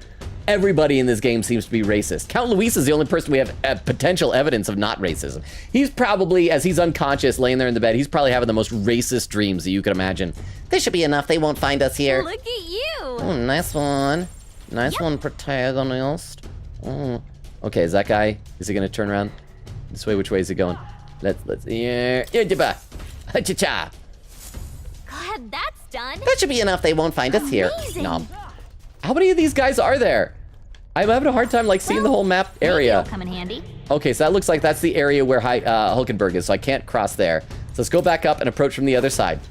Everybody in this game seems to be racist. Count Luis is the only person we have potential evidence of not racism. He's probably, as he's unconscious, laying there in the bed, he's probably having the most racist dreams that you could imagine. This should be enough. They won't find us here. Look at you. Oh, nice one. Nice one, protagonist. Oh. Okay, is that guy, is he gonna turn around? This way, which way is he going? Yeah. Ha-cha-cha. God, that's done. That should be enough. They won't find us here. Amazing. No. How many of these guys are there? I'm having a hard time like seeing the whole map area. Maybe it'll come in handy. Okay, so that looks like that's the area where Hulkenberg is, so I can't cross there. So let's go back up and approach from the other side.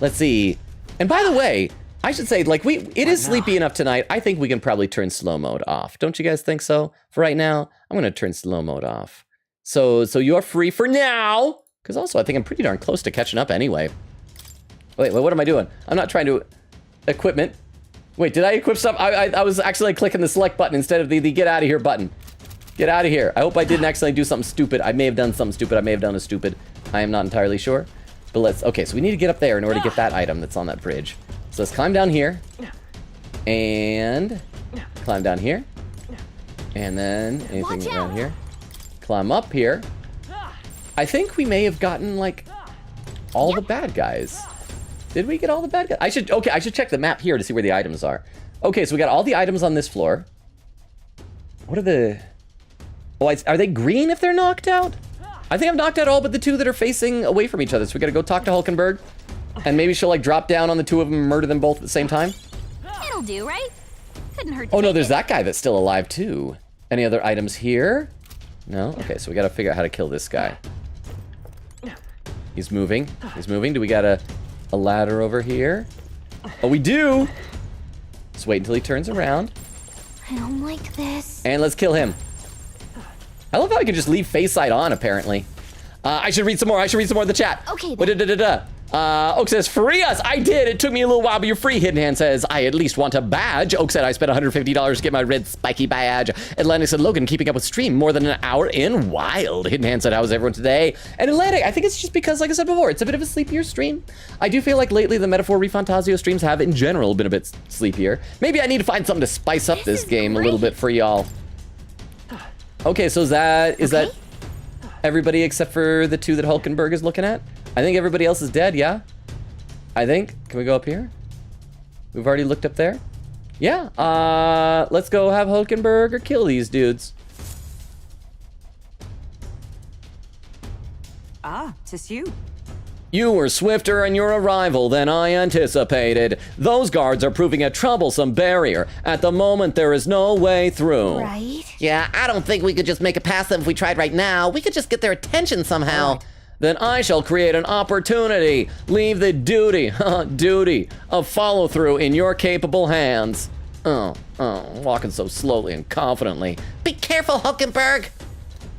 Let's see. And by the way, I should say, like, it is sleepy enough tonight. I think we can probably turn slow mode off. Don't you guys think so? For right now, I'm gonna turn slow mode off. So you're free for now. Because also, I think I'm pretty darn close to catching up anyway. Wait, what am I doing? I'm not trying to equipment. Wait, did I equip stuff? I was actually clicking the select button instead of the get out of here button. Get out of here. I hope I didn't accidentally do something stupid. I may have done something stupid. I may have done a stupid. I am not entirely sure. But okay, so we need to get up there in order to get that item that's on that bridge. So let's climb down here. And climb down here. And then anything around here. Climb up here. I think we may have gotten like all the bad guys. Did we get all the bad guys? I should check the map here to see where the items are. Okay, so we got all the items on this floor. What are the... Oh, are they green if they're knocked out? I think I've knocked out all but the two that are facing away from each other. So we gotta go talk to Hulkenberg. And maybe she'll like drop down on the two of them and murder them both at the same time. It'll do, right? Couldn't hurt to Oh no, take there's it. that guy that's still alive too. Any other items here? No? Okay, so we gotta figure out how to kill this guy. He's moving. He's moving. Do we got a ladder over here? Oh, we do! Let's wait until he turns around. I don't like this. And let's kill him. I love how I can just leave face side on, apparently. I should read some more. I should read some more in the chat. Okay, then. Oak says, free us. I did. It took me a little while, but you're free. Hidden Hand says, I at least want a badge. Oak said, I spent $150 to get my red spiky badge. Atlantic said, Logan, keeping up with stream more than an hour in. Wild. Hidden Hand said, how's everyone today? And Atlantic, I think it's just because, like I said before, it's a bit of a sleepier stream. I do feel like lately the Metaphor ReFantazio streams have, in general, been a bit sleepier. Maybe I need to find something to spice up this game a little bit for y'all. Okay, so is that everybody except for the two that Hulkenberg is looking at? I think everybody else is dead, yeah? I think. Can we go up here? We've already looked up there? Yeah, let's go have Hulkenberg or kill these dudes. Ah, 'tis you. You were swifter in your arrival than I anticipated. Those guards are proving a troublesome barrier. At the moment, there is no way through. Right? Yeah, I don't think we could just make it past them if we tried right now. We could just get their attention somehow. Then I shall create an opportunity. Leave the duty of follow-through in your capable hands. Walking so slowly and confidently. Be careful, Hulkenberg.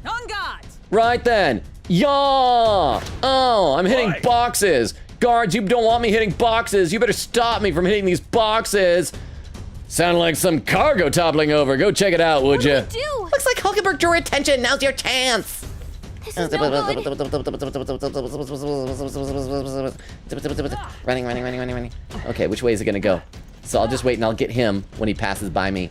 On guard! Right then. Yaw! Oh, I'm hitting boxes. Guards, you don't want me hitting boxes. You better stop me from hitting these boxes. Sound like some cargo toppling over. Go check it out, would you? What do we do? Looks like Hulkenberg drew our attention. Now's your chance. This is no good. Running. Okay, which way is it gonna go? So I'll just wait and I'll get him when he passes by me.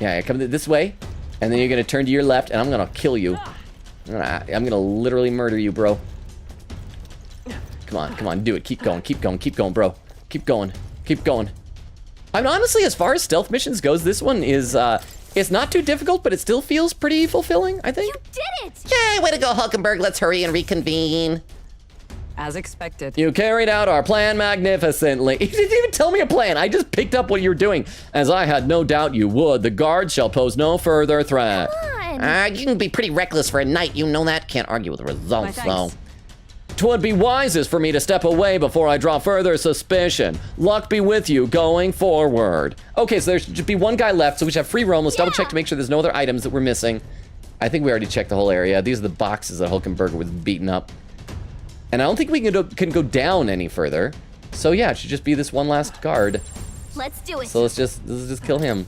Yeah, come this way, and then you're gonna turn to your left, and I'm gonna kill you. I'm gonna literally murder you, bro. Come on, do it. Keep going, bro. Keep going. I'm honestly, as far as stealth missions goes, this one is, it's not too difficult, but it still feels pretty fulfilling, I think. You did it! Yay, way to go, Hulkenberg. Let's hurry and reconvene. As expected. You carried out our plan magnificently. He didn't even tell me a plan. I just picked up what you were doing. As I had no doubt you would, the guards shall pose no further threat. Come on. You can be pretty reckless for a night. You know that. Can't argue with the results, My though. thanks. 'Twould be wisest for me to step away before I draw further suspicion. Luck be with you going forward. Okay, so there should be one guy left, so we should have free roam. Let's double check to make sure there's no other items that we're missing. I think we already checked the whole area. These are the boxes that Hulkenberg was beaten up. And I don't think we can go down any further. So yeah, it should just be this one last guard. Let's do it. So let's just kill him.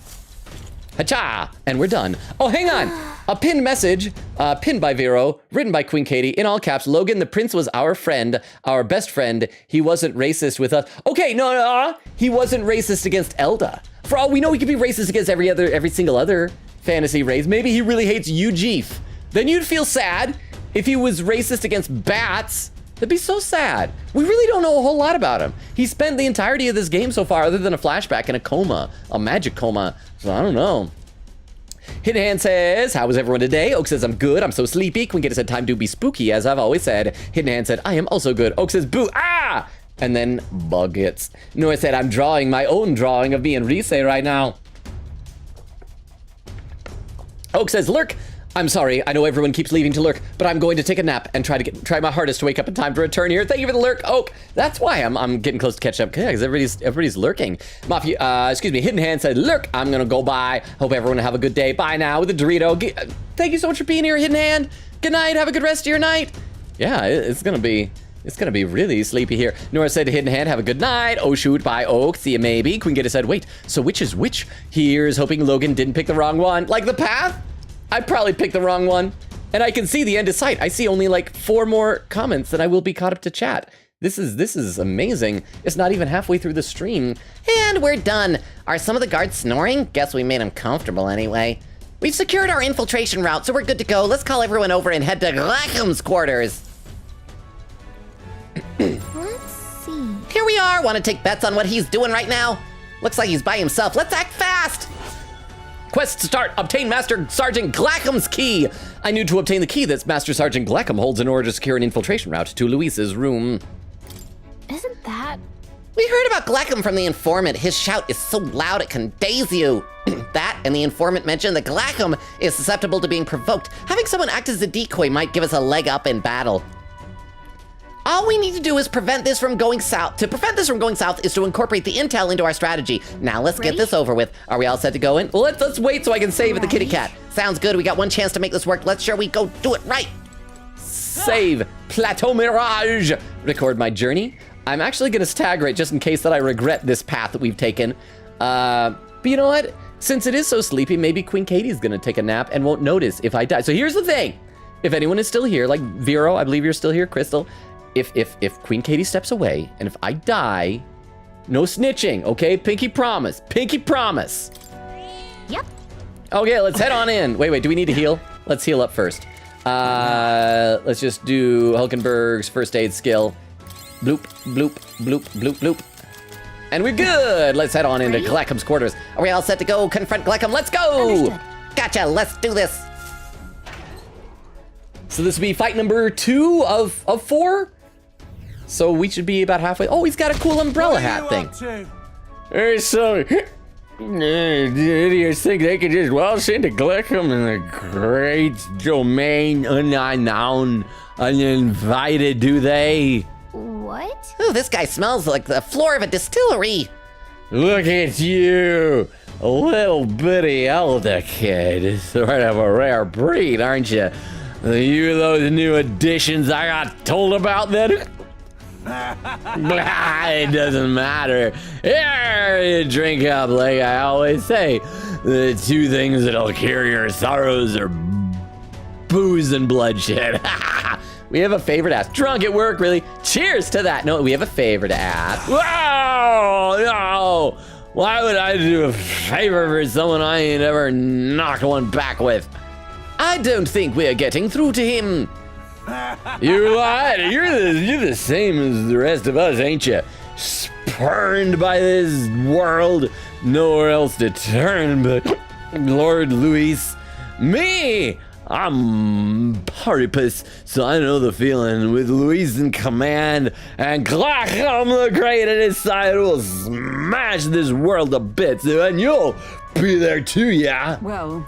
Hacha! And we're done. Oh, hang on! A pinned message, pinned by Vero, written by Queen Katie, in all caps. Logan, the prince was our friend, our best friend. He wasn't racist with us. Okay, no. He wasn't racist against Elda. For all we know, he could be racist against every single other fantasy race. Maybe he really hates you, Jeef. Then you'd feel sad if he was racist against bats. That'd be so sad. We really don't know a whole lot about him. He spent the entirety of this game so far, other than a flashback and a coma, a magic coma. So I don't know. Hidden Hand says, how is everyone today? Oak says, I'm good. I'm so sleepy. Queen Gator said, time to be spooky, as I've always said. Hidden Hand said, I am also good. Oak says, boo, ah! And then buckets. Noah said, I'm drawing my own drawing of me and Rise right now. Oak says, lurk. I'm sorry, I know everyone keeps leaving to lurk, but I'm going to take a nap and try my hardest to wake up in time to return here. Thank you for the lurk, Oak. That's why I'm getting close to catch up, because everybody's lurking. Mafia, Hidden Hand said, lurk, I'm gonna go bye. Hope everyone will have a good day. Bye now with a Dorito. Thank you so much for being here, Hidden Hand. Good night, have a good rest of your night. Yeah, it's gonna be really sleepy here. Nora said to Hidden Hand, have a good night. Oh shoot, bye Oak, see ya maybe. Queen Gator said, wait, so which is which? Here's hoping Logan didn't pick the wrong one. Like the path? I probably picked the wrong one. And I can see the end of sight. I see only like 4 more comments and I will be caught up to chat. This is amazing. It's not even halfway through the stream. And we're done. Are some of the guards snoring? Guess we made them comfortable anyway. We've secured our infiltration route, so we're good to go. Let's call everyone over and head to Glackham's quarters. Let's see. Here we are. Want to take bets on what he's doing right now? Looks like he's by himself. Let's act fast. Quest start. Obtain Master Sergeant Glackham's key. I need to obtain the key that Master Sergeant Glackham holds in order to secure an infiltration route to Luis's room. Isn't that? We heard about Glackham from the informant. His shout is so loud it can daze you. That and the informant mentioned that Glackham is susceptible to being provoked. Having someone act as a decoy might give us a leg up in battle. All we need to do is prevent this from going south. To prevent this from going south is to incorporate the intel into our strategy. Now let's get this over with. Are we all set to go in? Well, let's wait so I can save at the kitty cat. Sounds good. We got one chance to make this work. Let's sure we go do it right. Save. Plateau Mirage. Record my journey. I'm actually going to stagger it just in case that I regret this path that we've taken. But you know what? Since it is so sleepy, maybe Queen Katie's going to take a nap and won't notice if I die. So here's the thing. If anyone is still here, like Vero, I believe you're still here, Crystal. If Queen Katie steps away and if I die, no snitching, okay? Pinky promise. Pinky promise. Yep. Okay, let's head on in. Wait, do we need to heal? Let's heal up first. Let's just do Hulkenberg's first aid skill. Bloop, bloop, bloop, bloop, bloop. And we're good. Let's head on into Glackham's quarters. Are we all set to go confront Glackham? Let's go! Understood. Gotcha, let's do this. So this will be fight number 2 of 4? So we should be about halfway. Oh, he's got a cool umbrella hat thing. Hey, so idiots think they can just waltz into Glickham in the great domain unknown, uninvited, do they? What? Ooh, this guy smells like the floor of a distillery. Look at you, a little bitty elder kid. Sort of a rare breed, aren't you? You those new additions I got told about then? Blah, it doesn't matter. Here, you drink up like I always say. The two things that'll cure your sorrows are booze and bloodshed. We have a favor to ask. Drunk at work, really? Cheers to that. No, we have a favor to ask. Whoa, no. Why would I do a favor for someone I ain't ever knocked one back with? I don't think we're getting through to him. You lied. You're the same as the rest of us, ain't you? Spurned by this world, nowhere else to turn but Lord Luis. Me, I'm Paripus, so I know the feeling. With Luis in command and Glackham the Great at his side, we'll smash this world to bits, and you'll be there too, yeah? Well,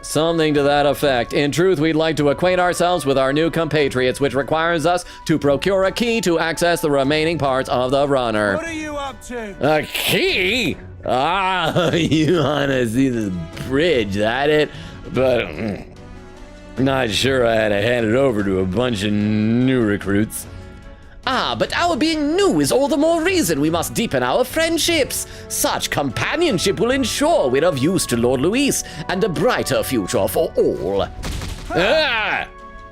Something to that effect. In truth, we'd like to acquaint ourselves with our new compatriots, which requires us to procure a key to access the remaining parts of the runner. What are you up to? A key? Ah, you wanna see the bridge, that it? But not sure I had to hand it over to a bunch of new recruits. Ah, but our being new is all the more reason we must deepen our friendships. Such companionship will ensure we're of use to Lord Luis and a brighter future for all. Ah!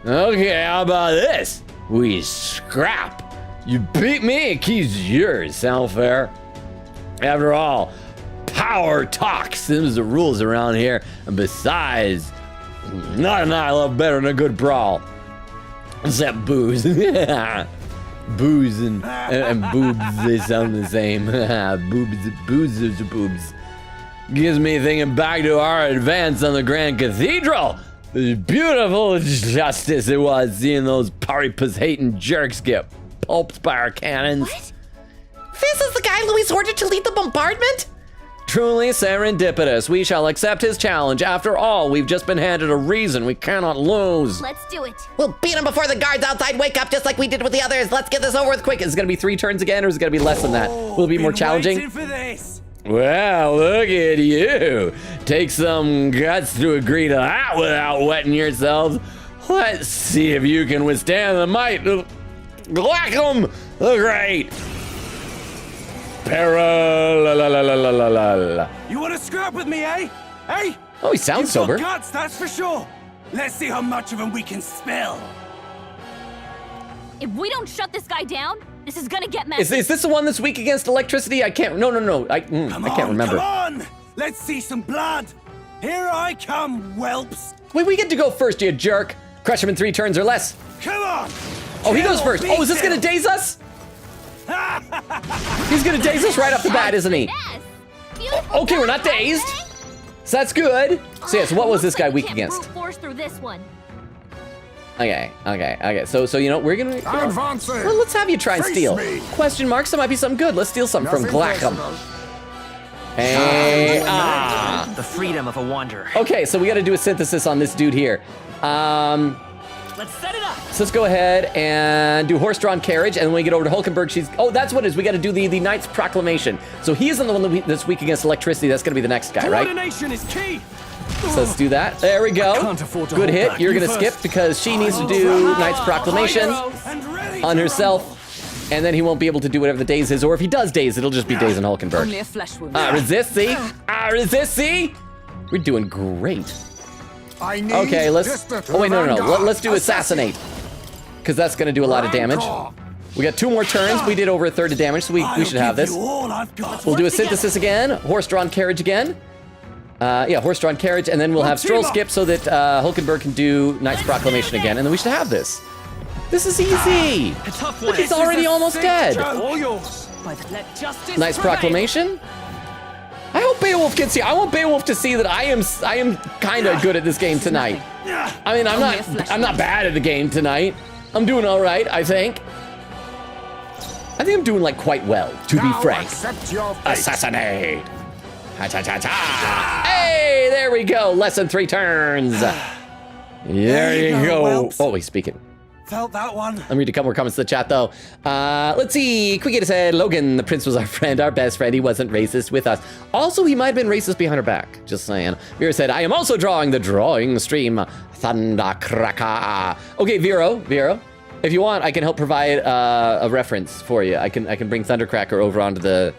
Okay, how about this? We scrap. You beat me, key's yours. Sound fair? After all, power talks. Them's the rules around here. And besides, not an I love better than a good brawl. Except booze. Booze and boobs, they sound the same. Boobs. Gives me thinking back to our advance on the Grand Cathedral. It was beautiful justice it was seeing those Paripus-hating jerks get pulped by our cannons. What? This is the guy Luis ordered to lead the bombardment? Truly serendipitous. We shall accept his challenge. After all, we've just been handed a reason we cannot lose. Let's do it. We'll beat him before the guards outside wake up just like we did with the others. Let's get this over with quick. Is it going to be 3 turns again, or is it going to be less than that? Will it be more Been challenging? waiting for this. Well, look at you. Take some guts to agree to that without wetting yourselves. Let's see if you can withstand the might of Glackham the Great. Para-la-la-la-la-la-la. You want to scrap with me, eh? Hey? Oh, he sounds You've sober. got guts, that's for sure. Let's see how much of them we can spill. If we don't shut this guy down, this is gonna get messy. Is this the one that's weak against electricity? I can't. No. I can't remember. Come on! Let's see some blood. Here I come, whelps. Wait, we get to go first, you jerk. Crush him in 3 turns or less. Come on. Oh, he goes Kill, first. be Oh, is this going to killed. daze us? He's going to daze us right off the bat, isn't he? Yes. Beautiful Okay, we're not job, dazed. Frank. So that's good. So yeah, so what was Looks this guy like we weak can't against? brute force through this one. Okay. So you know, we're going to... Advancing. Well, let's have you try and Face steal. me. Question marks, that might be something good. Let's steal something from Nothing Glackham. personal. Hey, The freedom of a wanderer. Okay, so we got to do a synthesis on this dude here. Let's set it up. So let's go ahead and do horse-drawn carriage, and when we get over to Hulkenberg, she's... Oh, that's what it is. We got to do the Knight's Proclamation. So he isn't the one that's weak against electricity. That's going to be the next guy, right? Coordination is key. So let's do that. There we go. can't afford to Good hold hit. back. You're You going to skip first. because she needs to do Knight's Proclamation And ready on to herself, and then he won't be able to do whatever the daze is, or if he does daze, it'll just be daze and only Hulkenberg. a flesh wound. Resist, see? Resist, see? We're doing great. I need Okay, let's... just the Oh, wait, no. vanguard. Let's do Assassinate, because that's going to do a lot of damage. We got 2 more turns. We did over 1/3 of damage, so we should have this. I'll give you all I've got. We'll do a synthesis again. Horse-drawn carriage again. Yeah, horse-drawn carriage, and then we'll have stroll skip so that Hulkenberg can do Knight's Proclamation again, and then we should have this. This is easy. A tough Look, one. he's already almost dead. All yours. But let justice Knight's prevail. Proclamation. I hope Beowulf can see. I want Beowulf to see that I am kind of good at this game tonight. I mean, I'm not bad at the game tonight. I'm doing all right, I think. I think I'm doing like quite well, to be Now frank. accept your fate. Assassinate. Ha-cha-cha-cha. Hey, there we go. Less than 3 turns. There you go. Whelps. Oh, he's speaking. Felt that one. Let me read a couple more comments to the chat, though. Let's see. Quick said, Logan, the prince was our friend, our best friend. He wasn't racist with us. Also, he might have been racist behind our back. Just saying. Vera said, I am also drawing the drawing stream. Thundercracker. Okay, Vero, if you want, I can help provide a reference for you. I can bring Thundercracker over onto the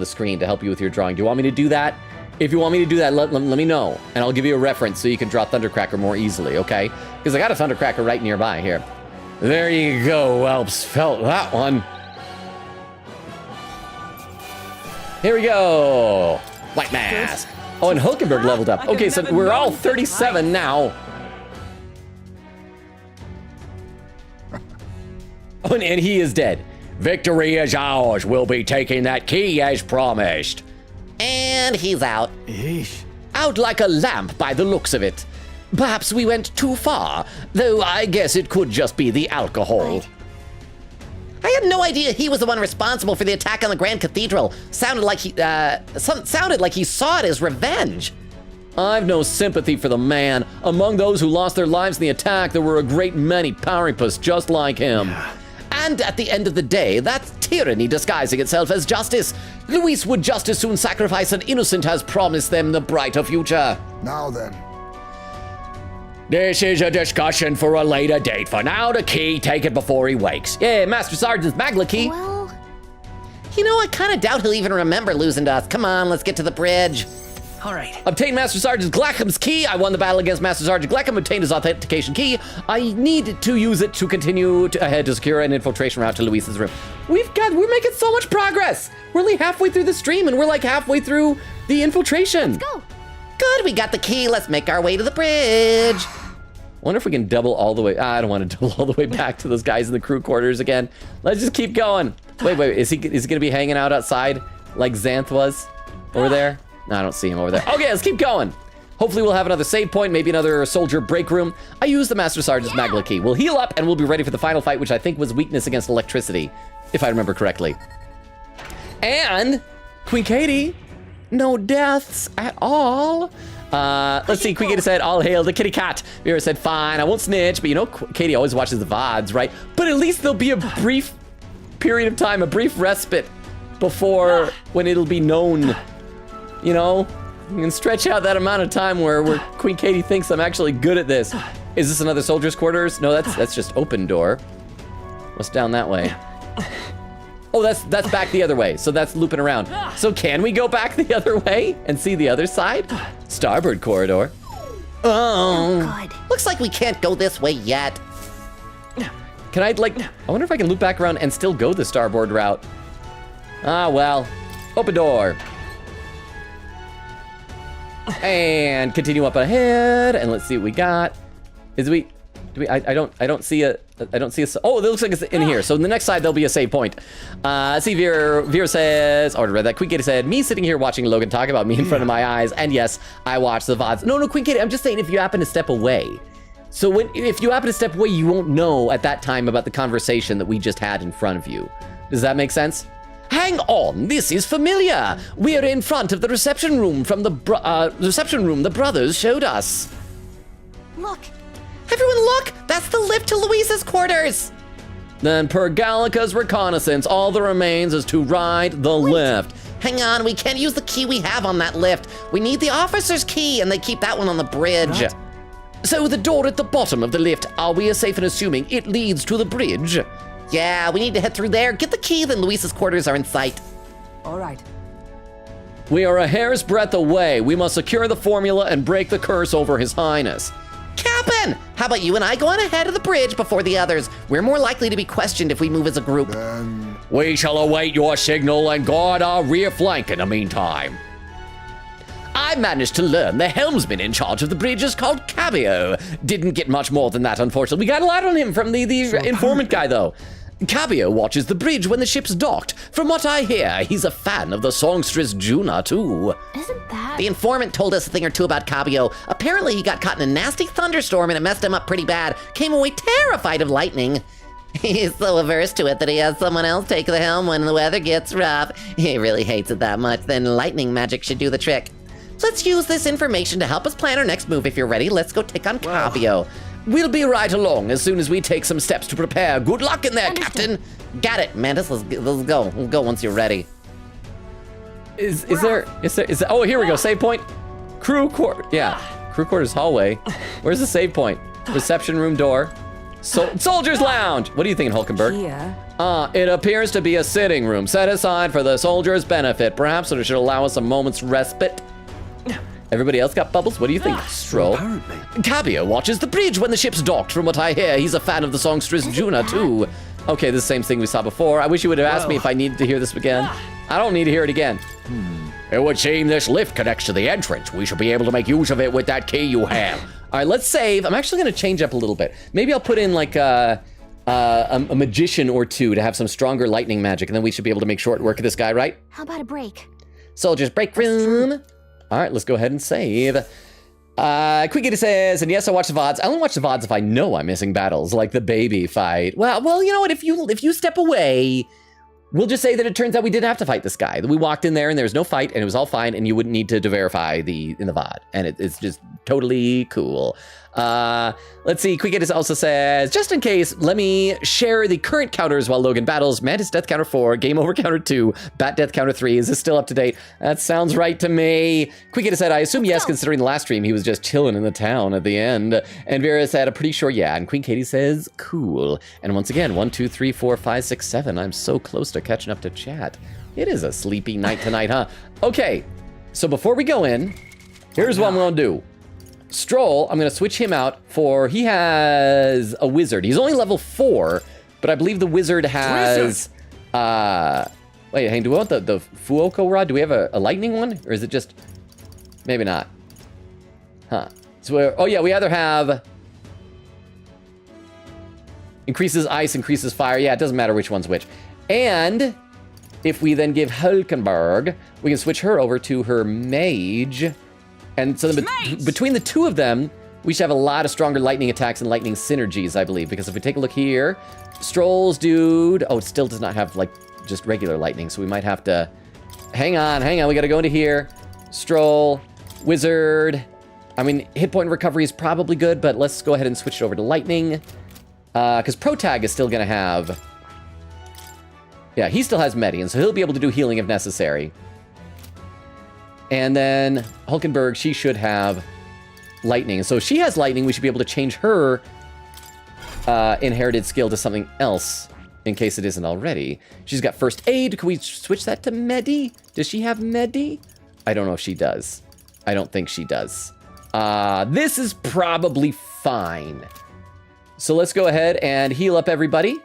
screen to help you with your drawing. Do you want me to do that? If you want me to do that, let me know, and I'll give you a reference so you can draw Thundercracker more easily, okay? Because I got a Thundercracker right nearby here. There you go, Whelps. Felt that one. Here we go. White mask. Oh, and Hulkenberg leveled up. Okay, so we're all 37 now. Oh, and he is dead. Victory is ours. We'll be taking that key as promised. And he's out. Yeesh. Out like a lamp by the looks of it. Perhaps we went too far, though I guess it could just be the alcohol. I had no idea he was the one responsible for the attack on the Grand Cathedral. Sounded like he saw it as revenge. I've no sympathy for the man. Among those who lost their lives in the attack, there were a great many Powerpuss just like him. And at the end of the day, that's tyranny disguising itself as justice. Luis would just as soon sacrifice an innocent as promise them the brighter future. Now then. This is a discussion for a later date. For now, the key, take it before he wakes. Yeah, Master Sergeant's Magla key. Well, You know, I kind of doubt he'll even remember losing to us. Come on, let's get to the bridge. All right. Obtain Master Sergeant Gleckham's key. I won the battle against Master Sergeant Gleckham, obtained his authentication key. I need to use it to continue ahead to secure an infiltration route to Luis's room. We're making so much progress. We're only halfway through the stream, and we're like halfway through the infiltration. go. Good, we got the key. Let's make our way to the bridge. I wonder if we can double all the way. I don't want to double all the way back to those guys in the crew quarters again. Let's just keep going. Wait, is he gonna be hanging out outside like Xanth was over there? No, I don't see him over there. Okay, let's keep going. Hopefully we'll have another save point, maybe another soldier break room. I used the Master Sergeant's Magla key. We'll heal up and we'll be ready for the final fight, which I think was weakness against electricity, if I remember correctly. And Queen Katie, no deaths at all. Let's see, Queen Katie said, all hail the kitty cat. Vera said, fine, I won't snitch, but you know, Katie always watches the VODs, right? But at least there'll be a brief period of time, a brief respite before when it'll be known, you know? You can stretch out that amount of time where Queen Katie thinks I'm actually good at this. Is this another soldier's quarters? No, that's just open door. What's down that way? Oh, that's back the other way, so that's looping around. So can we go back the other way and see the other side? Starboard corridor. Oh. Good. Looks like we can't go this way yet. Can I wonder if I can loop back around and still go the starboard route. Ah, well. Open door. And continue up ahead, and let's see what we got. I don't see a, oh, it looks like it's in here. So in the next side, there'll be a save point. See, Vera says, already read that. Queen Katie said, me sitting here watching Logan talk about me in front of my eyes. And yes, I watch the VODs. No, Queen Katie, I'm just saying if you happen to step away. So if you happen to step away, you won't know at that time about the conversation that we just had in front of you. Does that make sense? Hang on, this is familiar. We're in front of the reception room from the brothers showed us. Look. Everyone look! That's the lift to Luis's quarters! Then per Gallica's reconnaissance, all that remains is to ride the lift. Hang on, we can't use the key we have on that lift. We need the officer's key, and they keep that one on the bridge. What? So the door at the bottom of the lift, are we safe in assuming it leads to the bridge? Yeah, we need to head through there. Get the key, then Luis's quarters are in sight. All right. We are a hair's breadth away. We must secure the formula and break the curse over His Highness. Captain! How about you and I go on ahead of the bridge before the others? We're more likely to be questioned if we move as a group. We shall await your signal and guard our rear flank in the meantime. I managed to learn the helmsman in charge of the bridge is called Cabio. Didn't get much more than that, unfortunately. We got a lot on him from the informant guy, though. Cabio watches the bridge when the ship's docked. From what I hear, he's a fan of the songstress Juna, too. Isn't that... The informant told us a thing or two about Cabio. Apparently he got caught in a nasty thunderstorm and it messed him up pretty bad. Came away terrified of lightning. He's so averse to it that he has someone else take the helm when the weather gets rough. He really hates it that much, then lightning magic should do the trick. Let's use this information to help us plan our next move. If you're ready, let's go take on Cabio. We'll be right along as soon as we take some steps to prepare. Good luck in there, Understood. Captain. Got it, Mantis. Let's go. We'll go once you're ready. Is there, oh, here we go, save point. Crew quarters hallway. Where's the save point? Reception room door. Soldiers lounge. What are you thinking, Hulkenberg? Here. It appears to be a sitting room set aside for the soldiers' benefit. Perhaps it should allow us a moment's respite. Everybody else got bubbles? What do you think, Stroll? Apparently. Cabio watches the bridge when the ship's docked. From what I hear, he's a fan of the songstress Juna, too. Okay, the same thing we saw before. I wish you would have asked me if I needed to hear this again. I don't need to hear it again. It would seem this lift connects to the entrance. We should be able to make use of it with that key you have. All right, let's save. I'm actually going to change up a little bit. Maybe I'll put in like a magician or two to have some stronger lightning magic, and then we should be able to make short work of this guy, right? How about a break? Soldiers break room. All right, let's go ahead and save. Quickity says, and yes, I watch the VODs. I only watch the VODs if I know I'm missing battles, like the baby fight. Well, you know what? If you step away, we'll just say that it turns out we didn't have to fight this guy. That we walked in there and there was no fight and it was all fine, and you wouldn't need to verify in the VOD, and it's just totally cool. Let's see. Quickity also says, just in case, let me share the current counters while Logan battles. Mantis death counter 4, game over counter 2, bat death counter 3. Is this still up to date? That sounds right to me. Quickity said, I assume yes, considering the last stream he was just chilling in the town at the end. And Vera said, a pretty sure yeah. And Queen Katie says, cool. And once again, 1, 2, 3, 4, 5, 6, 7. I'm so close to catching up to chat. It is a sleepy night tonight, huh? Okay, so before we go in, here's what I'm gonna do. Stroll, I'm gonna switch him out for, he has a wizard. He's only level 4, but I believe the wizard has, wait, hey, do we want the Fuoco rod? Do we have a lightning one? Or is it just, maybe not. Huh. So, oh yeah, we either have increases ice, increases fire. Yeah, it doesn't matter which one's which. And if we then give Hulkenberg, we can switch her over to her mage. And so between the two of them, we should have a lot of stronger lightning attacks and lightning synergies, I believe. Because if we take a look here, Stroll's dude, oh, it still does not have like just regular lightning. So we might have to, hang on. We gotta go into here. Stroll, wizard. I mean, hit point recovery is probably good, but let's go ahead and switch it over to lightning. Because Protag is still gonna have, yeah, he still has Median, so he'll be able to do healing if necessary. And then Hulkenberg, she should have lightning. So if she has lightning, we should be able to change her inherited skill to something else in case it isn't already. She's got first aid. Can we switch that to Medi? Does she have Medi? I don't know if she does. I don't think she does. This is probably fine. So let's go ahead and heal up everybody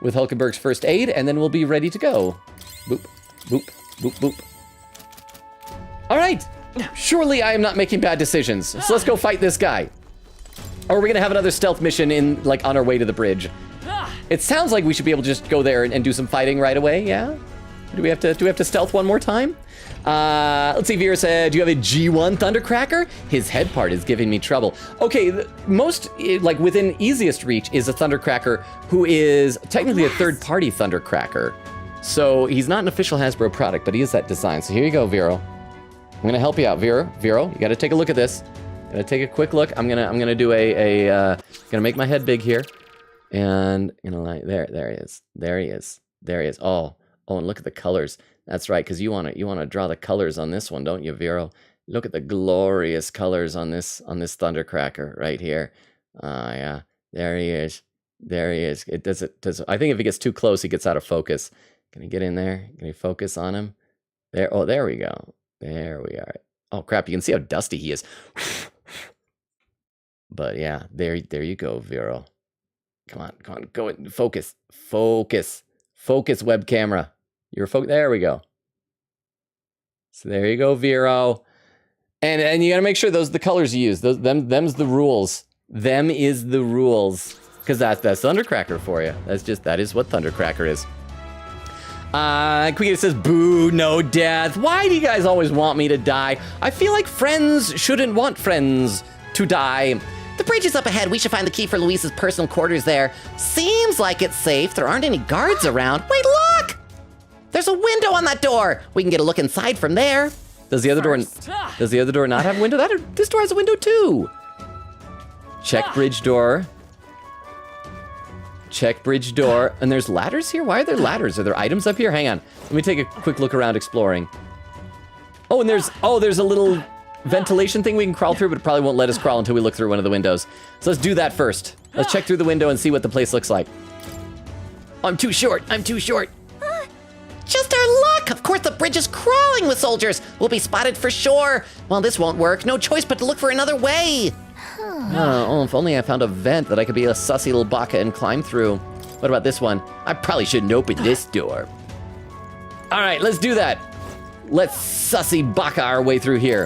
with Hulkenberg's first aid, and then we'll be ready to go. Boop, boop, boop, boop. All right, surely I am not making bad decisions. So let's go fight this guy. Or are we gonna have another stealth mission in, like, on our way to the bridge? It sounds like we should be able to just go there and do some fighting right away, yeah? Do we have to stealth one more time? Let's see, Vera said, do you have a G1 Thundercracker? His head part is giving me trouble. Okay, most, like, within easiest reach is a Thundercracker who is technically a third-party Thundercracker. So he's not an official Hasbro product, but he is that design. So here you go, Vero. I'm gonna help you out, Vero. Vero, you gotta take a look at this. Gotta take a quick look. I'm gonna do gonna make my head big here. And, you know, like, there he is. There he is. Oh, and look at the colors. That's right, because you wanna draw the colors on this one, don't you, Vero? Look at the glorious colors on this Thundercracker right here. Yeah, there he is. It does. I think if he gets too close, he gets out of focus. Can he get in there? Can he focus on him? There. Oh, there we go. There we are. Oh crap! You can see how dusty he is. But yeah, there you go, Vero. Come on, go in. Focus, web camera. You're focus. There we go. So there you go, Vero. And you gotta make sure those are the colors you use. Them's the rules. Them is the rules. Because that's Thundercracker for you. That is what Thundercracker is. Quickly says, boo, no death. Why do you guys always want me to die? I feel like friends shouldn't want friends to die. The bridge is up ahead. We should find the key for Luis's personal quarters there. Seems like it's safe. There aren't any guards around. Wait, look! There's a window on that door. We can get a look inside from there. Does the other door not have a window? This door has a window too. Check bridge door. Check bridge door. And there's ladders here? Why are there ladders? Are there items up here? Hang on. Let me take a quick look around exploring. Oh, and there's a little ventilation thing we can crawl through, but it probably won't let us crawl until we look through one of the windows. So let's do that first. Let's check through the window and see what the place looks like. Oh, I'm too short. Just our luck! Of course, the bridge is crawling with soldiers. We'll be spotted for sure. Well, this won't work. No choice but to look for another way. Oh, if only I found a vent that I could be a sussy little baka and climb through. What about this one? I probably shouldn't open this door. All right, let's do that. Let's sussy baka our way through here.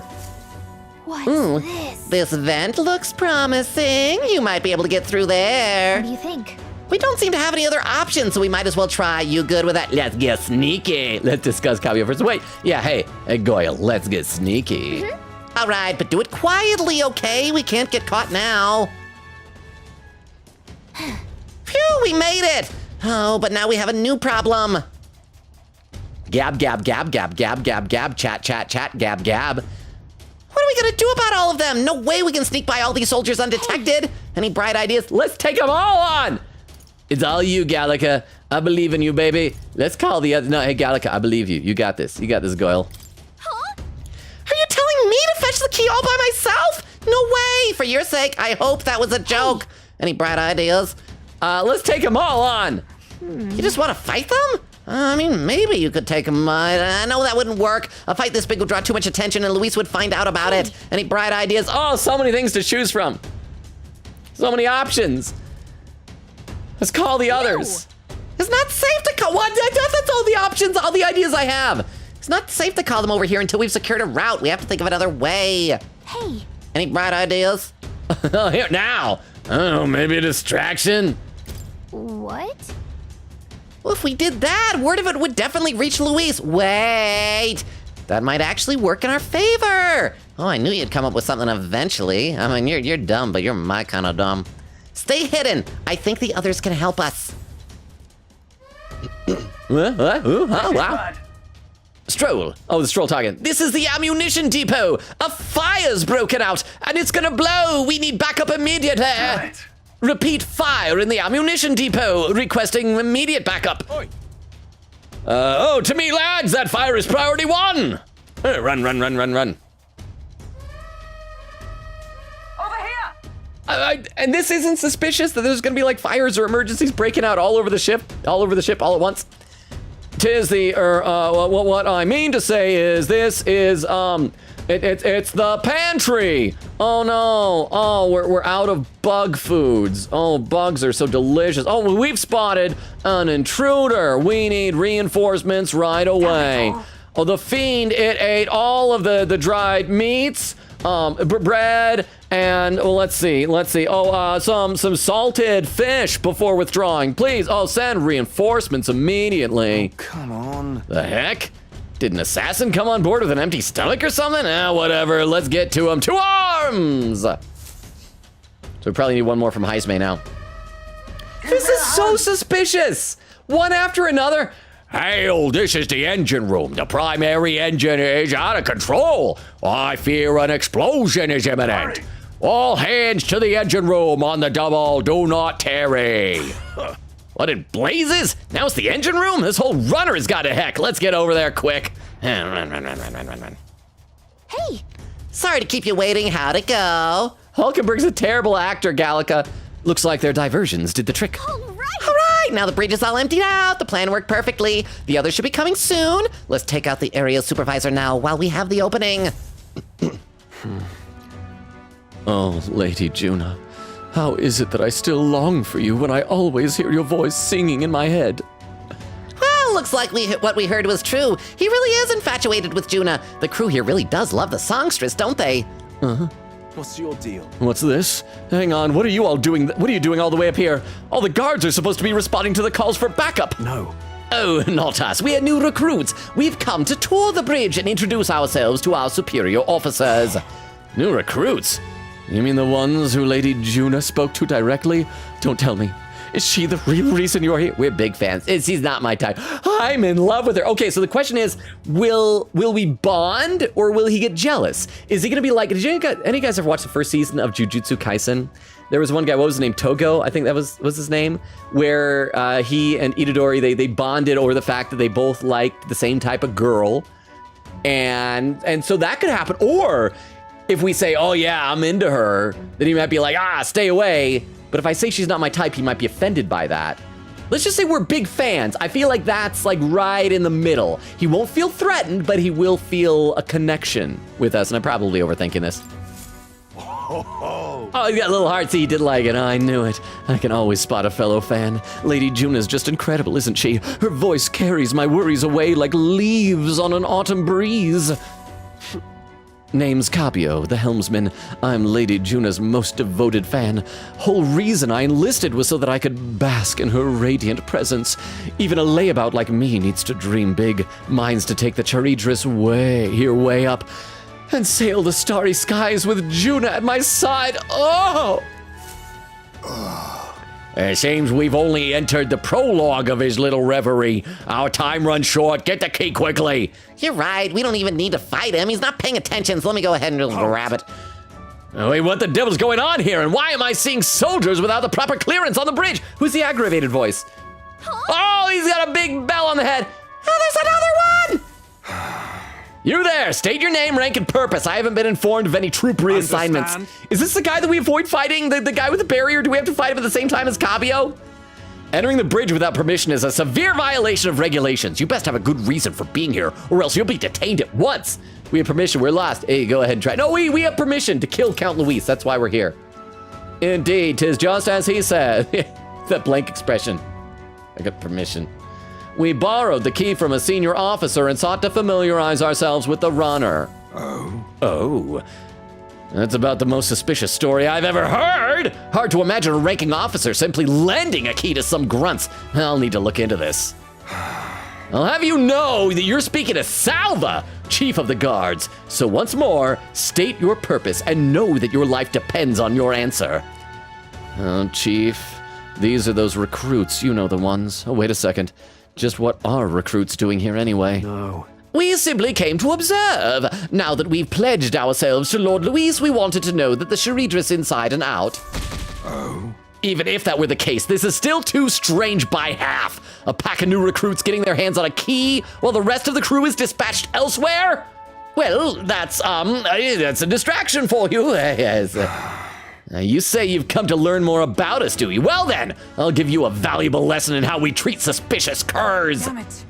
What's this? This vent looks promising. You might be able to get through there. What do you think? We don't seem to have any other options, so we might as well try. You good with that? Let's get sneaky. Let's discuss Cabio first. Wait, yeah, hey, Goyle, let's get sneaky. All right, but do it quietly, okay? We can't get caught now. Phew, we made it. Oh, but now we have a new problem. Gab, gab, gab, gab, gab, gab, gab, chat, chat, chat, gab, gab. What are we gonna do about all of them? No way we can sneak by all these soldiers undetected. Any bright ideas? Let's take them all on. It's all you, Gallica. I believe in you, baby. Let's call the other. No, hey, Gallica, I believe you. You got this. You got this, Goyle. Huh? Are you telling me to fetch the key all by myself? No way. For your sake, I hope that was a joke. Any bright ideas? Let's take them all on. You just want to fight them? I mean, maybe you could take them. I know that wouldn't work. A fight this big would draw too much attention and Luis would find out about it. Any bright ideas? Oh, so many things to choose from. So many options. Let's call the others. It's not safe to call. What? That's all the options, all the ideas I have. It's not safe to call them over here until we've secured a route. We have to think of another way. Hey. Any bright ideas? Here, now. I don't know, maybe a distraction? What? Well, if we did that, word of it would definitely reach Luis. Wait, that might actually work in our favor. Oh, I knew you'd come up with something eventually. I mean, you're dumb, but you're my kind of dumb. Stay hidden. I think the others can help us. Wow. Stroll. Oh, the stroll target. This is the ammunition depot. A fire's broken out, and it's gonna blow. We need backup immediately. Right. Repeat fire in the ammunition depot, requesting immediate backup. To me, lads, that fire is priority 1. Run. Over here! And this isn't suspicious that there's gonna be like fires or emergencies breaking out all over the ship all at once. Tis the, what I mean to say is this is, it's the pantry. Oh no, oh, we're out of bug foods. Oh, bugs are so delicious. Oh, we've spotted an intruder. We need reinforcements right away. Oh, the fiend, it ate all of the dried meats, bread, and well, let's see. Oh, some salted fish before withdrawing. Please, send reinforcements immediately. Oh, come on. The heck? Did an assassin come on board with an empty stomach or something? Whatever. Let's get to him. To arms! So we probably need one more from Heisme now. This is so suspicious. One after another. Hail, this is the engine room. The primary engine is out of control. I fear an explosion is imminent. All hands to the engine room on the double. Do not tarry. What in blazes? Now it's the engine room? This whole runner has got a heck. Let's get over there quick. Run. Hey. Sorry to keep you waiting. How'd it go? Hulkenberg's a terrible actor, Gallica. Looks like their diversions did the trick. All right. All right, now the bridge is all emptied out. The plan worked perfectly. The others should be coming soon. Let's take out the area supervisor now while we have the opening. Oh, Lady Juna, how is it that I still long for you when I always hear your voice singing in my head? Well, looks like what we heard was true. He really is infatuated with Juna. The crew here really does love the songstress, don't they? Uh-huh. What's your deal? What's this? Hang on, what are you all doing? What are you doing all the way up here? All the guards are supposed to be responding to the calls for backup. No. Oh, not us. We are new recruits. We've come to tour the bridge and introduce ourselves to our superior officers. New recruits? You mean the ones who Lady Juna spoke to directly? Don't tell me. Is she the real reason you're here? We're big fans. She's not my type. I'm in love with her. Okay, so the question is, will we bond or will he get jealous? Is he gonna be like, did any of you guys ever watch the first season of Jujutsu Kaisen? There was one guy, what was his name? Togo, I think that was his name, where he and Itadori, they bonded over the fact that they both liked the same type of girl. And so that could happen. Or if we say, oh yeah, I'm into her, then he might be like, stay away. But if I say she's not my type, he might be offended by that. Let's just say we're big fans. I feel like that's like right in the middle. He won't feel threatened, but he will feel a connection with us. And I'm probably overthinking this. Oh, he's got little hearts. He did like it. I knew it. I can always spot a fellow fan. Lady Juna's just incredible, isn't she? Her voice carries my worries away like leaves on an autumn breeze. Name's Capio, the helmsman. I'm Lady Juna's most devoted fan. Whole reason I enlisted was so that I could bask in her radiant presence. Even a layabout like me needs to dream big. Mine's to take the Charidris way up and sail the starry skies with Juna at my side. Oh! It seems we've only entered the prologue of his little reverie. Our time runs short. Get the key quickly. You're right. We don't even need to fight him. He's not paying attention, so let me go ahead and just grab it. Wait, what the devil's going on here? And why am I seeing soldiers without the proper clearance on the bridge? Who's the aggravated voice? Oh, he's got a big bell on the head. Oh, there's another one! You there, state your name, rank, and purpose. I haven't been informed of any troop reassignments. Understand. Is this the guy that we avoid fighting? The guy with the barrier? Do we have to fight him at the same time as Capio? Entering the bridge without permission is a severe violation of regulations. You best have a good reason for being here, or else you'll be detained at once. We have permission, we're lost. Hey, go ahead and try. No, we have permission to kill Count Luis. That's why we're here. Indeed, 'tis just as he said. That blank expression. I got permission. We borrowed the key from a senior officer and sought to familiarize ourselves with the runner. Oh. That's about the most suspicious story I've ever heard. Hard to imagine a ranking officer simply lending a key to some grunts. I'll need to look into this. I'll have you know that you're speaking to Salva, Chief of the Guards. So once more, state your purpose and know that your life depends on your answer. Oh, Chief, these are those recruits. You know the ones. Oh, wait a second. Just what are recruits doing here anyway? No. We simply came to observe. Now that we've pledged ourselves to Lord Luis, we wanted to know that the Charidris inside and out. Oh. Even if that were the case, this is still too strange by half. A pack of new recruits getting their hands on a key while the rest of the crew is dispatched elsewhere? Well, that's a distraction for you. Yes. You say you've come to learn more about us, do you? Well then, I'll give you a valuable lesson in how we treat suspicious curs. Damn it.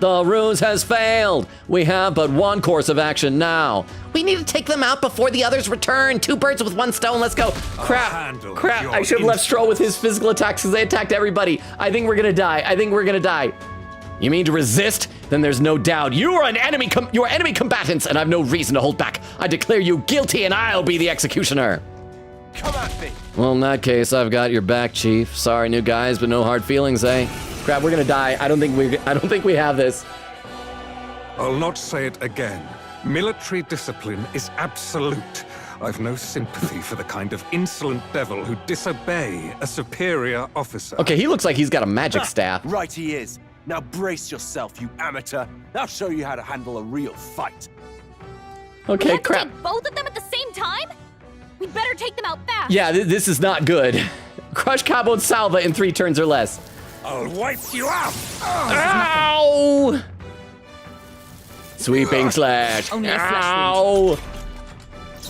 The ruse has failed. We have but one course of action now. We need to take them out before the others return. 2 birds with 1 stone. Let's go. Crap. I should have left Stroll with his physical attacks because they attacked everybody. I think we're gonna die. You mean to resist? Then there's no doubt. You are enemy combatants, and I've no reason to hold back. I declare you guilty, and I'll be the executioner. Come at me. Well, in that case, I've got your back, Chief. Sorry, new guys, but no hard feelings, eh? Crap, we're gonna die. I don't think we have this. I'll not say it again. Military discipline is absolute. I've no sympathy for the kind of insolent devil who disobey a superior officer. Okay, he looks like he's got a magic staff. Right he is. Now brace yourself, you amateur. I'll show you how to handle a real fight. Okay, We have to crap. take both of them at the same time? We'd better take them out fast. Yeah, this is not good. Crush Cabo and Salva in 3 turns or less. I'll wipe you out. Ow! Sweeping slash. Only a flesh Ow!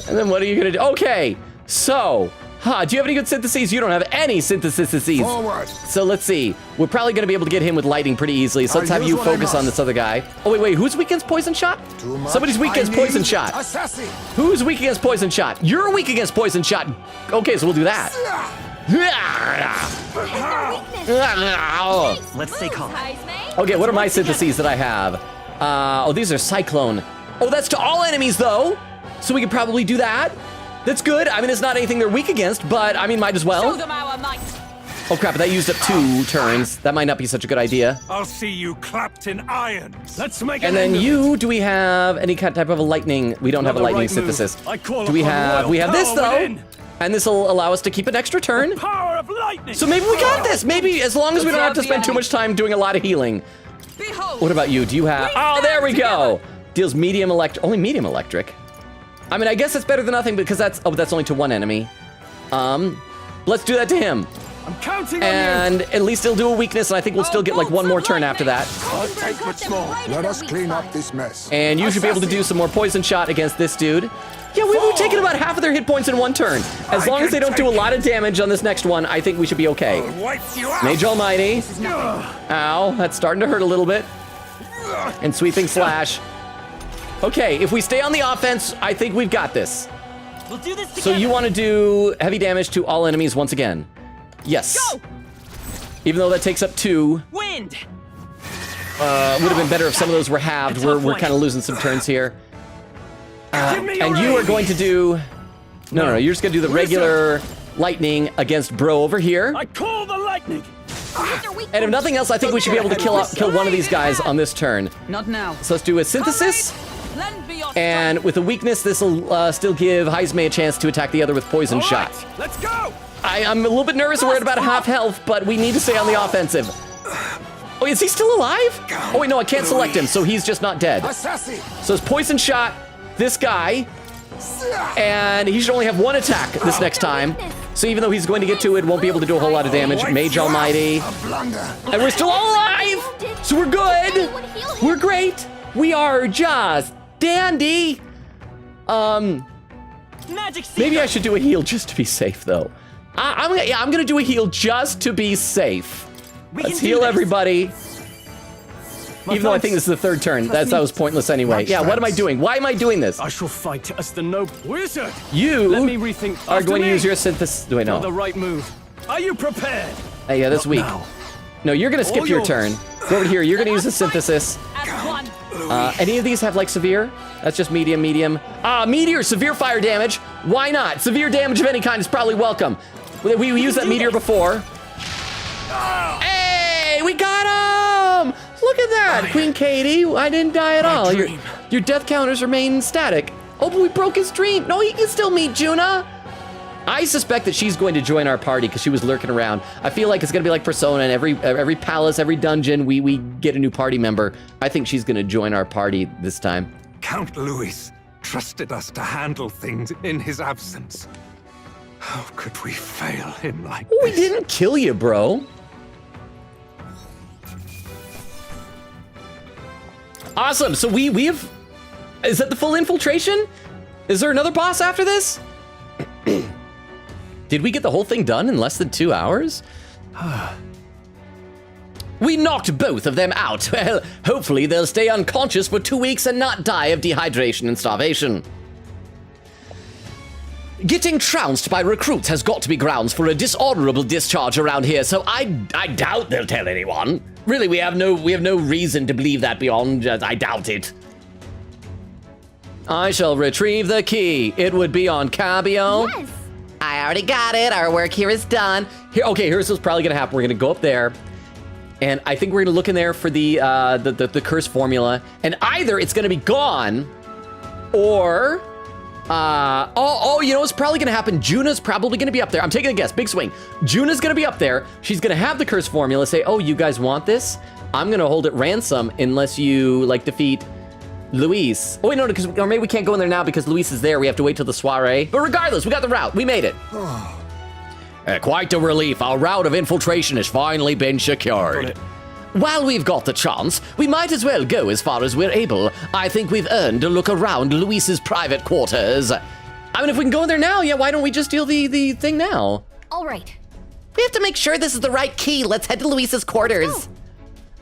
And then what are you gonna do? Okay, so, do you have any good syntheses? You don't have any syntheses. Forward. So let's see. We're probably gonna be able to get him with lightning pretty easily. So let's have I'll you use what I focus on must. this other guy. Oh wait, who's weak against poison shot? Too much. Somebody's weak against I poison need shot. Assassin. Who's weak against poison shot? You're weak against poison shot. Okay, so we'll do that. Let's stay calm. Okay, what are my syntheses that I have? These are Cyclone. Oh, that's to all enemies, though. So we could probably do that. That's good. I mean, it's not anything they're weak against, but I mean, might as Show well. them our might. Oh crap, that used up 2 turns. That might not be such a good idea. I'll see you clapped in irons. Let's make And then you, do we have any kind type of a lightning? We don't have a lightning synthesis. Do we have this though? And this will allow us to keep an extra turn. Power of lightning. So maybe we got this. Maybe as long as we don't have to spend too much time doing a lot of healing. What about you? Do you have, oh, there we go. Deals medium electric, only medium electric. I mean, I guess it's better than nothing because that's only to 1 enemy. Let's do that to him. I'm counting on And at least he'll do a weakness, and I think we'll still get like 1 more turn after that. I'll take much more. Let us clean up this mess. And you should be able to do some more poison shot against this dude. Yeah, we've taken about half of their hit points in 1 turn. As long as they don't do a lot of damage on this next one, I think we should be okay. Mage Almighty. Ow, that's starting to hurt a little bit. And Sweeping Slash. Okay, if we stay on the offense, I think we've got this. We'll do this together. So you want to do heavy damage to all enemies once again. Yes. Go! Even though that takes up 2. Wind. Would have been better if some of those were halved. We're kind of losing some turns here. And you are going to do... No, you're just going to do the regular lightning against Bro over here. I call the lightning. And if nothing else, I think we should be able to kill one of these guys on this turn. Not now. So let's do a synthesis. Lend me your And with a weakness, this will still give Heismay a chance to attack the other with poison shot. Let's go. I'm a little bit nervous. We're at about half health, but we need to stay on the offensive. Oh, is he still alive? Oh, wait, no, I can't select him, so he's just not dead. So it's poison shot this guy, and he should only have 1 attack this next time. So even though he's going to get to it, won't be able to do a whole lot of damage. Mage Almighty. And we're still all alive! So we're good! We're great! We are just dandy! Maybe I should do a heal just to be safe, though. I'm gonna do a heal just to be safe. Let's heal everybody. Even though I think this is the 3rd turn. That was pointless anyway. Yeah, what am I doing? Why am I doing this? I shall fight as the noble wizard. You Let me rethink. are After going to me. use your synthesis. Do I know? The right move. Are you prepared? Hey, yeah, that's weak. now. No, you're gonna skip All your yours. turn. Go over here. You're gonna use the synthesis. As one. Any of these have like severe? That's just medium. Meteor, severe fire damage. Why not? Severe damage of any kind is probably welcome. We used that meteor before. Hey, we got him! Look at that, Queen Katie. I didn't die at all. Your death counters remain static. Oh, but we broke his dream. No, he can still meet Juna. I suspect that she's going to join our party because she was lurking around. I feel like it's gonna be like Persona, and every palace, every dungeon, we get a new party member. I think she's gonna join our party this time. Count Louis trusted us to handle things in his absence. How could we fail him like We this? didn't kill you, bro. Awesome. So we have. Is that the full infiltration? Is there another boss after this? Did we get the whole thing done in less than 2 hours? We knocked both of them out. Well, hopefully they'll stay unconscious for 2 weeks and not die of dehydration and starvation. Getting trounced by recruits has got to be grounds for a dishonorable discharge around here, so I doubt they'll tell anyone. Really, we have no reason to believe that beyond I doubt it. I shall retrieve the key. It would be on Cabio. Yes. I already got it. Our work here is done. Here, okay, here's what's probably gonna happen. We're gonna go up there, and I think we're gonna look in there for the curse formula, and either it's gonna be gone, or you know what's probably gonna happen? Juna's probably gonna be up there. I'm taking a guess. Big swing. Juna's gonna be up there. She's gonna have the curse formula. Say, oh, you guys want this? I'm gonna hold it ransom unless you like defeat Luis. Oh wait, no, because or maybe we can't go in there now because Luis is there. We have to wait till the soiree. But regardless, we got the route. We made it. Quite a relief. Our route of infiltration has finally been secured. While we've got the chance, we might as well go as far as we're able. I think we've earned a look around Luis's private quarters. I mean, if we can go in there now, yeah, why don't we just deal the thing now? All right. We have to make sure this is the right key. Let's head to Luis's quarters.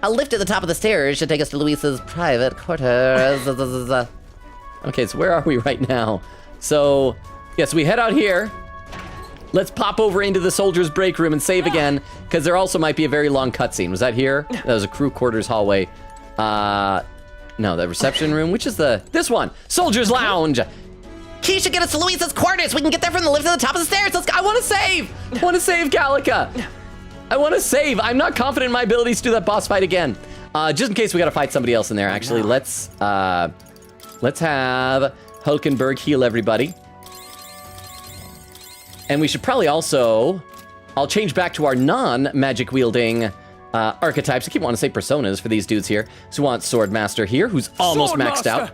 A lift at the top of the stairs should take us to Luis's private quarters. Okay, so where are we right now? So, yes, we head out here. Let's pop over into the soldiers' break room and save again, because there also might be a very long cutscene. Was that here? That was a crew quarters hallway. No, the reception room. Which is this one? Soldiers' lounge. Key should get us to Luis's quarters. We can get there from the lift at the top of the stairs. Let's go. I want to save. I want to save Gallica. I want to save. I'm not confident in my abilities to do that boss fight again. Just in case we got to fight somebody else in there. Actually, let's have Hulkenberg heal everybody. And we should probably also... I'll change back to our non-magic wielding archetypes. I keep wanting to say personas for these dudes here. So we want Swordmaster here, who's almost maxed out.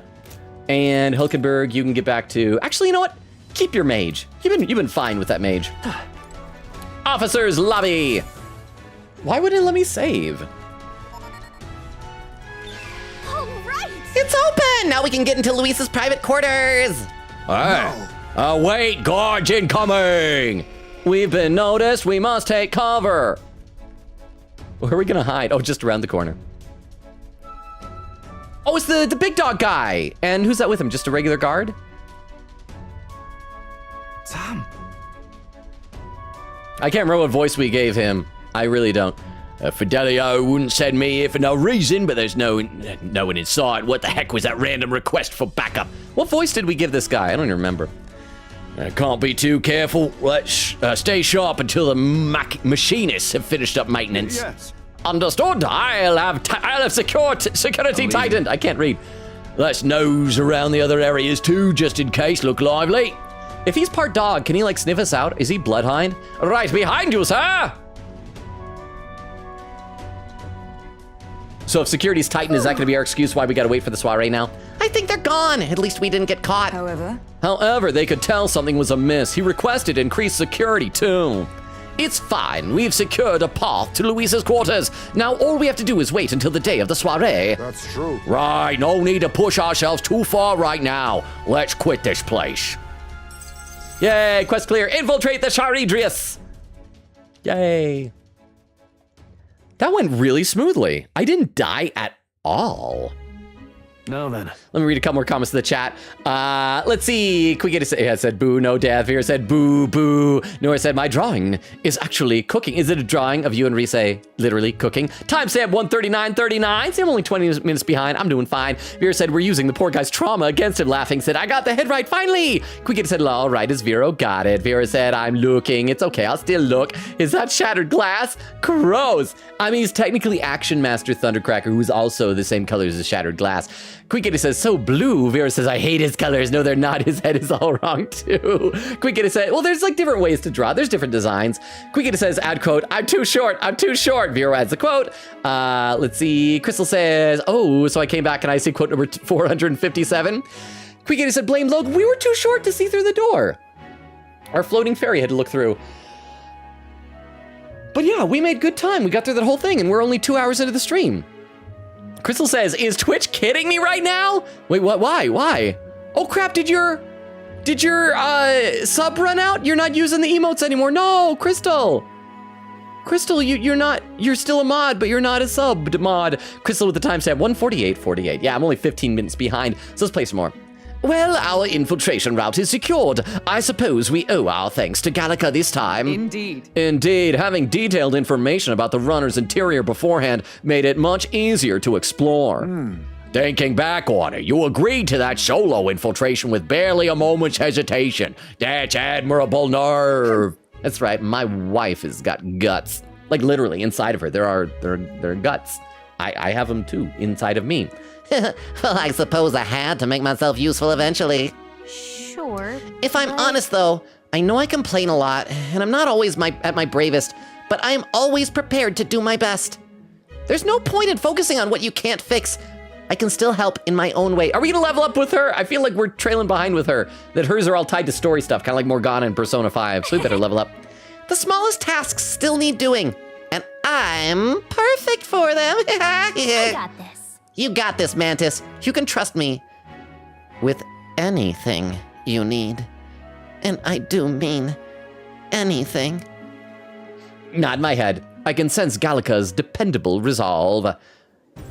And Hulkenberg, you can get back to... Actually, you know what? Keep your mage. You've been fine with that mage. Officers lobby. Why wouldn't it let me save? All right. It's open! Now we can get into Luis's private quarters. Wait, guards incoming! We've been noticed. We must take cover. Where are we gonna hide? Oh, just around the corner. Oh, it's the big dog guy. And who's that with him? Just a regular guard? Sam. I can't remember what voice we gave him. I really don't. Fidelio wouldn't send me here for no reason, but there's no one in sight. What the heck was that random request for backup? What voice did we give this guy? I don't even remember. Can't be too careful. Let's stay sharp until the machinists have finished up maintenance. Yes. Understood. I'll have security tightened. I can't read. Let's nose around the other areas too, just in case. Look lively. If he's part dog, can he like sniff us out? Is he bloodhind? Right behind you, sir. So if security's tightened, is that going to be our excuse why we got to wait for the soiree now? I think they're gone. At least we didn't get caught. However, they could tell something was amiss. He requested increased security too. It's fine. We've secured a path to Luis's quarters. Now all we have to do is wait until the day of the soiree. That's true. Right, no need to push ourselves too far right now. Let's quit this place. Yay, quest clear. Infiltrate the Charidrius. Yay. That went really smoothly. I didn't die at all. Now then. Let me read a couple more comments to the chat. Let's see. Quick said boo, no dad. Vera said boo, boo. Nora said my drawing is actually cooking. Is it a drawing of you and Rise literally cooking? Timestamp 139:39. See, I'm only 20 minutes behind. I'm doing fine. Vera said we're using the poor guy's trauma against him. Laughing said I got the head right finally. Quick said all right as Vero got it. Vera said I'm looking. It's okay. I'll still look. Is that shattered glass? Gross. I mean, he's technically Action Master Thundercracker, who's also the same colors as shattered glass. Quickity says, so blue. Vera says, I hate his colors. No, they're not. His head is all wrong, too. Quickity says, well, there's like different ways to draw. There's different designs. Quickity says, add quote, I'm too short. I'm too short. Vera adds the quote. Let's see. Crystal says, oh, so I came back and I see quote number 457. Quickity said, blame Logan. We were too short to see through the door. Our floating fairy had to look through. But yeah, we made good time. We got through that whole thing and we're only 2 hours into the stream. Crystal says, is Twitch kidding me right now? Wait, what? Why? Oh crap, did your sub run out? You're not using the emotes anymore. No, Crystal, you're still a mod, but you're not a sub mod. Crystal with the timestamp 1:48:48. Yeah, I'm only 15 minutes behind, so let's play some more. Well, our infiltration route is secured. I suppose we owe our thanks to Gallica this time. Indeed. Having detailed information about the runner's interior beforehand made it much easier to explore. Thinking back on it, you agreed to that solo infiltration with barely a moment's hesitation. That's admirable nerve. That's right, my wife has got guts. Like literally inside of her, there are guts. I have them too, inside of me. Well, I suppose I had to make myself useful eventually. Sure. If I'm honest, though, I know I complain a lot, and I'm not always at my bravest, but I am always prepared to do my best. There's no point in focusing on what you can't fix. I can still help in my own way. Are we gonna level up with her? I feel like we're trailing behind with her. That hers are all tied to story stuff, kind of like Morgana and Persona 5, so we better level up. The smallest tasks still need doing, and I'm perfect for them. I got this. You got this, Mantis. You can trust me with anything you need. And I do mean anything. Nod my head. I can sense Gallica's dependable resolve.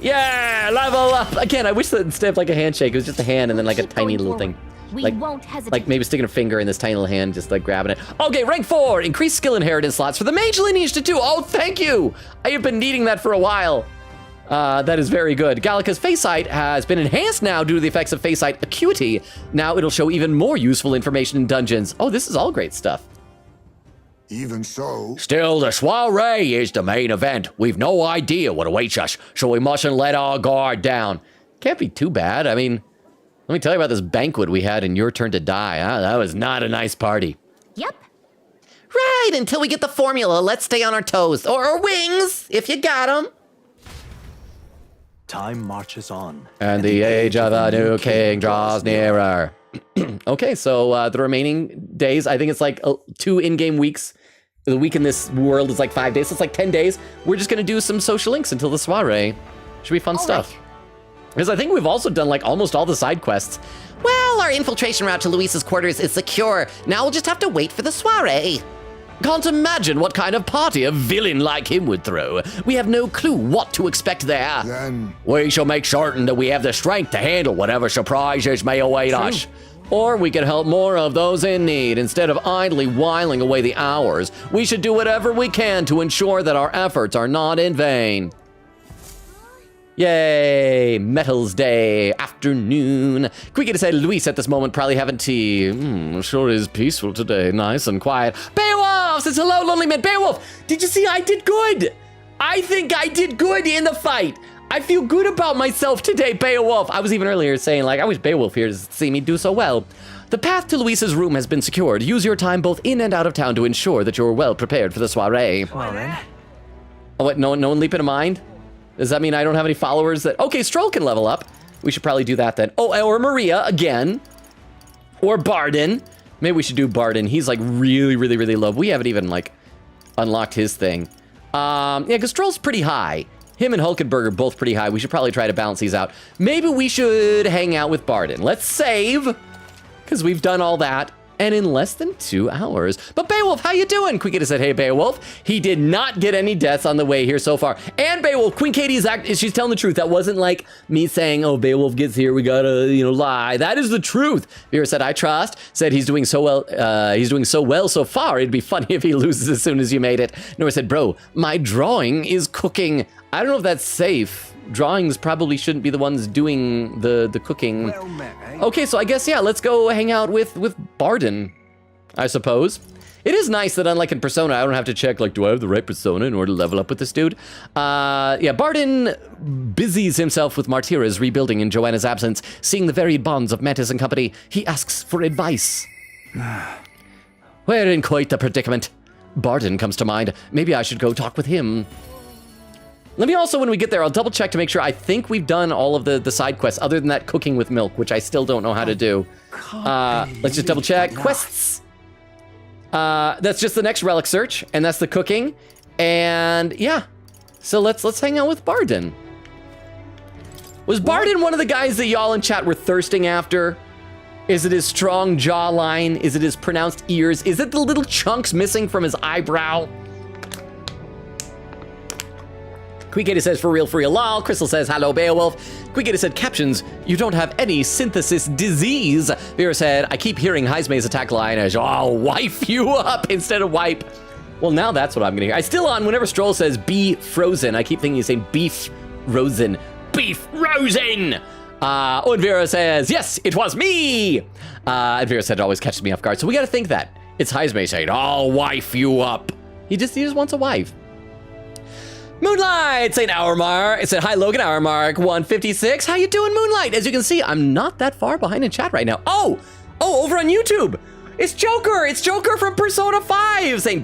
Yeah, level up. Again, I wish that instead of like a handshake, it was just a hand and then like a tiny little thing. We won't hesitate. Like maybe sticking a finger in this tiny little hand, just like grabbing it. Okay, rank 4. Increased skill inheritance slots for the mage lineage to 2. Oh, thank you. I have been needing that for a while. That is very good. Gallica's face sight has been enhanced now due to the effects of face sight acuity. Now it'll show even more useful information in dungeons. Oh, this is all great stuff. Even so, Still, the soiree is the main event. We've no idea what awaits us, so we mustn't let our guard down. Can't be too bad. I mean, let me tell you about this banquet we had in Your Turn to Die. Huh? That was not a nice party. Yep. Right, until we get the formula, let's stay on our toes. Or wings, if you got them. Time marches on. And the age of a new king draws nearer. Okay, so the remaining days, I think it's like 2 in-game weeks. The week in this world is like 5 days, so it's like 10 days. We're just gonna do some social links until the soiree. Should be fun stuff. Because I think we've also done like almost all the side quests. Well, our infiltration route to Luis's quarters is secure. Now we'll just have to wait for the soiree. Can't imagine what kind of party a villain like him would throw. We have no clue what to expect there. then We shall make certain that we have the strength to handle whatever surprises may await us. Or we could help more of those in need. Instead of idly whiling away the hours, we should do whatever we can to ensure that our efforts are not in vain. Yay! Metals Day afternoon. Quick to say, Luis at this moment probably having tea. Sure is peaceful today, nice and quiet. Beowulf says hello, lonely man. Beowulf, did you see I did good? I think I did good in the fight. I feel good about myself today, Beowulf. I was even earlier saying, like, I wish Beowulf here to see me do so well. The path to Luis's room has been secured. Use your time both in and out of town to ensure that you're well prepared for the soiree. Well then. Oh, what, no one leap into mind? Does that mean I don't have any followers that... Okay, Stroll can level up. We should probably do that then. Oh, or Maria, again. Or Barden. Maybe we should do Barden. He's, like, really, really, really low. We haven't even, like, unlocked his thing. Yeah, because Stroll's pretty high. Him and Hulkenberg are both pretty high. We should probably try to balance these out. Maybe we should hang out with Barden. Let's save, because we've done all that. And in less than 2 hours. But Beowulf, how you doing? Queen Katie said, hey, Beowulf. He did not get any deaths on the way here so far. And Beowulf, Queen Katie she's telling the truth. That wasn't like me saying, oh, Beowulf gets here, we gotta, lie. That is the truth. Vera said, I trust. Said he's doing so well so far. It'd be funny if he loses as soon as you made it. Nora said, bro, my drawing is cooking. I don't know if that's safe. Drawings probably shouldn't be the ones doing the cooking. Well met, eh? Okay, so I guess, yeah, let's go hang out with Barden, I suppose. It is nice that unlike in Persona, I don't have to check, like, do I have the right persona in order to level up with this dude? Yeah, Barden busies himself with Martira's rebuilding in Joanna's absence. Seeing the varied bonds of Mantis and company, he asks for advice. We're in quite the predicament. Barden comes to mind. Maybe I should go talk with him. Let me also, when we get there, I'll double check to make sure. I think we've done all of the side quests, other than that cooking with milk, which I still don't know how to do. Let's just double check. Quests. That's just the next relic search, and that's the cooking. And yeah, so let's hang out with Barden. Was Barden one of the guys that y'all in chat were thirsting after? Is it his strong jawline? Is it his pronounced ears? Is it the little chunks missing from his eyebrow? Queekata says, for real, lol. Crystal says, hello, Beowulf. Queekata said, captions, you don't have any synthesis disease. Vera said, I keep hearing Heismay's attack line as, oh, wife you up instead of wipe. Well, now that's what I'm gonna hear. I still on, whenever Stroll says, be frozen, I keep thinking he's saying beef rosen. Beef rosen! And Vera says, yes, it was me! And Vera said, it always catches me off guard. So we gotta think that. It's Heismay saying, I'll wife you up. He just wants a wife. Moonlight, St. Hourmark. It said, hi, Logan, Hourmark 156. How you doing, Moonlight? As you can see, I'm not that far behind in chat right now. Oh, over on YouTube. It's Joker. It's Joker from Persona 5 saying ...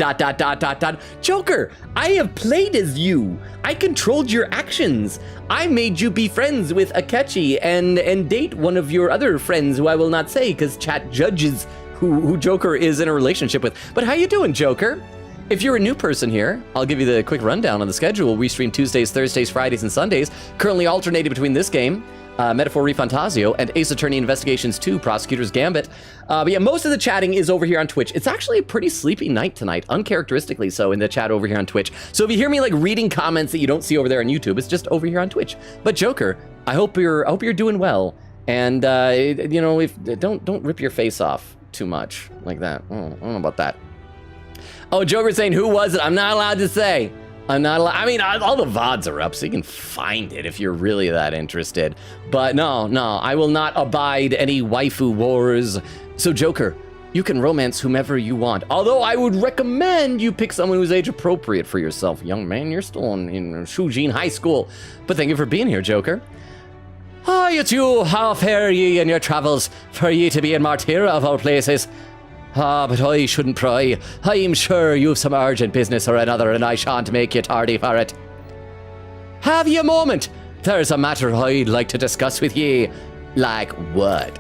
Joker, I have played as you. I controlled your actions. I made you be friends with Akechi and date one of your other friends who I will not say because chat judges who Joker is in a relationship with. But how you doing, Joker? If you're a new person here, I'll give you the quick rundown on the schedule. We stream Tuesdays, Thursdays, Fridays, and Sundays, currently alternating between this game, Metaphor ReFantazio, and Ace Attorney Investigations 2, Prosecutor's Gambit. But yeah, most of the chatting is over here on Twitch. It's actually a pretty sleepy night tonight, uncharacteristically so in the chat over here on Twitch. So if you hear me like reading comments that you don't see over there on YouTube, it's just over here on Twitch. But Joker, I hope you're doing well. And don't rip your face off too much like that. I don't know about that. Oh, Joker's saying, who was it? I'm not allowed to say. I'm not allowed. I mean, all the VODs are up, so you can find it if you're really that interested. But no, I will not abide any waifu wars. So, Joker, You can romance whomever you want. Although I would recommend you pick someone who's age appropriate for yourself. Young man, you're still in Shujin High School. But thank you for being here, Joker. It's you. How fare ye in your travels, for ye to be in Martira of all places. But I shouldn't pry. I'm sure you've some urgent business or another, and I shan't make you tardy for it. Have ye a moment? There's a matter I'd like to discuss with ye. Like what?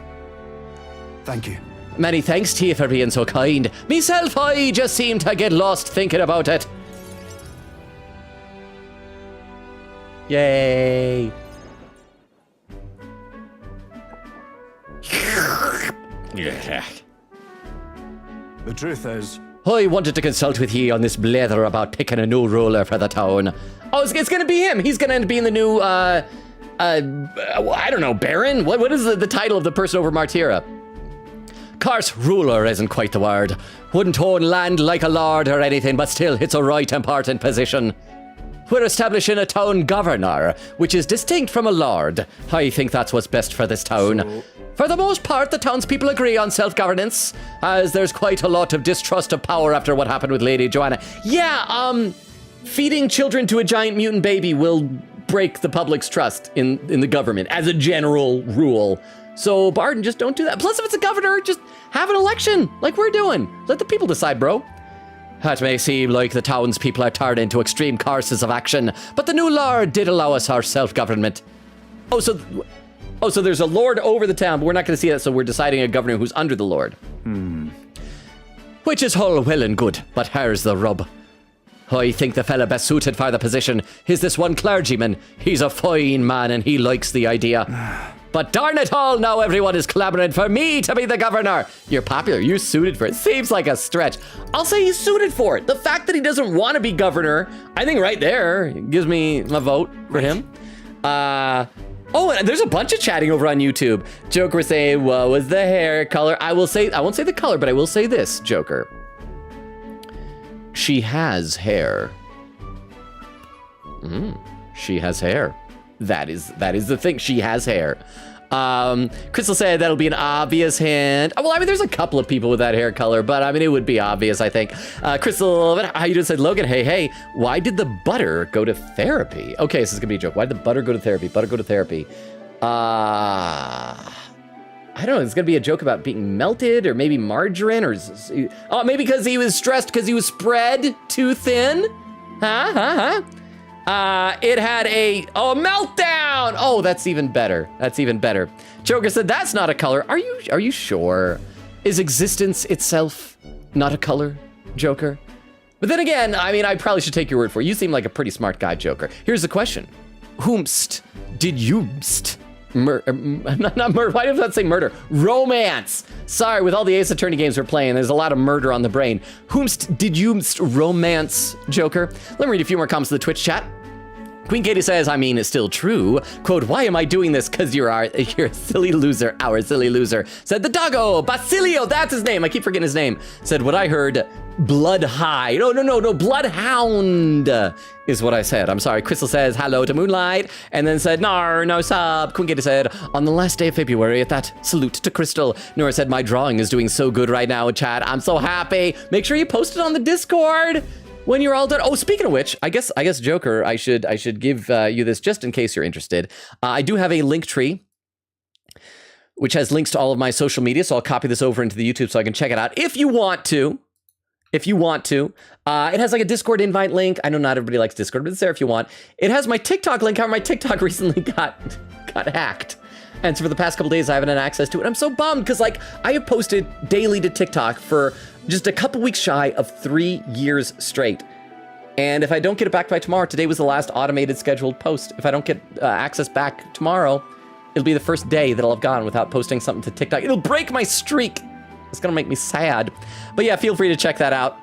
Thank you. Many thanks to you for being so kind. Myself, I just seem to get lost thinking about it. Yay. The truth is, I wanted to consult with ye on this blather about picking a new ruler for the town. Oh, it's gonna be him. He's gonna be in the new, I don't know, Baron? What is the title of the person over Martira? Course, ruler isn't quite the word. Wouldn't own land like a lord or anything, but still, it's a right important position. We're establishing a town governor, which is distinct from a lord. I think that's what's best for this town. For the most part, the townspeople agree on self-governance, as there's quite a lot of distrust of power after what happened with Lady Joanna. Yeah, feeding children to a giant mutant baby will break the public's trust in the government, as a general rule. So, Barden, just don't do that. Plus, if it's a governor, just have an election, like we're doing. Let the people decide, bro. That may seem like the townspeople are turned into extreme courses of action, but the new lord did allow us our self-government. Oh, so there's a lord over the town, but we're not going to see that, so we're deciding a governor who's under the lord. Which is all well and good, but here's the rub. I think the fella best suited for the position is this one clergyman. He's a fine man and he likes the idea. But darn it all, now everyone is clamoring for me to be the governor. You're popular, you're suited for it. Seems like a stretch. I'll say he's suited for it. The fact that he doesn't want to be governor, I think right there gives me a vote for him. Oh, and there's a bunch of chatting over on YouTube. Joker was saying, what was the hair color? I won't say the color, but I will say this, Joker. She has hair. She has hair. That is the thing. She has hair. Crystal said that'll be an obvious hint. Well, I mean, there's a couple of people with that hair color, but I mean, it would be obvious, I think. Crystal, how you doing? Said, Logan, hey, why did the butter go to therapy? Okay, this is gonna be a joke. Why did the butter go to therapy? Butter go to therapy. I don't know. It's gonna be a joke about being melted, or maybe margarine, or maybe because he was stressed because he was spread too thin. It had a meltdown. Oh, that's even better. That's even better. Joker said that's not a color. Are you sure? Is existence itself not a color, Joker? But then again, I mean, I probably should take your word for it. You seem like a pretty smart guy, Joker. Here's the question: whomst did youmst not murder? Why did I say murder? Romance. Sorry, with all the Ace Attorney games we're playing, there's a lot of murder on the brain. Whomst did youmst romance, Joker? Let me read a few more comments in the Twitch chat. Queen Katie says, I mean, it's still true. Quote, why am I doing this? Because you're a silly loser. Our silly loser. Said the doggo. Basilio, that's his name. I keep forgetting his name. Said what I heard, blood high. No, bloodhound is what I said. I'm sorry. Crystal says, hello to Moonlight. And then said, no sub. Queen Katie said, on the last day of February at that, salute to Crystal. Nora said, my drawing is doing so good right now, chat. I'm so happy. Make sure you post it on the Discord when you're all done. Oh, speaking of which, I guess Joker, I should give you this just in case you're interested. I do have a link tree which has links to all of my social media, so I'll copy this over into the YouTube so I can check it out if you want to. It has like a Discord invite link. I know not everybody likes Discord, but it's there if you want. It has my TikTok link. However, my TikTok recently got hacked. And so for the past couple days, I haven't had access to it. I'm so bummed because like I have posted daily to TikTok for just a couple weeks shy of 3 years straight. And if I don't get it back by tomorrow, today was the last automated scheduled post. If I don't get access back tomorrow, it'll be the first day that I'll have gone without posting something to TikTok. It'll break my streak. It's gonna make me sad. But yeah, feel free to check that out.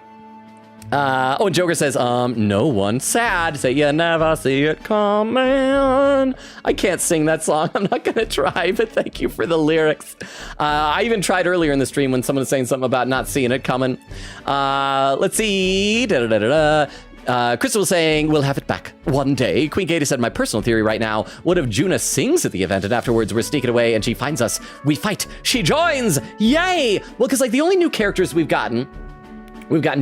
And Joker says, no one sad. Say you never see it coming. I can't sing that song. I'm not gonna try, but thank you for the lyrics. I even tried earlier in the stream when someone was saying something about not seeing it coming. Let's see. Crystal was saying, we'll have it back one day. Queen Katie said, my personal theory right now, what if Juna sings at the event and afterwards we're sneaking away and she finds us? We fight. She joins. Yay. Well, because like the only new characters we've gotten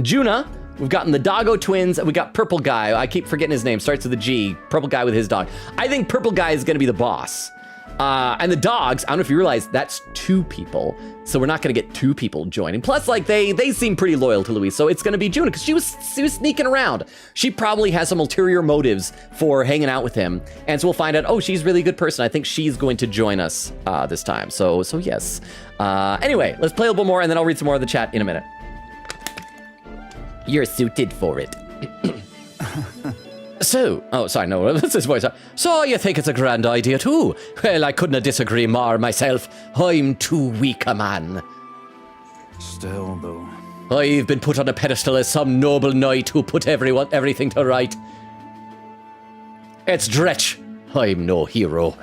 Juna, we've gotten the Doggo twins, and we got Purple Guy. I keep forgetting his name. Starts with a G. Purple Guy with his dog. I think Purple Guy is going to be the boss. And the dogs, I don't know if you realize, that's 2 people. So we're not going to get 2 people joining. Plus, like, they seem pretty loyal to Louise. So it's going to be Juna, because she was sneaking around. She probably has some ulterior motives for hanging out with him. And so we'll find out, oh, she's a really good person. I think she's going to join us this time. So yes. Anyway, let's play a little more, and then I'll read some more of the chat in a minute. You're suited for it. That's his voice. So you think it's a grand idea too? Well, I couldn't disagree more myself. I'm too weak a man. Still, though. I've been put on a pedestal as some noble knight who put everything to right. It's dretch. I'm no hero.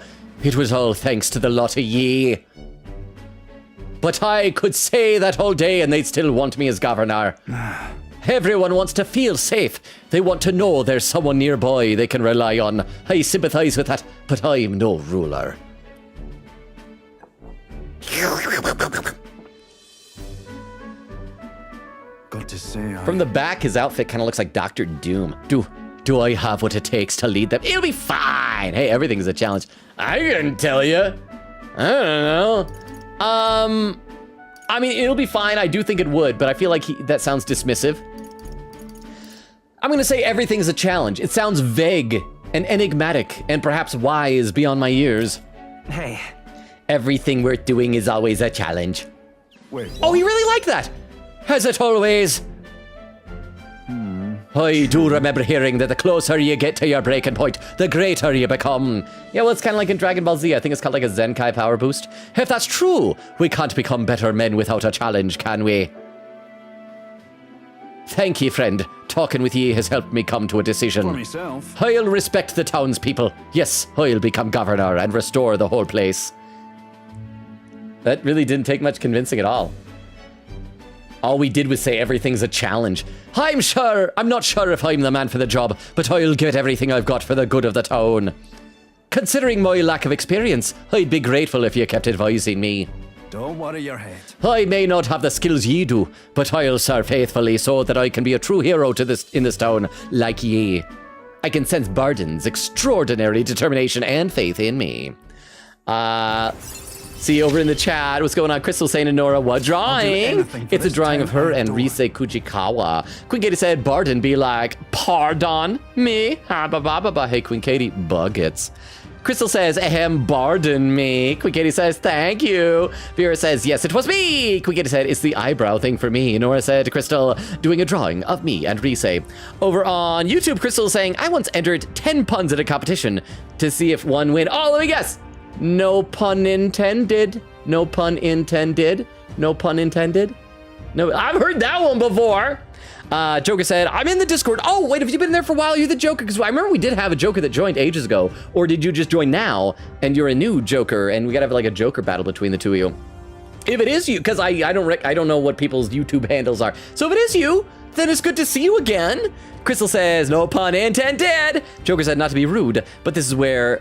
It was all thanks to the lot of ye. But I could say that all day and they'd still want me as governor. Everyone wants to feel safe. They want to know there's someone nearby they can rely on. I sympathize with that, but I'm no ruler. Got to say, From the back, his outfit kind of looks like Dr. Doom. Do I have what it takes to lead them? It'll be fine. Hey, everything's a challenge. I couldn't tell you. I don't know. I mean, it'll be fine. I do think it would, but I feel like that sounds dismissive. I'm going to say everything's a challenge. It sounds vague and enigmatic and perhaps wise beyond my years. Hey. Everything worth doing is always a challenge. Wait, what? Oh, he really liked that. As it always. I do remember hearing that the closer you get to your breaking point, the greater you become. Yeah, well, it's kind of like in Dragon Ball Z. I think it's called like a Zenkai power boost. If that's true, we can't become better men without a challenge, can we? Thank ye, friend. Talking with ye has helped me come to a decision. For myself. I'll respect the townspeople. Yes, I'll become governor and restore the whole place. That really didn't take much convincing at all. All we did was say everything's a challenge. I'm not sure if I'm the man for the job, but I'll give it everything I've got for the good of the town. Considering my lack of experience, I'd be grateful if you kept advising me. Don't worry your head. I may not have the skills ye do, but I'll serve faithfully so that I can be a true hero in this town, like ye. I can sense Barden's extraordinary determination and faith in me. See over in the chat, what's going on? Crystal saying to Nora, what drawing? It's a drawing of her and Rise Kujikawa. Queen Katie said, Barden be like, pardon me? Hey, Queen Katie, buckets. Crystal says, pardon me. Queen Katie says, thank you. Vera says, yes, it was me. Queen Katie said, it's the eyebrow thing for me. Nora said, Crystal, doing a drawing of me and Rise. Over on YouTube, Crystal saying, I once entered 10 puns at a competition to see if one win. Oh, let me guess. No pun intended. No pun intended. No pun intended. No, I've heard that one before. Joker said, I'm in the Discord. Oh, wait, have you been there for a while? You're the Joker? Because I remember we did have a Joker that joined ages ago. Or did you just join now and you're a new Joker and we gotta have like a Joker battle between the two of you? If it is you, because I don't know what people's YouTube handles are. So if it is you, then it's good to see you again. Crystal says, no pun intended. Joker said, not to be rude, but this is where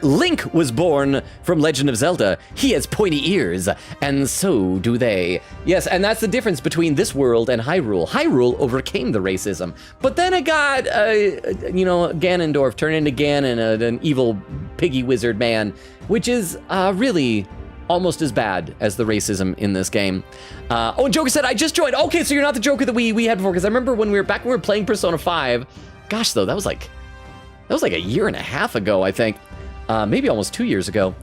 Link was born from Legend of Zelda. He has pointy ears, and so do they. Yes, and that's the difference between this world and Hyrule. Hyrule overcame the racism, but then it got, Ganondorf turned into Ganon, an evil piggy wizard man, which is really almost as bad as the racism in this game. And Joker said, I just joined. Okay, so you're not the Joker that we had before, because I remember when we were playing Persona 5. Gosh, though, that was like a year and a half ago, I think. Maybe almost 2 years ago.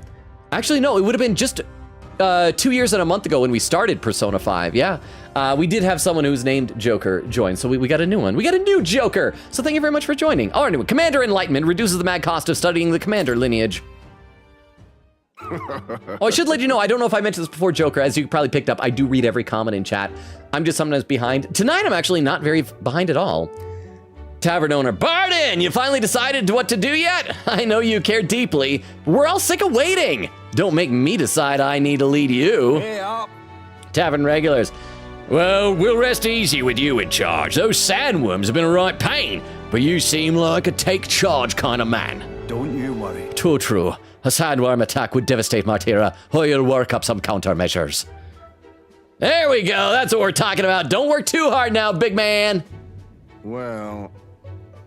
Actually, no, it would have been just 2 years and a month ago when we started Persona 5, yeah. We did have someone who's named Joker join, so we got a new one. We got a new Joker! So thank you very much for joining. Oh, anyway, Commander Enlightenment reduces the mad cost of studying the Commander lineage. Oh, I should let you know, I don't know if I mentioned this before, Joker. As you probably picked up, I do read every comment in chat. I'm just sometimes behind. Tonight, I'm actually not very behind at all. Tavern owner, Barden, you finally decided what to do yet? I know you care deeply. We're all sick of waiting. Don't make me decide I need to lead you. Hey up. Tavern regulars, Well, we'll rest easy with you in charge. Those sandworms have been a right pain, but you seem like a take charge kind of man. Don't you worry. Too true. A sandworm attack would devastate Martira. I'll work up some countermeasures. There we go. That's what we're talking about. Don't work too hard now, big man. Well...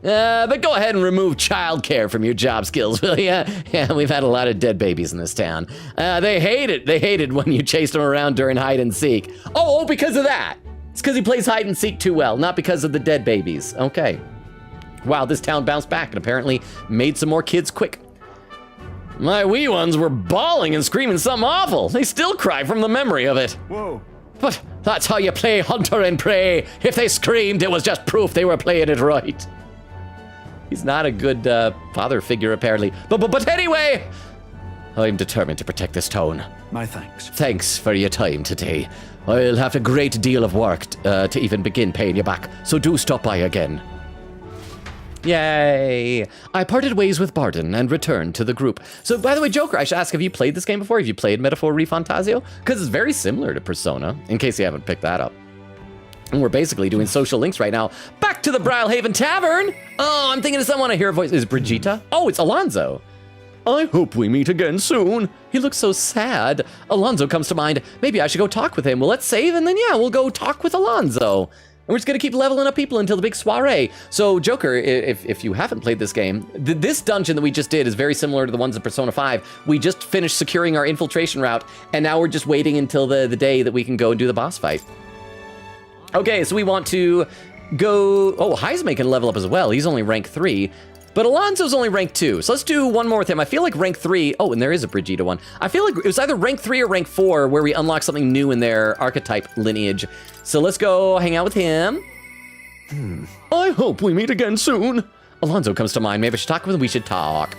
but go ahead and remove childcare from your job skills, will ya? Yeah, we've had a lot of dead babies in this town. They hate it. They hated when you chased them around during hide and seek. Oh, because of that. It's because he plays hide and seek too well, not because of the dead babies. Okay. Wow, this town bounced back and apparently made some more kids quick. My wee ones were bawling and screaming something awful. They still cry from the memory of it. Whoa. But that's how you play hunter and prey. If they screamed, it was just proof they were playing it right. He's not a good father figure, apparently. But anyway, I'm determined to protect this town. My thanks. Thanks for your time today. I'll have a great deal of work to even begin paying you back, so do stop by again. Yay! I parted ways with Barden and returned to the group. So, by the way, Joker, I should ask, have you played this game before? Have you played Metaphor ReFantazio? Because it's very similar to Persona, in case you haven't picked that up. And we're basically doing social links right now. Back to the Brylehaven Tavern! Oh, I'm thinking of someone I hear a voice. Is it Brigitte? Oh, it's Alonzo. I hope we meet again soon. He looks so sad. Alonzo comes to mind. Maybe I should go talk with him. Well, let's save, and then, yeah, we'll go talk with Alonzo. And we're just gonna keep leveling up people until the big soiree. So, Joker, if you haven't played this game, this dungeon that we just did is very similar to the ones in Persona 5. We just finished securing our infiltration route, and now we're just waiting until the day that we can go and do the boss fight. Okay, so we want to go... Oh, Heisman can level up as well. He's only rank 3. But Alonzo's only rank 2. So let's do one more with him. I feel like rank 3... Oh, and there is a Brigitte one. I feel like it was either rank 3 or rank 4 where we unlock something new in their archetype lineage. So let's go hang out with him. I hope we meet again soon. Alonzo comes to mind. Maybe I should talk with him. We should talk.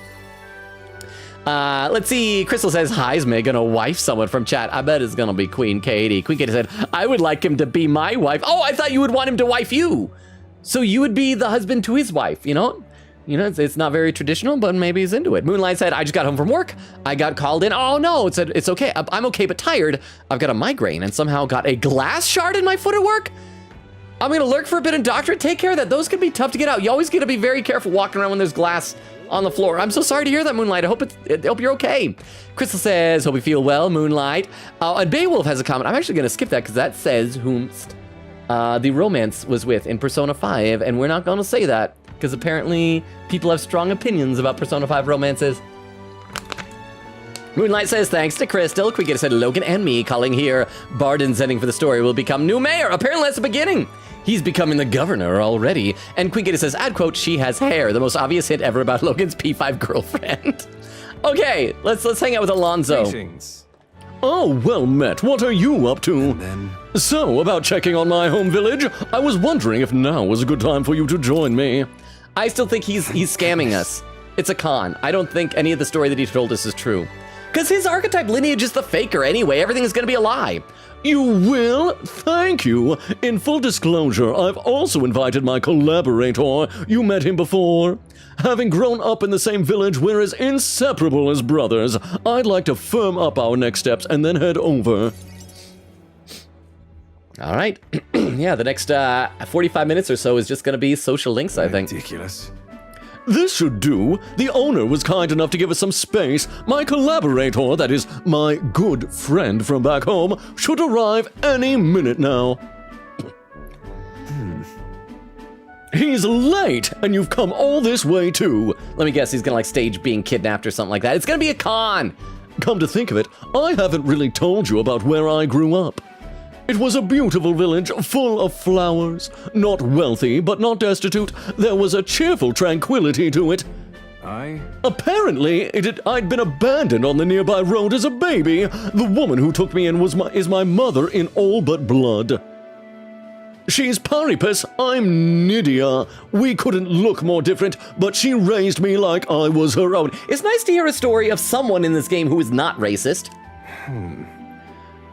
Let's see. Crystal says, hi, is Meg gonna wife someone from chat? I bet it's gonna be Queen Katie. Queen Katie said, I would like him to be my wife. Oh, I thought you would want him to wife you. So you would be the husband to his wife, you know? You know, it's not very traditional, but maybe he's into it. Moonlight said, I just got home from work. I got called in. Oh, no, it's okay. I'm okay, but tired. I've got a migraine and somehow got a glass shard in my foot at work. I'm going to lurk for a bit and doctorate. Take care of that. Those can be tough to get out. You always got to be very careful walking around when there's glass on the floor. I'm so sorry to hear that, Moonlight. I hope you're okay. Crystal says, hope you feel well, Moonlight. And Beowulf has a comment. I'm actually going to skip that because that says whomst the romance was with in Persona 5, and we're not going to say that. Because apparently people have strong opinions about Persona 5 romances. Moonlight says, thanks to Crystal. Quickett said, Logan and me calling here. Barden's ending for the story will become new mayor. Apparently that's the beginning. He's becoming the governor already. And Quickett says, add quote, she has hair. The most obvious hint ever about Logan's P5 girlfriend. Okay, let's hang out with Alonzo. Greetings. Oh, well met. What are you up to? And then... So, about checking on my home village, I was wondering if now was a good time for you to join me. I still think he's scamming us. It's a con. I don't think any of the story that he told us is true. Because his archetype lineage is the faker anyway. Everything is going to be a lie. You will? Thank you. In full disclosure, I've also invited my collaborator. You met him before. Having grown up in the same village, we're as inseparable as brothers. I'd like to firm up our next steps and then head over. All right. Yeah, the next 45 minutes or so is just going to be social links, I think. Ridiculous. This should do. The owner was kind enough to give us some space. My collaborator, that is, my good friend from back home, should arrive any minute now. He's late, and you've come all this way too. Let me guess, he's gonna stage being kidnapped or something like that. It's gonna be a con. Come to think of it, I haven't really told you about where I grew up. It was a beautiful village, full of flowers. Not wealthy, but not destitute. There was a cheerful tranquility to it. Apparently, I'd been abandoned on the nearby road as a baby. The woman who took me in is my mother in all but blood. She's Paripus, I'm Nydia. We couldn't look more different, but she raised me like I was her own. It's nice to hear a story of someone in this game who is not racist.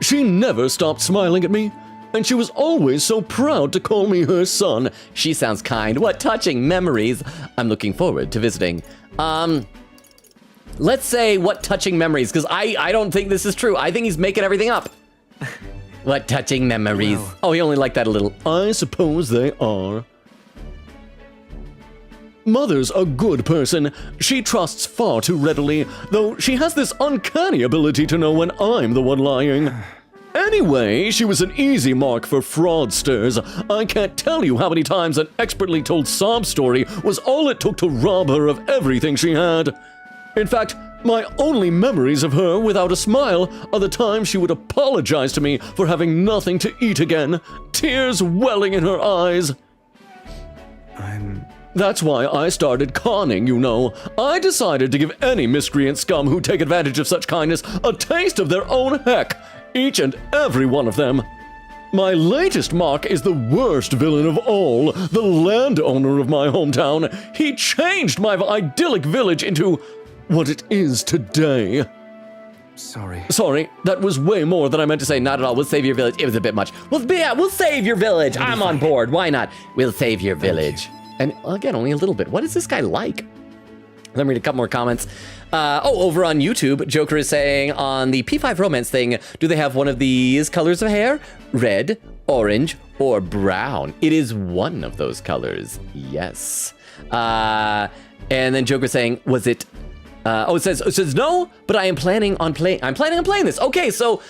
She never stopped smiling at me, and she was always so proud to call me her son. She sounds kind. What touching memories. I'm looking forward to visiting. Let's say what touching memories, because I don't think this is true. I think he's making everything up. What touching memories. Oh, he only liked that a little. I suppose they are. Mother's a good person. She trusts far too readily, though she has this uncanny ability to know when I'm the one lying. Anyway, she was an easy mark for fraudsters. I can't tell you how many times an expertly told sob story was all it took to rob her of everything she had. In fact, my only memories of her without a smile are the times she would apologize to me for having nothing to eat again, tears welling in her eyes. That's why I started conning, you know. I decided to give any miscreant scum who take advantage of such kindness a taste of their own heck, each and every one of them. My latest mark is the worst villain of all, the landowner of my hometown. He changed my idyllic village into what it is today. Sorry, that was way more than I meant to say. Not at all. We'll save your village. It was a bit much. We'll save your village. I'm on board. Why not? We'll save your village. And again, only a little bit. What is this guy like? Let me read a couple more comments. Over on YouTube, Joker is saying on the P5 romance thing, do they have one of these colors of hair? Red, orange, or brown? It is one of those colors. Yes. And then Joker saying, was it? It says no, but I'm planning on playing this. Okay, so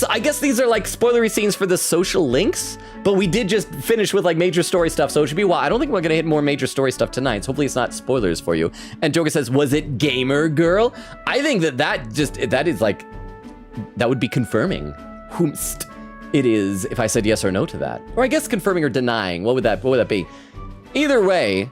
I guess these are like spoilery scenes for the social links, but we did just finish with like major story stuff, so it should be I don't think we're gonna hit more major story stuff tonight, so hopefully it's not spoilers for you. And Joker says, was it Gamer Girl? I think that would be confirming whomst it is if I said yes or no to that. Or I guess confirming or denying. What would that be? Either way,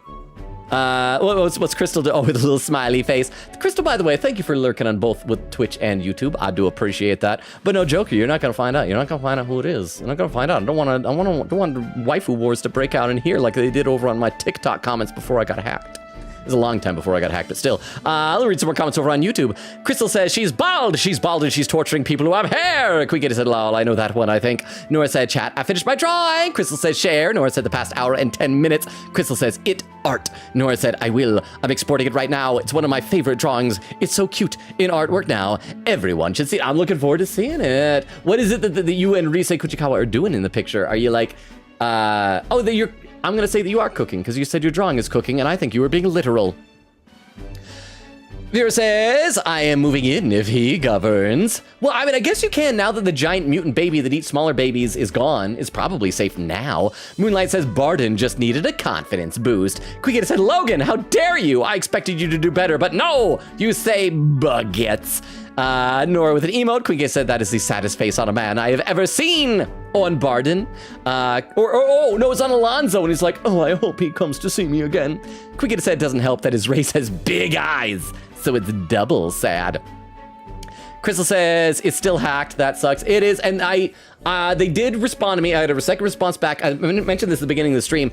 what's Crystal do? Oh, with a little smiley face. Crystal, by the way, thank you for lurking on both with Twitch and YouTube. I do appreciate that. But no, Joker, you're not gonna find out. You're not gonna find out who it is. You're not gonna find out. I don't want the waifu wars to break out in here like they did over on my TikTok comments before I got hacked. It was a long time before I got hacked, but still. I'll read some more comments over on YouTube. Crystal says, she's bald and she's torturing people who have hair. Quickity said, lol, I know that one, I think. Nora said, chat, I finished my drawing. Crystal says, share. Nora said, the past hour and 10 minutes. Crystal says, it art. Nora said, I will. I'm exporting it right now. It's one of my favorite drawings. It's so cute in artwork now. Everyone should see it. I'm looking forward to seeing it. What is it that you and Rise Kuchikawa are doing in the picture? Are you like, I'm going to say that you are cooking, because you said your drawing is cooking, and I think you were being literal. Vera says, I am moving in if he governs. Well, I mean, I guess you can now that the giant mutant baby that eats smaller babies is gone. It's probably safe now. Moonlight says, Barden just needed a confidence boost. Quickity said, Logan, how dare you? I expected you to do better, but no, you say baguettes. Nora with an emote. Quinke said that is the saddest face on a man I have ever seen on Barden. No, it's on Alonzo, and he's like, oh, I hope he comes to see me again. Quinke said it doesn't help that his race has big eyes, so it's double sad. Crystal says it's still hacked. That sucks. It is, and they did respond to me. I had a second response back. I mentioned this at the beginning of the stream.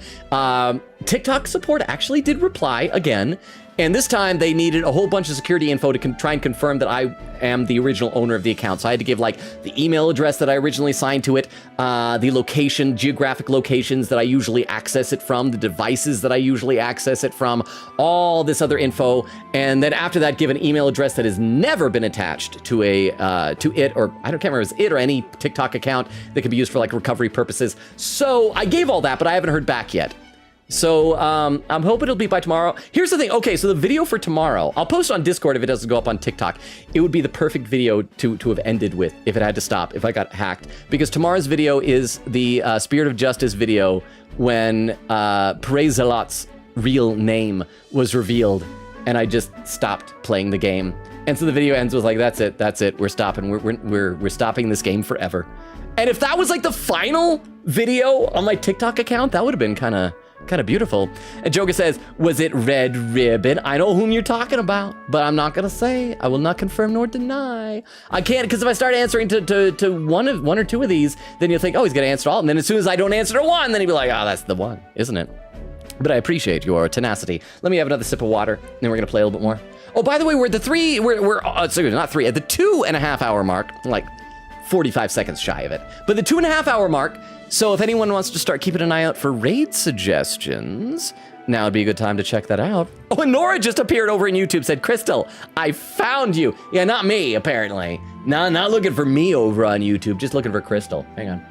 TikTok support actually did reply again. And this time they needed a whole bunch of security info to try and confirm that I am the original owner of the account. So I had to give like the email address that I originally signed to it, the location, geographic locations that I usually access it from, the devices that I usually access it from, all this other info. And then after that, give an email address that has never been attached to it, or I can't remember if it's it or any TikTok account that can be used for like recovery purposes. So I gave all that, but I haven't heard back yet. So I'm hoping it'll be by tomorrow. Here's the thing. Okay, so the video for tomorrow, I'll post it on Discord if it doesn't go up on TikTok. It would be the perfect video to have ended with if it had to stop, if I got hacked. Because tomorrow's video is the Spirit of Justice video when Perez-Zelot's real name was revealed, and I just stopped playing the game. And so the video ends with like, that's it, we're stopping. We're stopping this game forever. And if that was like the final video on my TikTok account, that would have been kind of beautiful. And Joker says, was it Red Ribbon? I know whom you're talking about, but I'm not gonna say. I will not confirm nor deny. I can't, because if I start answering to one or two of these, then you'll think, oh, he's gonna answer all. And then as soon as I don't answer to one, then he'll be like, oh, that's the one, isn't it? But I appreciate your tenacity. Let me have another sip of water, and then we're gonna play a little bit more. Oh, by the way, we're at the 2.5 hour mark, like 45 seconds shy of it. But the 2.5 hour mark, so if anyone wants to start keeping an eye out for raid suggestions, now would be a good time to check that out. Oh, and Nora just appeared over in YouTube, said, Crystal, I found you. Yeah, not me, apparently. No, not looking for me over on YouTube, just looking for Crystal. Hang on.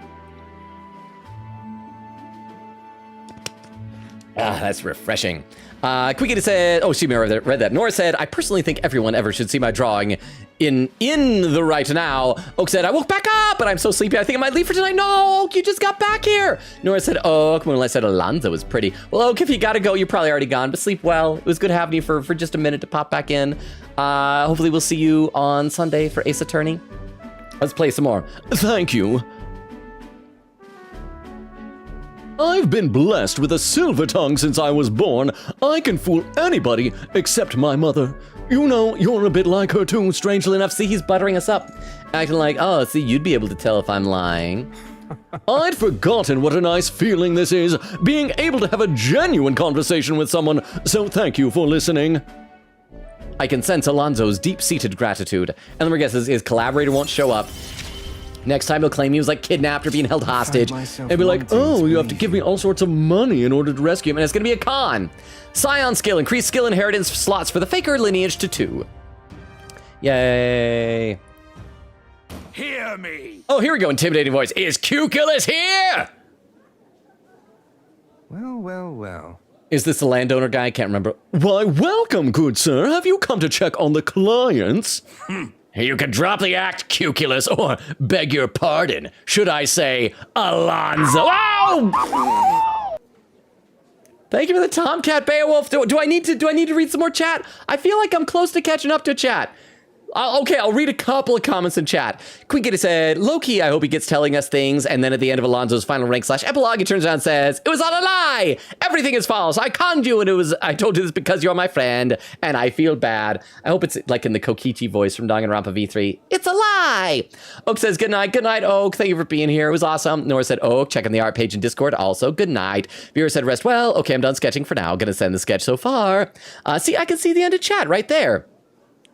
Ah, that's refreshing. Quickity said, oh, she may have read that. Nora said, I personally think everyone ever should see my drawing in the right now. Oak said, I woke back up, but I'm so sleepy, I think I might leave for tonight. No, Oak, you just got back here. Nora said, Oak. Moonlight said, Alonzo was pretty. Well, Oak, if you gotta go, you're probably already gone, but sleep well. It was good having you for just a minute to pop back in. Hopefully we'll see you on Sunday for Ace Attorney. Let's play some more. Thank you. I've been blessed with a silver tongue since I was born. I can fool anybody except my mother. You know, you're a bit like her too, strangely enough. See, he's buttering us up. Acting like, oh, see, you'd be able to tell if I'm lying. I'd forgotten what a nice feeling this is, being able to have a genuine conversation with someone, so thank you for listening. I can sense Alonzo's deep-seated gratitude. And let me guess, his collaborator won't show up. Next time he'll claim he was like kidnapped or being held hostage and be like, oh, you have to give me all sorts of money in order to rescue him, and it's gonna be a con. Scion skill, increase skill inheritance slots for the Faker lineage to 2. Yay. Hear me! Oh, here we go, intimidating voice. Is Cuculus here? Well. Is this the landowner guy? I can't remember. Why, welcome, good sir. Have you come to check on the clients? You can drop the act, Cuculus, or beg your pardon. Should I say, Alonzo? Oh! Thank you for the Tomcat Beowulf. Do I need to read some more chat? I feel like I'm close to catching up to chat. Okay, I'll read a couple of comments in chat. Quinkity said, low-key, I hope he gets telling us things, and then at the end of Alonzo's final rank / epilogue, he turns around and says, it was all a lie! Everything is false! I conned you, and I told you this because you're my friend, and I feel bad. I hope it's like in the Kokichi voice from Danganronpa V3. It's a lie! Oak says, good night, Oak. Thank you for being here. It was awesome. Nora said, Oak, checking the art page in Discord. Also, good night. Viewer said, rest well. Okay, I'm done sketching for now. Gonna send the sketch so far. See, I can see the end of chat right there.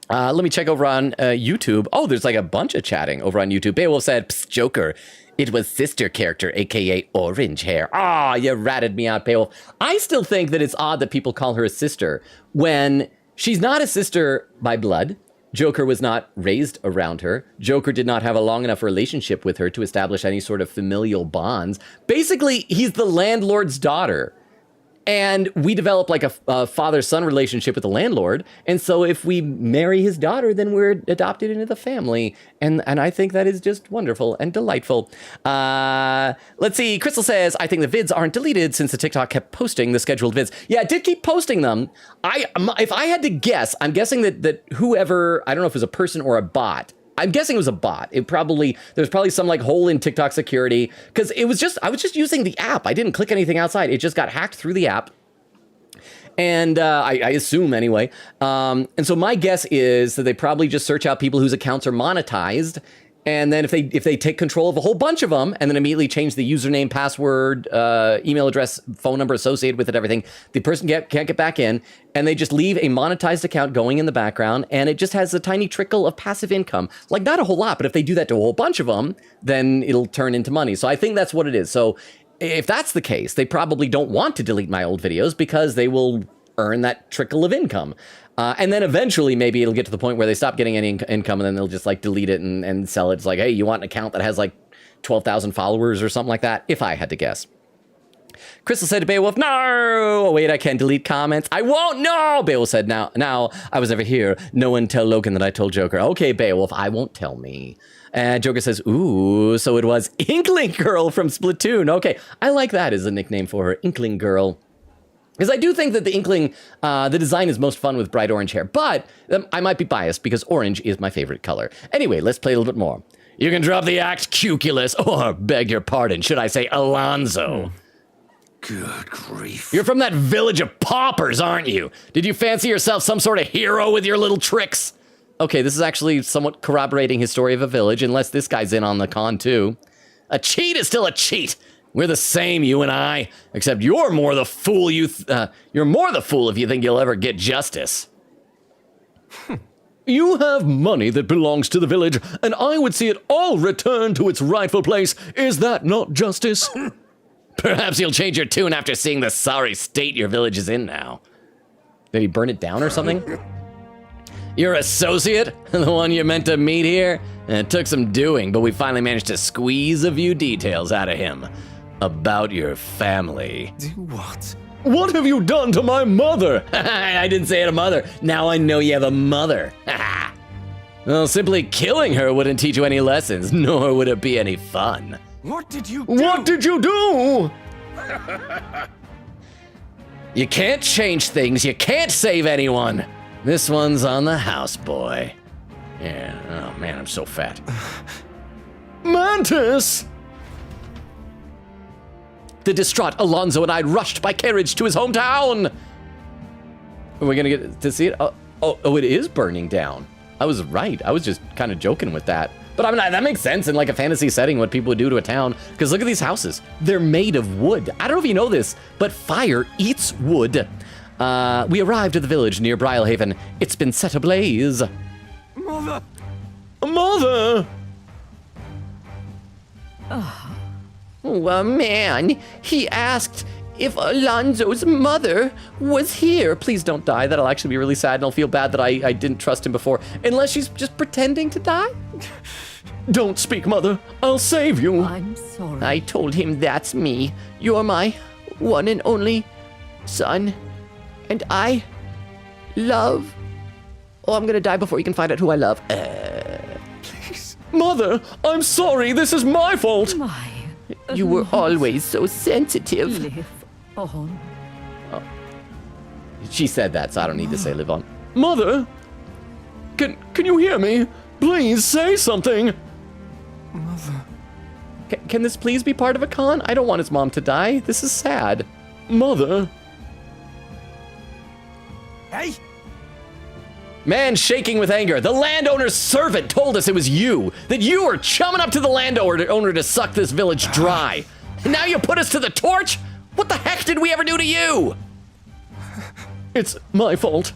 Let me check over on YouTube. Oh, there's like a bunch of chatting over on YouTube. Beowulf said, psst, Joker, it was sister character, aka orange hair. Ah, you ratted me out, Beowulf. I still think that it's odd that people call her a sister when she's not a sister by blood. Joker was not raised around her. Joker did not have a long enough relationship with her to establish any sort of familial bonds. Basically, he's the landlord's daughter. And we develop like a father-son relationship with the landlord. And so if we marry his daughter, then we're adopted into the family. And I think that is just wonderful and delightful. Let's see. Crystal says, I think the vids aren't deleted since the TikTok kept posting the scheduled vids. Yeah, it did keep posting them. If I had to guess, I'm guessing that whoever, I don't know if it was a person or a bot, I'm guessing it was a bot. There's probably some like hole in TikTok security because I was just using the app. I didn't click anything outside. It just got hacked through the app. And I assume anyway. And so my guess is that they probably just search out people whose accounts are monetized. And then if they take control of a whole bunch of them and then immediately change the username, password, email address, phone number associated with it, everything, the person can't get back in, and they just leave a monetized account going in the background, and it just has a tiny trickle of passive income. Like, not a whole lot, but if they do that to a whole bunch of them, then it'll turn into money. So I think that's what it is. So if that's the case, they probably don't want to delete my old videos because they will earn that trickle of income. And then eventually maybe it'll get to the point where they stop getting any income and then they'll just like delete it and sell it. It's like, hey, you want an account that has like 12,000 followers or something like that? If I had to guess. Crystal said to Beowulf, no, wait, I can't delete comments. I won't, no. Beowulf said, now, I was never here. No one tell Logan that I told Joker. Okay, Beowulf, I won't tell me. And Joker says, ooh, so it was Inkling Girl from Splatoon. Okay, I like that as a nickname for her, Inkling Girl. Because I do think that the Inkling, the design is most fun with bright orange hair, but I might be biased because orange is my favorite color. Anyway, let's play a little bit more. You can drop the act, Cuculus, or beg your pardon, should I say Alonzo? Good grief. You're from that village of paupers, aren't you? Did you fancy yourself some sort of hero with your little tricks? Okay, this is actually somewhat corroborating his story of a village, unless this guy's in on the con too. A cheat is still a cheat. We're the same, you and I, except you're more the fool you're more the fool if you think you'll ever get justice. You have money that belongs to the village, and I would see it all returned to its rightful place. Is that not justice? Perhaps you'll change your tune after seeing the sorry state your village is in now. Did he burn it down or something? Your associate, the one you meant to meet here? It took some doing, but we finally managed to squeeze a few details out of him. About your family. Do what? What have you done to my mother? I didn't say it a mother. Now I know you have a mother. Well, simply killing her wouldn't teach you any lessons, nor would it be any fun. What did you do? What did you do? You can't change things. You can't save anyone. This one's on the houseboy. Yeah, oh man, I'm so fat. Mantis! The distraught Alonzo and I rushed by carriage to his hometown. Are we gonna get to see it? Oh, it is burning down. I was right. I was just kind of joking with that. But I mean, that makes sense in like a fantasy setting, what people would do to a town. Because look at these houses. They're made of wood. I don't know if you know this, but fire eats wood. We arrived at the village near Brialhaven. It's been set ablaze. Mother! Mother! Oh, man, he asked if Alonzo's mother was here. Please don't die. That'll actually be really sad, and I'll feel bad that I didn't trust him before. Unless she's just pretending to die? Don't speak, Mother. I'll save you. I'm sorry. I told him that's me. You're my one and only son. And I love... Oh, I'm gonna die before you can find out who I love. Please. Mother, I'm sorry. This is my fault. My. You were always so sensitive. Live on. She said that, so I don't need to say live on. Mother? Can you hear me? Please say something. Mother. Can this please be part of a con? I don't want his mom to die. This is sad. Mother? Hey! Man shaking with anger. The landowner's servant told us it was you. That you were chumming up to the landowner to suck this village dry. And now you put us to the torch? What the heck did we ever do to you? It's my fault.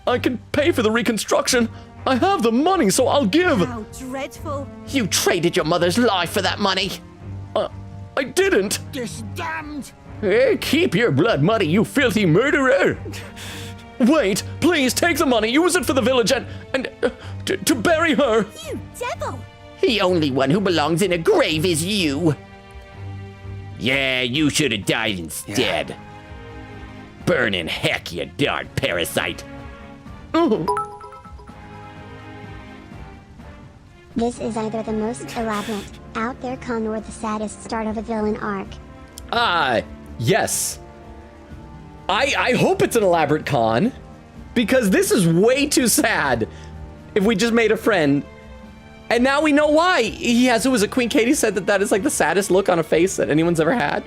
I can pay for the reconstruction. I have the money, so I'll give. How dreadful. You traded your mother's life for that money. I didn't. This damned! Hey, keep your blood muddy, you filthy murderer. Wait, please take the money, use it for the village and to bury her. You devil! The only one who belongs in a grave is you. Yeah, you should have died instead. Burn in heck, you darn parasite. This is either the most elaborate, out there con or the saddest start of a villain arc. Yes. I hope it's an elaborate con, because this is way too sad if we just made a friend. And now we know why. He has, who was it, Queen Katie said that is like the saddest look on a face that anyone's ever had.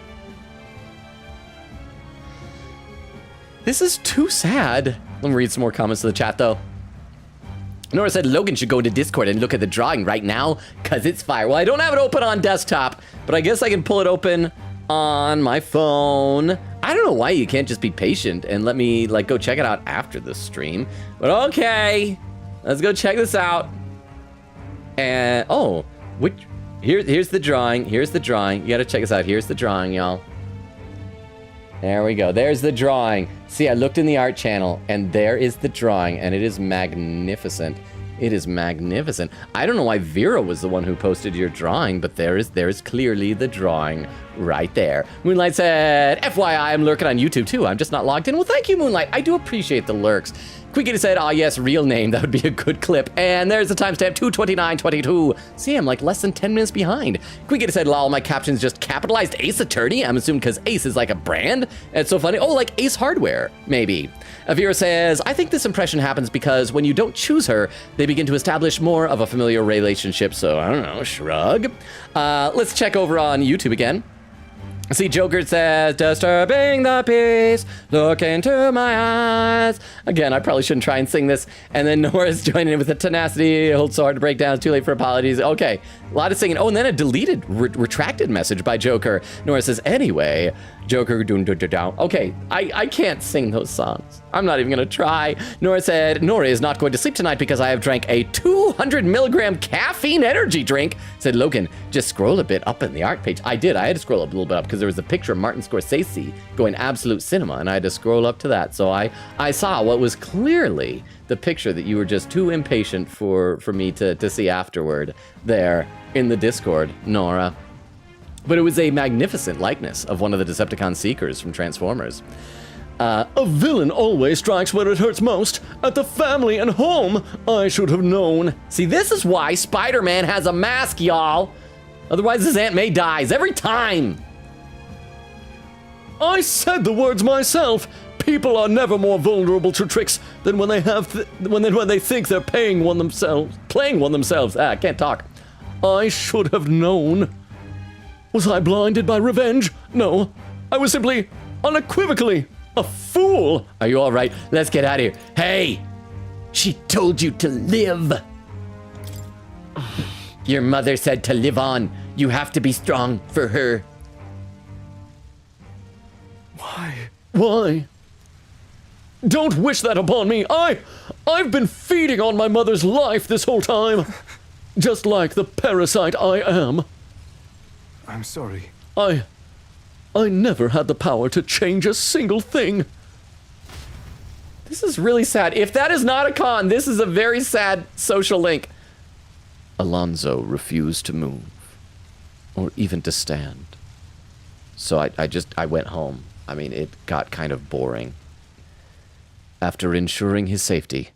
This is too sad. Let me read some more comments to the chat though. Nora said Logan should go into Discord and look at the drawing right now, cause it's fire. Well, I don't have it open on desktop, but I guess I can pull it open on my phone. I don't know why you can't just be patient and let me like go check it out after the stream. But okay, let's go check this out. And oh, here's the drawing. Here's the drawing. You gotta check this out. Here's the drawing, y'all. There we go. There's the drawing. See, I looked in the art channel and there is the drawing and it is magnificent. It is magnificent. I don't know why Vera was the one who posted your drawing, but there is clearly the drawing right there. Moonlight said, FYI, I'm lurking on YouTube too. I'm just not logged in. Well, thank you, Moonlight. I do appreciate the lurks. Quickity said, oh yes, real name. That would be a good clip. And there's the timestamp, 2:29:22. See, I'm like less than 10 minutes behind. Quickity said, lol, my captions just capitalized Ace Attorney. I'm assuming because Ace is like a brand. It's so funny. Oh, like Ace Hardware, maybe. Avira says, I think this impression happens because when you don't choose her, they begin to establish more of a familiar relationship. So I don't know, shrug. Let's check over on YouTube again. See, Joker says, disturbing the peace, look into my eyes. Again, I probably shouldn't try and sing this. And then Nora's joining in with the tenacity, holds so hard to break down, it's too late for apologies. Okay, a lot of singing. Oh, and then a deleted, retracted message by Joker. Nora says, anyway, Joker, okay, I can't sing those songs. I'm not even gonna try. Nora said, Nora is not going to sleep tonight because I have drank a 200 milligram caffeine energy drink. Said Logan, just scroll a bit up in the art page. I did, I had to scroll up a little bit up because because there was a picture of Martin Scorsese going absolute cinema, and I had to scroll up to that. So I saw what was clearly the picture that you were just too impatient for me to see afterward there in the Discord, Nora. But it was a magnificent likeness of one of the Decepticon Seekers from Transformers. A villain always strikes where it hurts most. At the family and home, I should have known. See, this is why Spider-Man has a mask, y'all. Otherwise, his Aunt May dies every time. I said the words myself. People are never more vulnerable to tricks than when they when they think they're playing one themselves. I can't talk. I should have known. Was I blinded by revenge? No, I was simply, unequivocally, a fool. Are you all right? Let's get out of here. Hey, she told you to live. Your mother said to live on. You have to be strong for her. Why? Don't wish that upon me. I've been feeding on my mother's life this whole time. Just like the parasite I am. I'm sorry. I never had the power to change a single thing. This is really sad. If that is not a con, this is a very sad social link. Alonzo refused to move, or even to stand. So I went home. I mean, it got kind of boring. After ensuring his safety,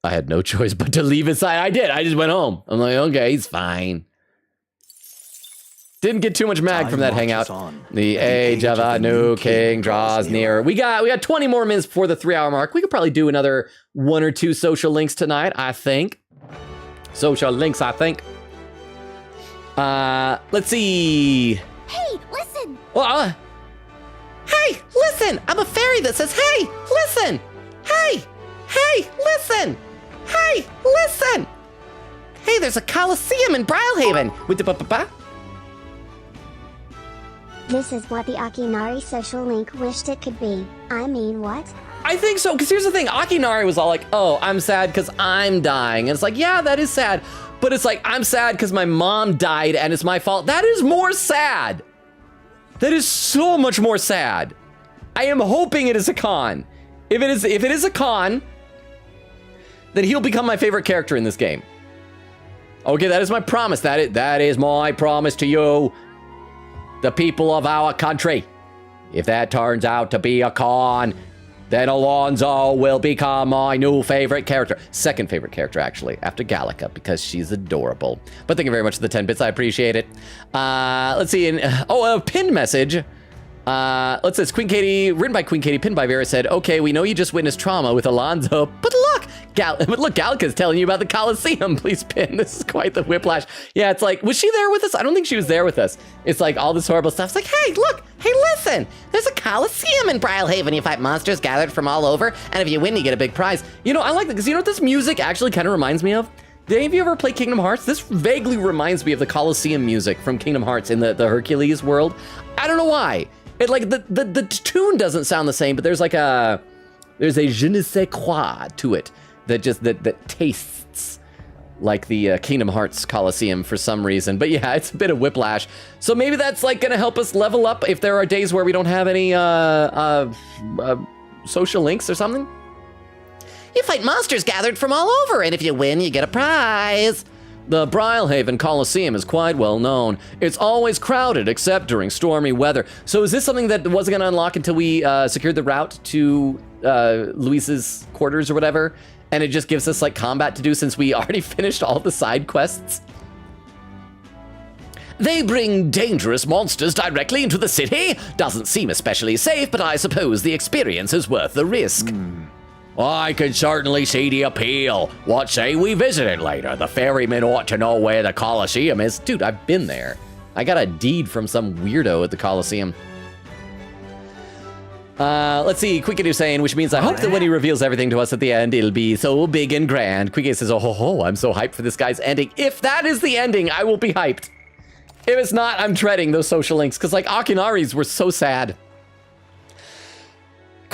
I had no choice but to leave his side. I did. I just went home. I'm like, okay, he's fine. Didn't get too much mag from that hangout. The age of a new king draws near. We got 20 more minutes before the 3-hour mark. We could probably do another 1 or 2 social links tonight, I think. Social links, I think. Let's see. Hey, listen! Well, hey, listen! I'm a fairy that says, hey, listen! Hey, listen! Hey, listen! Hey, there's a Coliseum in Brylehaven with the This is what the Akinari social link wished it could be. I mean, what? I think so, because here's the thing. Akinari was all like, oh, I'm sad because I'm dying. And it's like, yeah, that is sad. But it's like, I'm sad because my mom died and it's my fault. That is more sad. That is so much more sad. I am hoping it is a con. If it is a con, then he'll become my favorite character in this game. Okay, that is my promise. That is my promise to you, the people of our country. If that turns out to be a con, then Alonzo will become my new favorite character. Second favorite character, actually, after Gallica, because she's adorable. But thank you very much for the 10 bits. I appreciate it. Let's see. A pinned message. Let's say it's Queen Katie, written by Queen Katie, pinned by Vera, said, okay, we know you just witnessed trauma with Alonzo, but look, Gallica's telling you about the Coliseum. Please pin. This is quite the whiplash. Yeah, it's like, was she there with us? I don't think she was there with us. It's like all this horrible stuff. It's like, hey, look, hey, listen, there's a Coliseum in Brylehaven. You fight monsters gathered from all over, and if you win, you get a big prize. You know, I like that, because you know what this music actually kind of reminds me of? Did any of you ever play Kingdom Hearts? This vaguely reminds me of the Coliseum music from Kingdom Hearts in the Hercules world. I don't know why. It like the tune doesn't sound the same, but there's a je ne sais quoi to it that tastes like the Kingdom Hearts Coliseum for some reason. But yeah, it's a bit of whiplash. So maybe that's like gonna help us level up if there are days where we don't have any social links or something. You fight monsters gathered from all over, and if you win, you get a prize. The Brylehaven Coliseum is quite well known. It's always crowded except during stormy weather. So is this something that wasn't going to unlock until we secured the route to Luis's quarters or whatever? And it just gives us like combat to do since we already finished all the side quests? They bring dangerous monsters directly into the city? Doesn't seem especially safe, but I suppose the experience is worth the risk. I can certainly see the appeal. What say we visit it later? The ferryman ought to know where the Coliseum is. Dude, I've been there. I got a deed from some weirdo at the Coliseum. Let's see, Quickity saying, which means I hope that when he reveals everything to us at the end, it'll be so big and grand. Quickity says, oh ho ho, I'm so hyped for this guy's ending. If that is the ending, I will be hyped. If it's not, I'm treading those social links, because like Akinari's were so sad.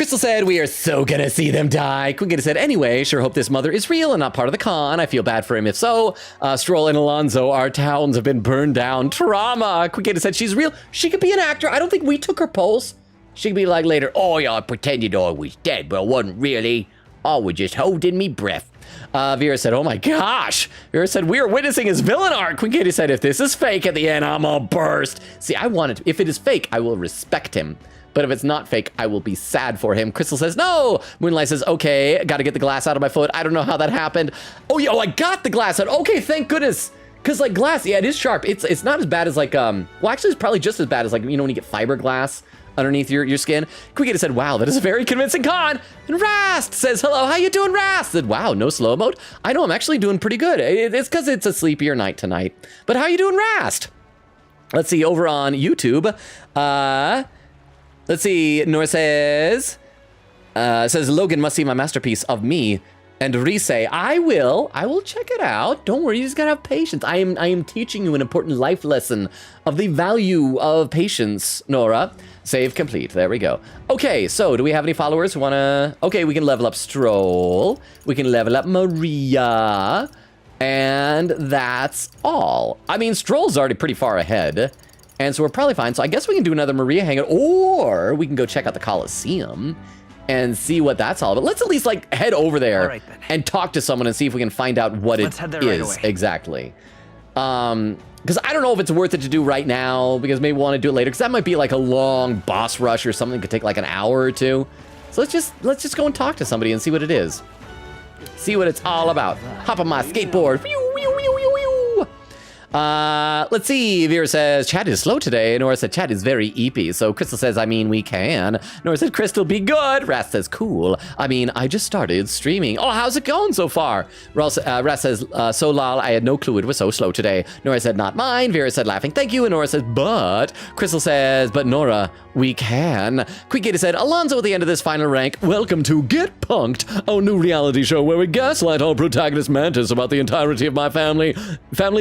Crystal said, we are so gonna see them die. Quinketta said, anyway, sure hope this mother is real and not part of the con. I feel bad for him if so. Stroll and Alonzo, our towns have been burned down. Trauma. Quinketta said, she's real. She could be an actor. I don't think we took her pulse. She could be like later, oh yeah, I pretended I was dead, but I wasn't really. I was just holding me breath. Vera said, oh my gosh. Vera said, we are witnessing his villain arc. Quinketta said, if this is fake at the end, I'm gonna burst. See, I want it. If it is fake, I will respect him. But if it's not fake, I will be sad for him. Crystal says, no. Moonlight says, okay, got to get the glass out of my foot. I don't know how that happened. Oh, yeah, I got the glass out. Okay, thank goodness. Because, like, glass, yeah, it is sharp. It's not as bad as, like, well, actually, it's probably just as bad as, like, you know, when you get fiberglass underneath your skin. Quinketta said, wow, that is a very convincing con. And Rast says, hello, how you doing, Rast? Said, wow, no slow mode. I know, I'm actually doing pretty good. It's because it's a sleepier night tonight. But how you doing, Rast? Let's see, over on YouTube, let's see, Nora says Logan must see my masterpiece of me. And Rise, I will check it out. Don't worry, you just gotta have patience. I am teaching you an important life lesson of the value of patience, Nora. Save complete, there we go. Okay, so do we have any followers who wanna, okay, we can level up Stroll. We can level up Maria. And that's all. I mean, Stroll's already pretty far ahead. And so we're probably fine. So I guess we can do another Maria hangout, or we can go check out the Coliseum and see what that's all about. Let's at least like head over there and talk to someone and see if we can find out what it is exactly. Because I don't know if it's worth it to do right now, because maybe we want to do it later, because that might be like a long boss rush or something. It could take like an hour or two. So let's just go and talk to somebody and see what it is. See what it's all about. Hop on my skateboard. Let's see. Vera says, chat is slow today. Nora said, chat is very eepy. So Crystal says, I mean, we can. Nora said, Crystal, be good. Rast says, cool. I mean, I just started streaming. Oh, how's it going so far? Rast says, so lol, I had no clue it was so slow today. Nora said, not mine. Vera said, laughing, thank you. And Nora says, but. Crystal says, but Nora, we can. Quinketta said, Alonzo at the end of this final rank. Welcome to Get Punked, our new reality show where we gaslight our protagonist Mantis about the entirety of my family,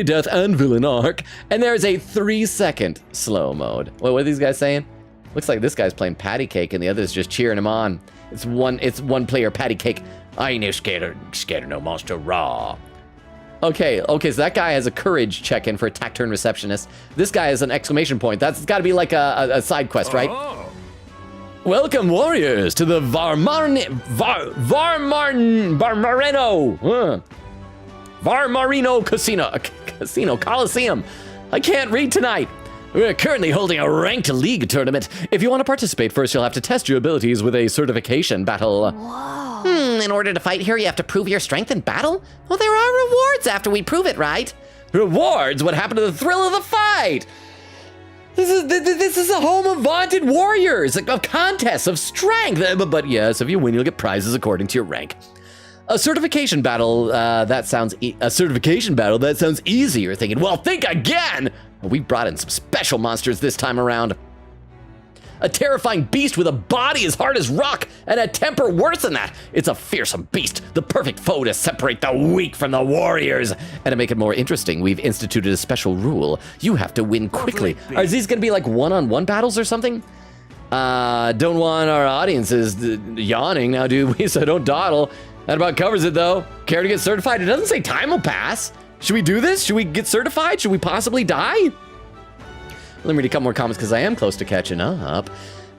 death, and villain arc. And there's a 3-second slow mode. What are these guys saying? Looks like this guy's playing patty cake and the other's just cheering him on. It's one player patty cake. I ain't no scared of no monster raw. Okay, so that guy has a courage check-in for a tact turn receptionist. This guy has an exclamation point. That's got to be like a side quest, right? Oh. Welcome, warriors, to the Varmarino Coliseum. I can't read tonight. We're currently holding a ranked league tournament. If you want to participate, first you'll have to test your abilities with a certification battle. Whoa. In order to fight here, you have to prove your strength in battle? Well, there are rewards after we prove it, right? Rewards? What happened to the thrill of the fight? This is a home of vaunted warriors, of contests of strength. But yes, if you win, you'll get prizes according to your rank. A certification battle, that sounds easy. You're thinking, well, think again. We brought in some special monsters this time around. A terrifying beast with a body as hard as rock and a temper worse than that. It's a fearsome beast, the perfect foe to separate the weak from the warriors. And to make it more interesting, we've instituted a special rule. You have to win quickly. Are these gonna be like one-on-one battles or something? Don't want our audiences yawning now, do we? So don't dawdle. That about covers it, though. Care to get certified? It doesn't say time will pass. Should we do this? Should we get certified? Should we possibly die? Let me read a couple more comments because I am close to catching up.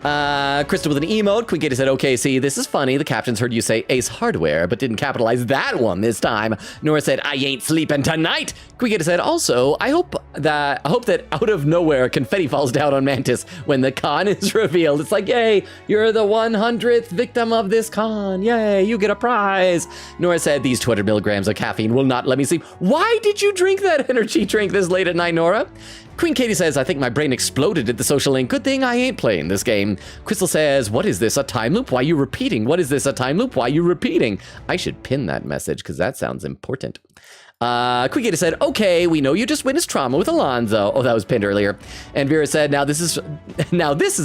Crystal with an emote. Quinketta said, okay, see, this is funny. The captains heard you say Ace Hardware, but didn't capitalize that one this time. Nora said, I ain't sleeping tonight. Quinketta said, also, I hope that out of nowhere confetti falls down on Mantis when the con is revealed. It's like, yay, you're the 100th victim of this con. Yay, you get a prize. Nora said, these 200 milligrams of caffeine will not let me sleep. Why did you drink that energy drink this late at night, Nora? Queen Katie says, I think my brain exploded at the social link. Good thing I ain't playing this game. Crystal says, what is this, a time loop? Why are you repeating? What is this, a time loop? Why are you repeating? I should pin that message because that sounds important. Queen Katie said, okay, we know you just witnessed trauma with Alonzo. Oh, that was pinned earlier. And Vera said, now this is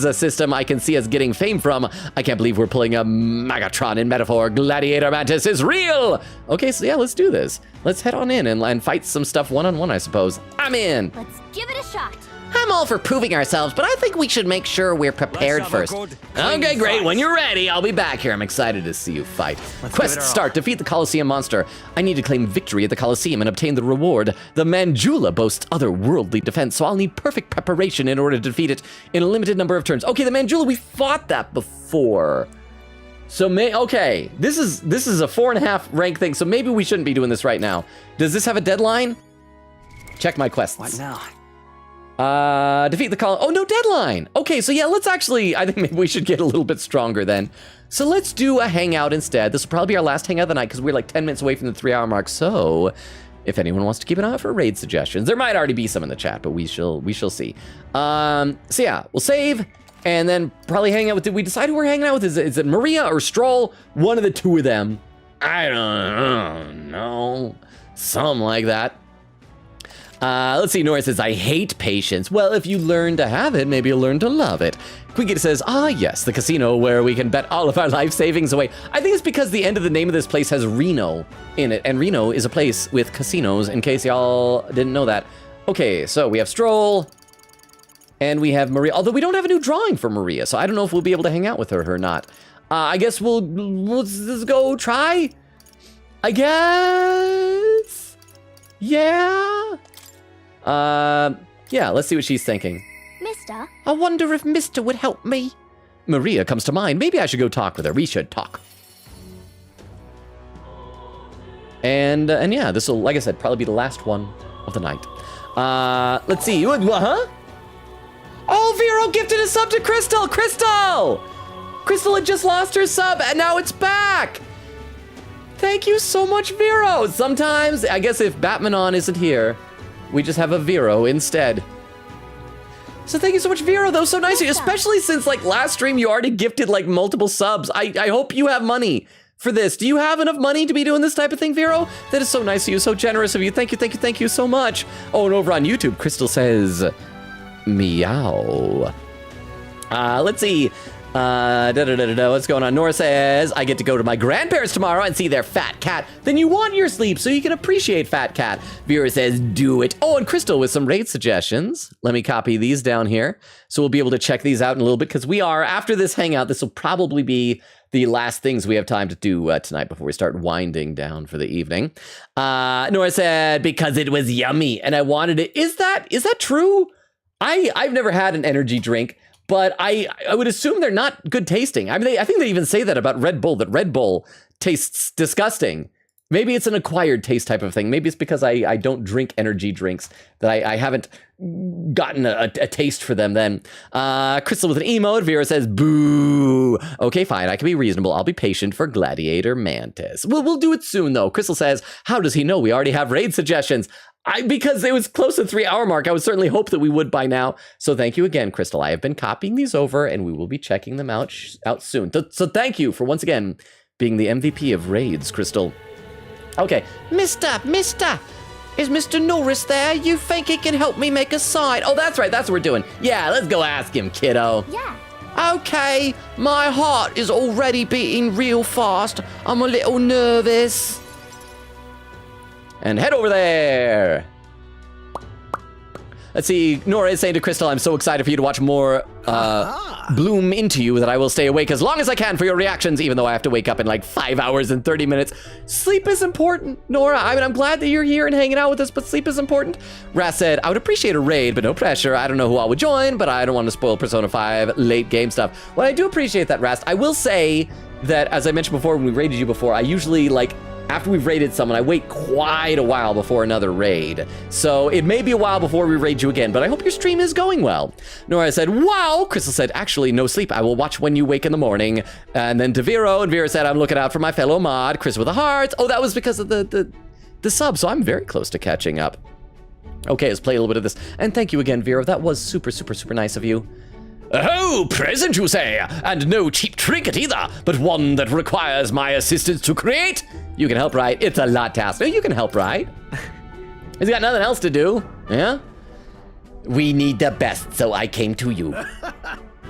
a system I can see us getting fame from. I can't believe we're pulling a Megatron in metaphor. Gladiator Mantis is real. Okay, so yeah, let's do this. Let's head on in and fight some stuff one-on-one, I suppose. I'm in. Let's give it a shot. I'm all for proving ourselves, but I think we should make sure we're prepared first. Okay, great. When you're ready, I'll be back here. I'm excited to see you fight. Quest start. Defeat the Colosseum monster. I need to claim victory at the Colosseum and obtain the reward. The Manjula boasts otherworldly defense, so I'll need perfect preparation in order to defeat it in a limited number of turns. Okay, the Manjula, we fought that before. So okay, this is a 4.5 rank thing, so maybe we shouldn't be doing this right now. Does this have a deadline? Check my quests. What now? Defeat the column. Oh, no deadline. Okay, so yeah, let's actually, I think maybe we should get a little bit stronger then. So let's do a hangout instead. This will probably be our last hangout of the night because we're like 10 minutes away from the 3-hour mark. So if anyone wants to keep an eye out for raid suggestions, there might already be some in the chat, but we shall see. So yeah, we'll save and then probably hang out with, did we decide who we're hanging out with? Is it Maria or Stroll? One of the two of them. I don't know. Something like that. Let's see, Nora says, I hate patience. Well, if you learn to have it, maybe you'll learn to love it. Quiggit says, yes, the casino where we can bet all of our life savings away. I think it's because the end of the name of this place has Reno in it, and Reno is a place with casinos, in case y'all didn't know that. Okay, so we have Stroll, and we have Maria, although we don't have a new drawing for Maria, so I don't know if we'll be able to hang out with her or not. I guess we'll just go try, I guess. Yeah. Yeah, let's see what she's thinking. Mister? I wonder if Mister would help me. Maria comes to mind. Maybe I should go talk with her. We should talk. And yeah, this will, like I said, probably be the last one of the night. Let's see. Huh? Oh, Vero gifted a sub to Crystal. Crystal had just lost her sub, and now it's back. Thank you so much, Vero. Sometimes, I guess if Batmanon isn't here, we just have a Vero instead. So thank you so much, Vero. That was so nice of you, especially since like last stream you already gifted like multiple subs. I hope you have money for this. Do you have enough money to be doing this type of thing, Vero? That is so nice of you, so generous of you. Thank you so much. Oh, and over on YouTube, Crystal says, meow. Let's see. What's going on? Nora says, I get to go to my grandparents tomorrow and see their fat cat. Then you want your sleep so you can appreciate fat cat. Vera says, do it. Oh, and Crystal with some raid suggestions. Let me copy these down here. So we'll be able to check these out in a little bit because we are, after this hangout, this will probably be the last things we have time to do tonight before we start winding down for the evening. Nora said, because it was yummy and I wanted it. Is that true? I've never had an energy drink. But I would assume they're not good tasting. I mean, I think they even say that about Red Bull, that Red Bull tastes disgusting. Maybe it's an acquired taste type of thing. Maybe it's because I don't drink energy drinks that I haven't gotten a taste for them then. Crystal with an emote. Vera says, boo. Okay, fine. I can be reasonable. I'll be patient for Gladiator Mantis. We'll do it soon, though. Crystal says, how does he know we already have raid suggestions? Because it was close to the 3-hour mark, I would certainly hope that we would by now. So thank you again, Crystal. I have been copying these over, and we will be checking them out soon. So thank you for once again being the MVP of raids, Crystal. Okay. Mister, is Mr. Norris there? You think he can help me make a sign? Oh, that's right. That's what we're doing. Yeah, let's go ask him, kiddo. Yeah. Okay, my heart is already beating real fast. I'm a little nervous. And head over there. Let's see, Nora is saying to Crystal, I'm so excited for you to watch more bloom into you that I will stay awake as long as I can for your reactions, even though I have to wake up in like 5 hours and 30 minutes. Sleep is important, Nora. I mean, I'm glad that you're here and hanging out with us, but sleep is important. Ras said, I would appreciate a raid, but no pressure. I don't know who I would join, but I don't want to spoil Persona 5 late game stuff. Well, I do appreciate that, Ras. I will say that, as I mentioned before, when we raided you before, I usually, like, after we've raided someone, I wait quite a while before another raid. So it may be a while before we raid you again, but I hope your stream is going well. Nora said, wow. Crystal said, actually, no sleep. I will watch when you wake in the morning. And then to Vero, and Vera said, I'm looking out for my fellow mod. Chris with a heart. Oh, that was because of the sub, so I'm very close to catching up. Okay, let's play a little bit of this. And thank you again, Vero. That was super, super, super nice of you. Oh, present, you say? And no cheap trinket either, but one that requires my assistance to create? You can help, right? It's a lot task. No, you can help, right? He's got nothing else to do. Yeah? We need the best, so I came to you.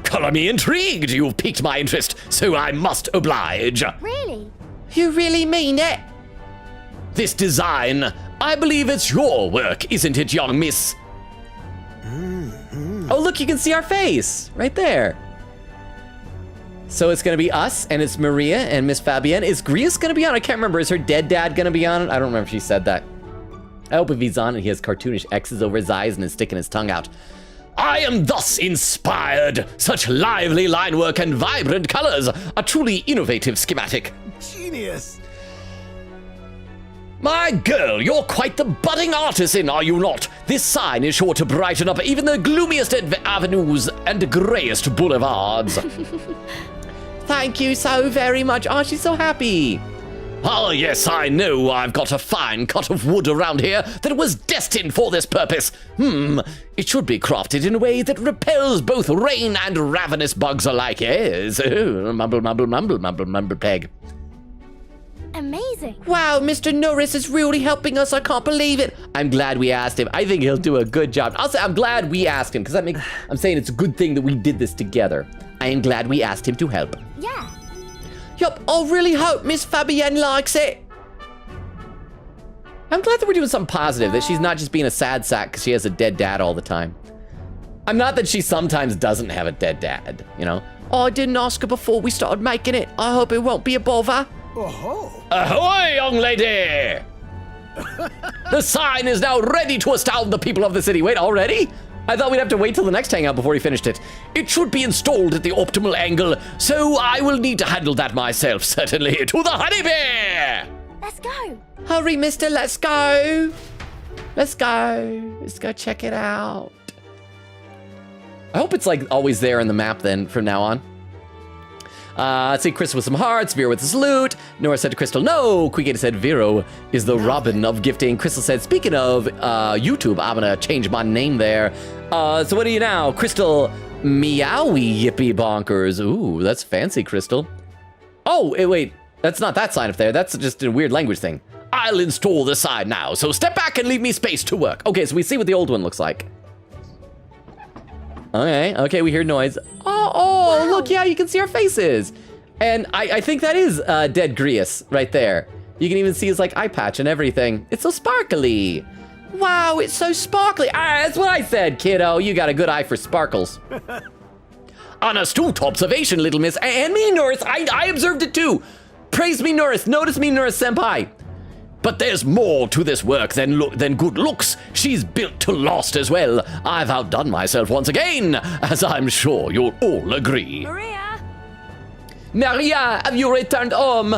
Color me intrigued. You've piqued my interest, so I must oblige. Really? You really mean it? This design, I believe it's your work, isn't it, young miss? Oh, look, you can see our face right there. So it's gonna be us, and it's Maria and Miss Fabienne. Is Grius gonna be on? I can't remember. Is her dead dad gonna be on it? I don't remember if she said that. I hope if he's on it, he has cartoonish X's over his eyes and is sticking his tongue out. I am thus inspired. Such lively line work and vibrant colors. A truly innovative schematic. Genius. My girl, you're quite the budding artisan, are you not? This sign is sure to brighten up even the gloomiest avenues and grayest boulevards. Thank you so very much. Oh, she's so happy. Oh, yes, I know. I've got a fine cut of wood around here that was destined for this purpose. It should be crafted in a way that repels both rain and ravenous bugs alike. Yes. Oh, mumble, mumble, mumble, mumble, mumble, peg. Amazing. Wow, Mr. Norris is really helping us. I can't believe it. I'm glad we asked him. I think he'll do a good job. I'll say I'm glad we asked him because that makes. I'm saying it's a good thing that we did this together. I am glad we asked him to help. Yeah. Yup, I really hope Miss Fabienne likes it. I'm glad that we're doing something positive. That she's not just being a sad sack because she has a dead dad all the time. I'm not that she sometimes doesn't have a dead dad. You know. I didn't ask her before we started making it. I hope it won't be a bother. Ahoy, young lady! The sign is now ready to astound the people of the city. Wait, already? I thought we'd have to wait till the next hangout before he finished it. It should be installed at the optimal angle, so I will need to handle that myself, certainly. To the honey bear! Let's go. Hurry, mister, let's go. Let's go. Let's go check it out. I hope it's like always there in the map then from now on. Let's see, Chris with some hearts, Vera with his loot. Nora said to Crystal, no. Quigata said, Vero is the Robin of gifting. Crystal said, speaking of YouTube, I'm gonna change my name there. So what are you now? Crystal Meowie Yippee Bonkers. Ooh, that's fancy, Crystal. Oh, wait, that's not that sign up there. That's just a weird language thing. I'll install the sign now, so step back and leave me space to work. Okay, so we see what the old one looks like. Okay, we hear noise. Oh, wow. Look, yeah, you can see our faces. And I think that is dead Grius right there. You can even see his like eye patch and everything. It's so sparkly. Wow, it's so sparkly. That's what I said, kiddo. You got a good eye for sparkles. An astute observation, little miss. And me, Norris, I observed it too. Praise me, Norris. Notice me, Norris senpai. But there's more to this work than good looks. She's built to last as well. I've outdone myself once again, as I'm sure you'll all agree. Maria! Maria, have you returned home?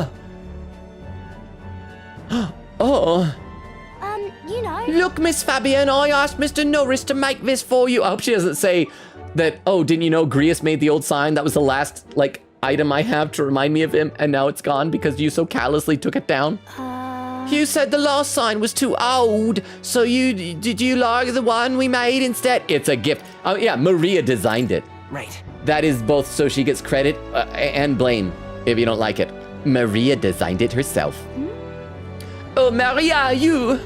Oh. You know. Look, Miss Fabienne, I asked Mr. Norris to make this for you. I hope she doesn't say that, oh, didn't you know Grius made the old sign? That was the last, like, item I have to remind me of him, and now it's gone because you so callously took it down. You said the last sign was too old, so did you like the one we made instead? It's a gift. Oh, yeah, Maria designed it. Right. That is both so she gets credit and blame if you don't like it. Maria designed it herself. Oh, Maria, you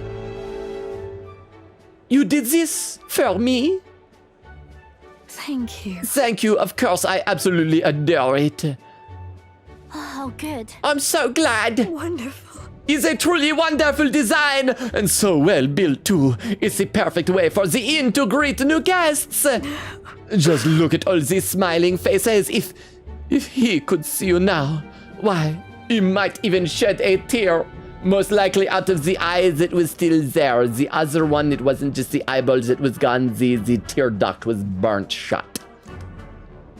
did this for me? Thank you. Thank you, of course, I absolutely adore it. Oh, good. I'm so glad. Wonderful. It's a truly wonderful design, and so well built too. It's the perfect way for the inn to greet new guests. Just look at all these smiling faces. If he could see you now, why, he might even shed a tear. Most likely out of the eye that was still there. The other one, it wasn't just the eyeballs that was gone, the tear duct was burnt shut.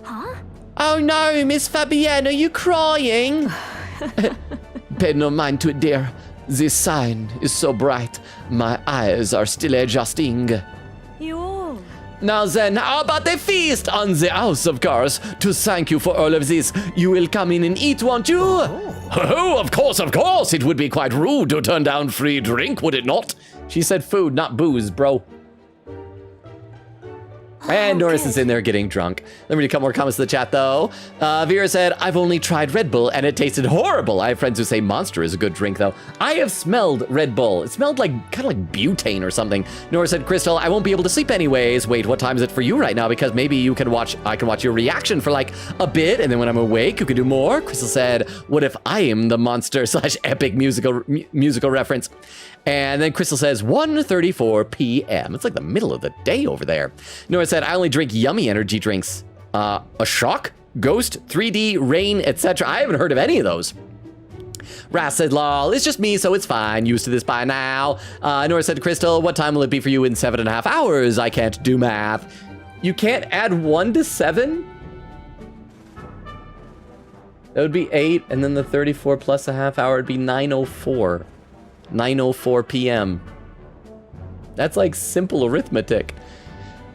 Huh? Oh no, Miss Fabienne, are you crying? Pay no mind to it, dear. This sign is so bright, my eyes are still adjusting. You all. Now then, how about a feast on the house, of course? To thank you for all of this, you will come in and eat, won't you? Oh, of course. It would be quite rude to turn down free drink, would it not? She said food, not booze, bro. And Norris is in there getting drunk. Let me read a couple more comments to the chat, though. Vera said, I've only tried Red Bull, and it tasted horrible. I have friends who say Monster is a good drink, though. I have smelled Red Bull. It smelled like kind of like butane or something. Norris said, Crystal, I won't be able to sleep anyways. Wait, what time is it for you right now? Because maybe I can watch your reaction for like a bit, and then when I'm awake, you can do more. Crystal said, what if I am the monster / epic musical reference? And then Crystal says 1:34 p.m. It's like the middle of the day over there. Nora said, I only drink yummy energy drinks. A shock, ghost, 3D, rain, etc. I haven't heard of any of those. Ras said, lol, it's just me, so it's fine. Used to this by now. Nora said to Crystal, what time will it be for you in 7.5 hours? I can't do math. You can't add 1 to 7? That would be 8, and then the 34 plus a half hour would be 9:04. 9:04 p.m. That's like simple arithmetic.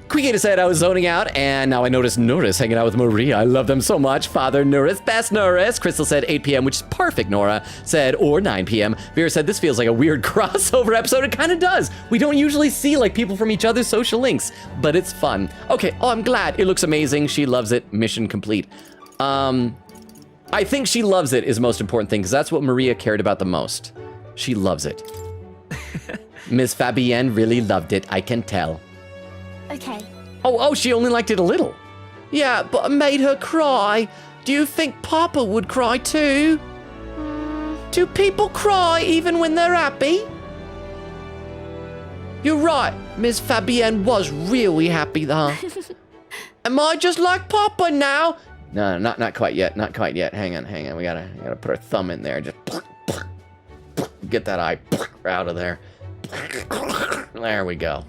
Quigator said, I was zoning out, and now I noticed Norris hanging out with Maria. I love them so much. Father Norris, best Norris. Crystal said 8 p.m., which is perfect, Nora said, or 9 p.m. Vera said, this feels like a weird crossover episode. It kind of does. We don't usually see like people from each other's social links, but it's fun. Okay, oh, I'm glad. It looks amazing. She loves it. Mission complete. I think she loves it is the most important thing, because that's what Maria cared about the most. She loves it. Miss Fabienne really loved it, I can tell. Okay. Oh, she only liked it a little. Yeah, but it made her cry. Do you think Papa would cry too? Do people cry even when they're happy? You're right, Miss Fabienne was really happy though. Am I just like Papa now? No, not quite yet. Not quite yet. Hang on. We gotta put our thumb in there. Just get that eye out of there. There we go.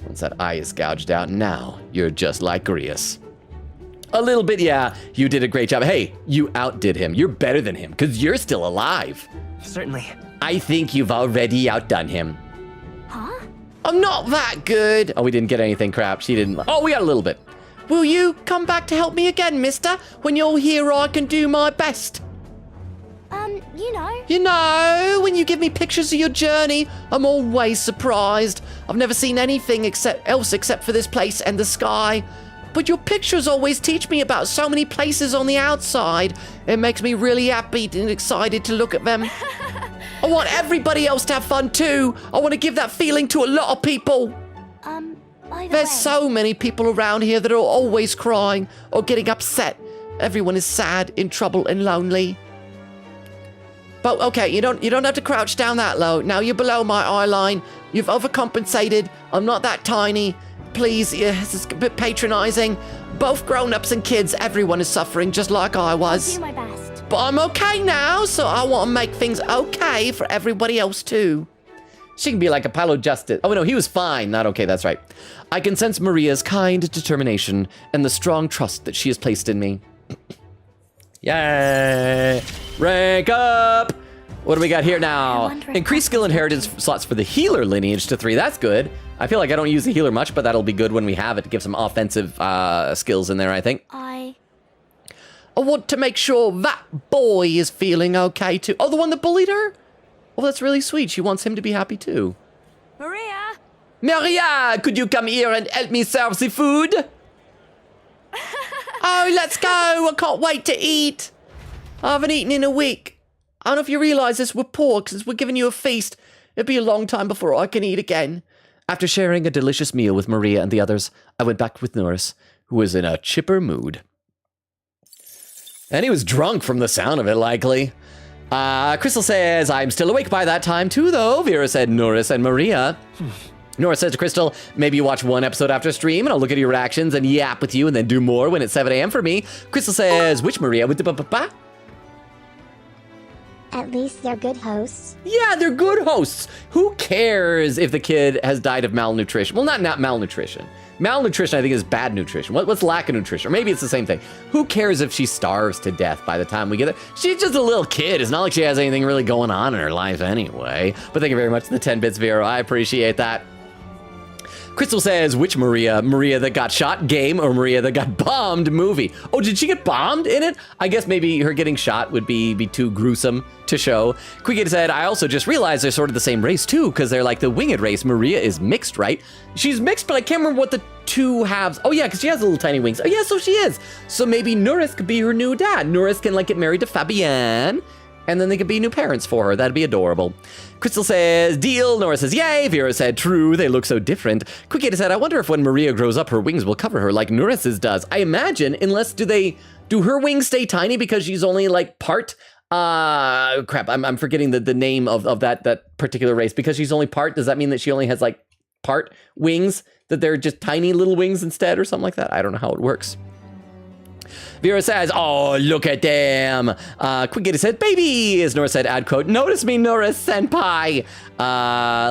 Once that eye is gouged out, now you're just like Grius. A little bit, yeah. You did a great job. Hey, you outdid him. You're better than him, because you're still alive. Certainly. I think you've already outdone him. Huh? I'm not that good. Oh, we didn't get anything, crap. She didn't. Oh, we got a little bit. Will you come back to help me again, mister? When you're here, I can do my best. You know. You know, when you give me pictures of your journey, I'm always surprised. I've never seen anything else except for this place and the sky. But your pictures always teach me about so many places on the outside. It makes me really happy and excited to look at them. I want everybody else to have fun too. I want to give that feeling to a lot of people. By the There's way, so many people around here that are always crying or getting upset. Everyone is sad, in trouble, and lonely. But okay, you don't have to crouch down that low. Now you're below my eye line. You've overcompensated. I'm not that tiny. Please, this is a bit patronizing. Both grown-ups and kids, everyone is suffering just like I I'll was. do my best. But I'm okay now, so I want to make things okay for everybody else too. She can be like Apollo Justice. Oh, no, he was fine. Not okay, that's right. I can sense Maria's kind determination and the strong trust that she has placed in me. Yay! Rank up! What do we got here now? Increase skill inheritance slots for the healer lineage to 3. That's good. I feel like I don't use the healer much, but that'll be good when we have it to give some offensive skills in there, I think. I want to make sure that boy is feeling okay too. Oh, the one that bullied her? Oh, that's really sweet. She wants him to be happy too. Maria! Maria, could you come here and help me serve the food? Oh, let's go. I can't wait to eat. I haven't eaten in a week. I don't know if you realize this, we're poor because we're giving you a feast. It'll be a long time before I can eat again. After sharing a delicious meal with Maria and the others, I went back with Norris, who was in a chipper mood. And he was drunk from the sound of it, likely. Crystal says, I'm still awake by that time too, though. Vera said Norris and Maria. Nora says to Crystal, maybe you watch one episode after stream and I'll look at your reactions and yap with you and then do more when it's 7 a.m. for me. Crystal says, which Maria? At least they're good hosts. Yeah, they're good hosts. Who cares if the kid has died of malnutrition? Well, not malnutrition. Malnutrition, I think, is bad nutrition. What's lack of nutrition? Or maybe it's the same thing. Who cares if she starves to death by the time we get there? She's just a little kid. It's not like she has anything really going on in her life anyway. But thank you very much for the 10 bits, Vera. I appreciate that. Crystal says, which Maria? Maria that got shot game or Maria that got bombed movie? Oh, did she get bombed in it? I guess maybe her getting shot would be too gruesome to show. Quiggett said, I also just realized they're sort of the same race too, because they're like the winged race. Maria is mixed, right? She's mixed, but I can't remember what the two halves. Oh yeah, because she has little tiny wings. Oh yeah, so she is. So maybe Norris could be her new dad. Norris can like get married to Fabienne, and then they could be new parents for her. That'd be adorable. Crystal says, deal. Nora says, yay. Vera said, true. They look so different. Quickita said, I wonder if when Maria grows up, her wings will cover her like Norris's does. I imagine, unless do her wings stay tiny because she's only like part Crap, I'm forgetting the name of that particular race. Because she's only part, does that mean that she only has like part wings? That they're just tiny little wings instead or something like that? I don't know how it works. Vera says, oh, look at them. Quickity said, baby, as Nora said, add quote, notice me, Nora senpai.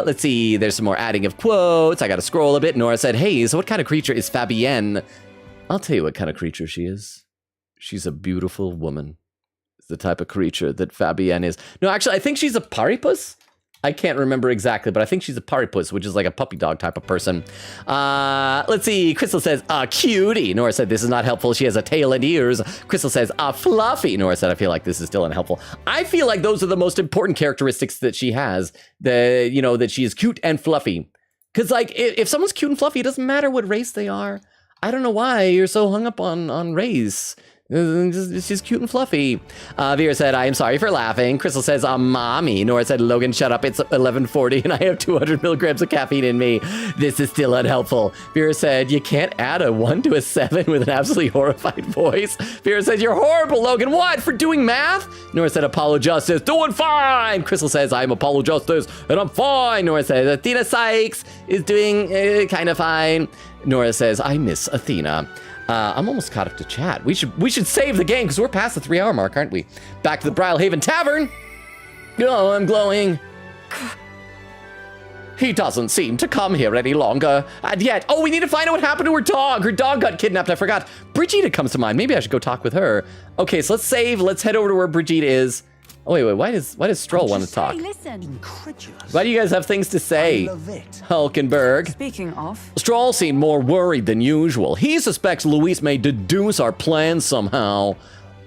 Let's see, there's some more adding of quotes. I gotta scroll a bit. Nora said, hey, so what kind of creature is Fabienne? I'll tell you what kind of creature she is. She's a beautiful woman. It's the type of creature that Fabienne is. No, actually, I think she's a paripus. I can't remember exactly, but I think she's a paripus, which is like a puppy dog type of person. Let's see. Crystal says, cutie. Nora said, this is not helpful. She has a tail and ears. Crystal says, fluffy. Nora said, I feel like this is still unhelpful. I feel like those are the most important characteristics that she has. That she is cute and fluffy. Because, like, if someone's cute and fluffy, it doesn't matter what race they are. I don't know why you're so hung up on race. She's cute and fluffy. Vera said, I am sorry for laughing. Crystal says, mommy. Nora said, Logan, shut up. It's 11:40 and I have 200 milligrams of caffeine in me. This is still unhelpful. Vera said, you can't add a 1 to a 7 with an absolutely horrified voice. Vera says, you're horrible, Logan. What? For doing math? Nora said, Apollo Justice, doing fine. Crystal says, I'm Apollo Justice and I'm fine. Nora says, Athena Sykes is doing kind of fine. Nora says, I miss Athena. I'm almost caught up to chat. We should save the game because we're past the 3-hour mark, aren't we? Back to the Brylehaven Tavern. Oh, I'm glowing. He doesn't seem to come here any longer. And yet, we need to find out what happened to her dog. Her dog got kidnapped. I forgot. Brigitte comes to mind. Maybe I should go talk with her. Okay, so let's save. Let's head over to where Brigitte is. Oh, wait. Why does Stroll want to talk? Listen. Incredulous. Why do you guys have things to say? I love it. Hulkenberg. Speaking of, Stroll seemed more worried than usual. He suspects Luis may deduce our plans somehow.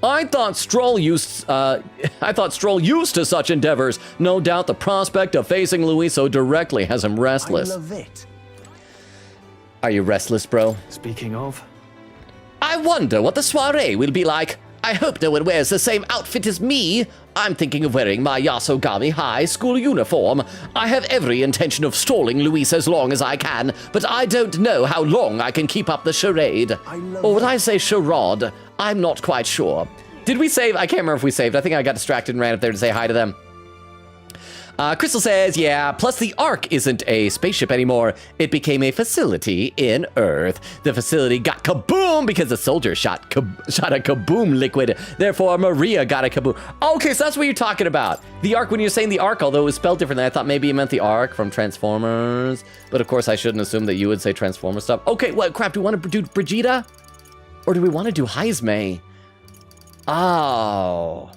I thought Stroll used to such endeavors. No doubt the prospect of facing Luis so directly has him restless. I love it. Are you restless, bro? Speaking of, I wonder what the soiree will be like. I hope no one wears the same outfit as me. I'm thinking of wearing my Yasogami High School uniform. I have every intention of stalling Luis as long as I can, but I don't know how long I can keep up the charade. Or would I say charade? I'm not quite sure. Did we save? I can't remember if we saved. I think I got distracted and ran up there to say hi to them. Crystal says, yeah, plus the Ark isn't a spaceship anymore. It became a facility in Earth. The facility got kaboom because the soldier shot a kaboom liquid. Therefore, Maria got a kaboom. Okay, so that's what you're talking about. The Ark, when you're saying the Ark, although it was spelled differently, I thought maybe you meant the Ark from Transformers. But of course, I shouldn't assume that you would say Transformers stuff. Okay, well, crap, do we want to do Brigitte? Or do we want to do Heisme? Oh.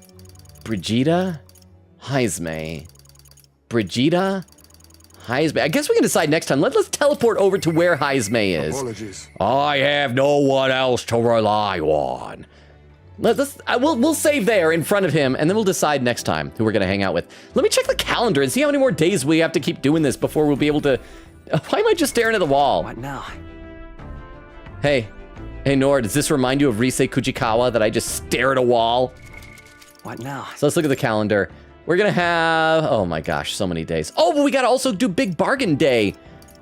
Brigitte? Heisme. Brigitte? Heisme. I guess we can decide next time. Let's teleport over to where Heisme is. apologies. I have no one else to rely on. We'll save there in front of him, and then we'll decide next time who we're going to hang out with. Let me check the calendar and see how many more days we have to keep doing this before we'll be able to... Why am I just staring at the wall? What now? Hey, Nora, does this remind you of Rise Kujikawa that I just stare at a wall? What now? So let's look at the calendar. We're gonna have, oh my gosh, so many days. Oh, but we gotta also do Big Bargain Day.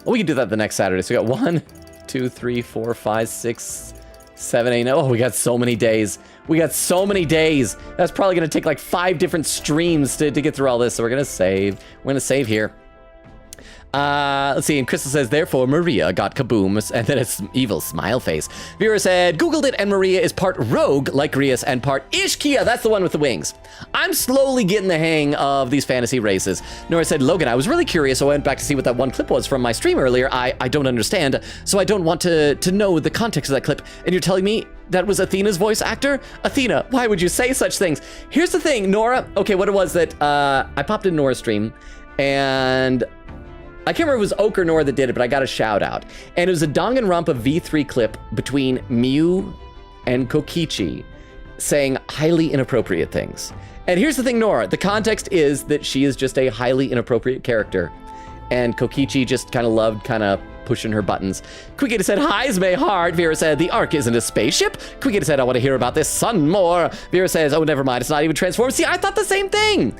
Well, we can do that the next Saturday. So we got 1, 2, 3, 4, 5, 6, 7, 8, oh, we got so many days. We got so many days. That's probably gonna take like 5 different streams to get through all this. So we're gonna save. We're gonna save here. Let's see, and Crystal says, therefore Maria got kabooms, and then it's evil smile face. Vera said, Googled it, and Maria is part rogue, like Grius, and part Ishkia. That's the one with the wings. I'm slowly getting the hang of these fantasy races. Nora said, Logan, I was really curious, so I went back to see what that one clip was from my stream earlier. I don't understand, so I don't want to know the context of that clip, and you're telling me that was Athena's voice actor? Athena, why would you say such things? Here's the thing, Nora. Okay, what it was that I popped in Nora's stream, and I can't remember if it was Oak or Nora that did it, but I got a shout out. And it was a Danganronpa V3 clip between Miu and Kokichi saying highly inappropriate things. And here's the thing, Nora, the context is that she is just a highly inappropriate character. And Kokichi just kind of loved pushing her buttons. Quickita said, Heisme hard. Vera said, the Ark isn't a spaceship. Quickita said, I want to hear about this sun more. Vera says, oh, never mind. It's not even transformed. See, I thought the same thing.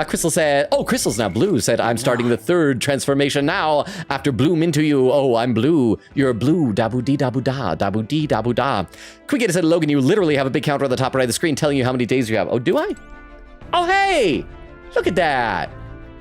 Crystal said, oh, Crystal's now blue. Said, I'm starting the 3rd transformation now. After bloom into you. Oh, I'm blue. You're blue. Dabu-dee, dabu-da. Dabu-dee, dabu-da. Quickita said, Logan, you literally have a big counter on the top right of the screen telling you how many days you have. Oh, do I? Oh, hey, look at that.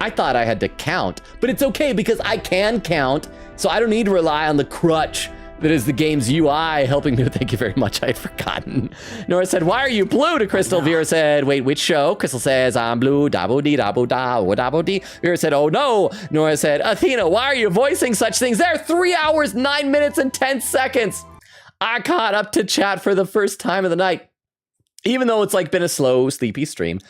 I thought I had to count, but it's okay because I can count, so I don't need to rely on the crutch that is the game's UI helping me. Thank you very much. I had forgotten. Nora said, why are you blue to Crystal? Vera said, wait, which show? Crystal says, I'm blue, dabo-dee, dabo-da, dabo-dee. Vera said, oh no. Nora said, Athena, why are you voicing such things? They're 3 hours, 9 minutes, and 10 seconds. I caught up to chat for the first time of the night, even though it's like been a slow, sleepy stream.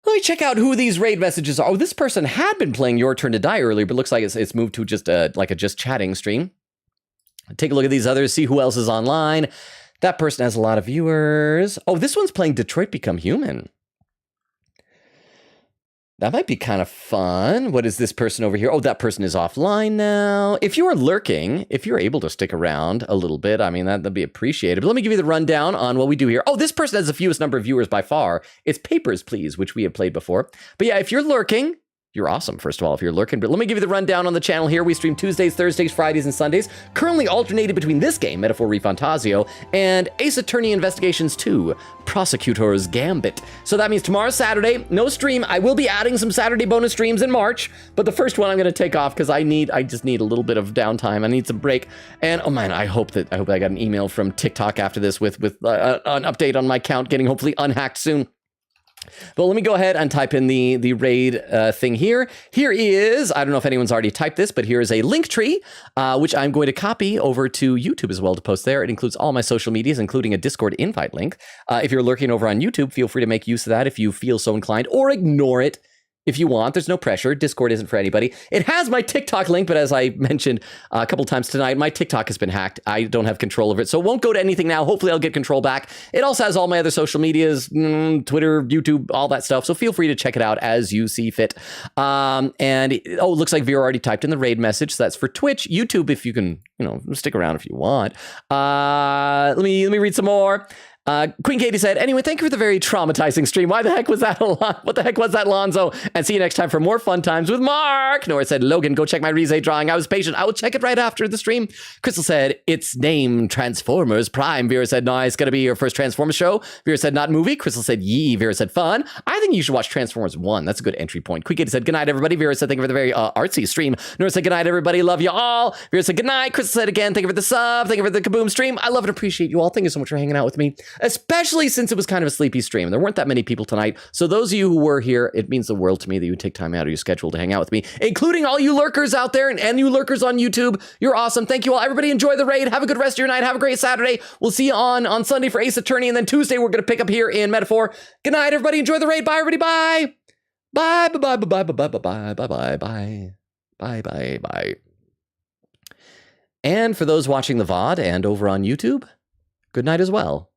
Let me check out who these raid messages are. Oh, this person had been playing Your Turn to Die earlier, but looks like it's moved to just a just chatting stream. Take a look at these others, see who else is online. That person has a lot of viewers. Oh, this one's playing Detroit Become Human. That might be kind of fun. What is this person over here? Oh, that person is offline now. If you are lurking, if you're able to stick around a little bit, I mean, that'd be appreciated. But let me give you the rundown on what we do here. Oh, this person has the fewest number of viewers by far. It's Papers, Please, which we have played before. But yeah, if you're lurking, you're awesome, first of all, if you're lurking. But let me give you the rundown on the channel here. We stream Tuesdays, Thursdays, Fridays, and Sundays. Currently alternated between this game, Metaphor ReFantazio, and Ace Attorney Investigations 2, Prosecutor's Gambit. So that means tomorrow, Saturday, no stream. I will be adding some Saturday bonus streams in March, but the first one I'm going to take off because I just need a little bit of downtime. I need some break. And oh man, I hope I got an email from TikTok after this with an update on my account getting hopefully unhacked soon. But let me go ahead and type in the raid thing here. Here is, I don't know if anyone's already typed this, but here is a link tree, which I'm going to copy over to YouTube as well to post there. It includes all my social medias, including a Discord invite link. If you're lurking over on YouTube, feel free to make use of that if you feel so inclined, or ignore it if you want. There's no pressure. Discord isn't for anybody. It has my TikTok link, but as I mentioned a couple times tonight, my TikTok has been hacked. I don't have control of it, so it won't go to anything now. Hopefully I'll get control back. It also has all my other social medias, Twitter, YouTube, all that stuff, so feel free to check it out as you see fit. It looks like Vera already typed in the raid message, so that's for Twitch. YouTube, if you can, stick around if you want. Let me read some more. Queen Katie said, anyway, thank you for the very traumatizing stream. Why the heck was that? What the heck was that, Lonzo? And see you next time for more fun times with Mark. Nora said, Logan, go check my Rize drawing. I was patient. I will check it right after the stream. Crystal said, it's named Transformers Prime. Vera said, nice. Gonna be your first Transformers show. Vera said, not movie. Crystal said, yee. Vera said, fun. I think you should watch Transformers 1. That's a good entry point. Queen Katie said, good night, everybody. Vera said, thank you for the very artsy stream. Nora said, good night, everybody. Love you all. Vera said, good night. Crystal said, again, thank you for the sub. Thank you for the Kaboom stream. I love and appreciate you all. Thank you so much for hanging out with me, especially since it was kind of a sleepy stream. There weren't that many people tonight. So those of you who were here, it means the world to me that you would take time out of your schedule to hang out with me, including all you lurkers out there and you lurkers on YouTube. You're awesome. Thank you all. Everybody enjoy the raid. Have a good rest of your night. Have a great Saturday. We'll see you on Sunday for Ace Attorney. And then Tuesday, we're going to pick up here in Metaphor. Good night, everybody. Enjoy the raid. Bye, everybody. Bye. Bye, bye, bye, bye, bye, bye, bye, bye, bye, bye, bye, bye, bye, bye. And for those watching the VOD and over on YouTube, good night as well.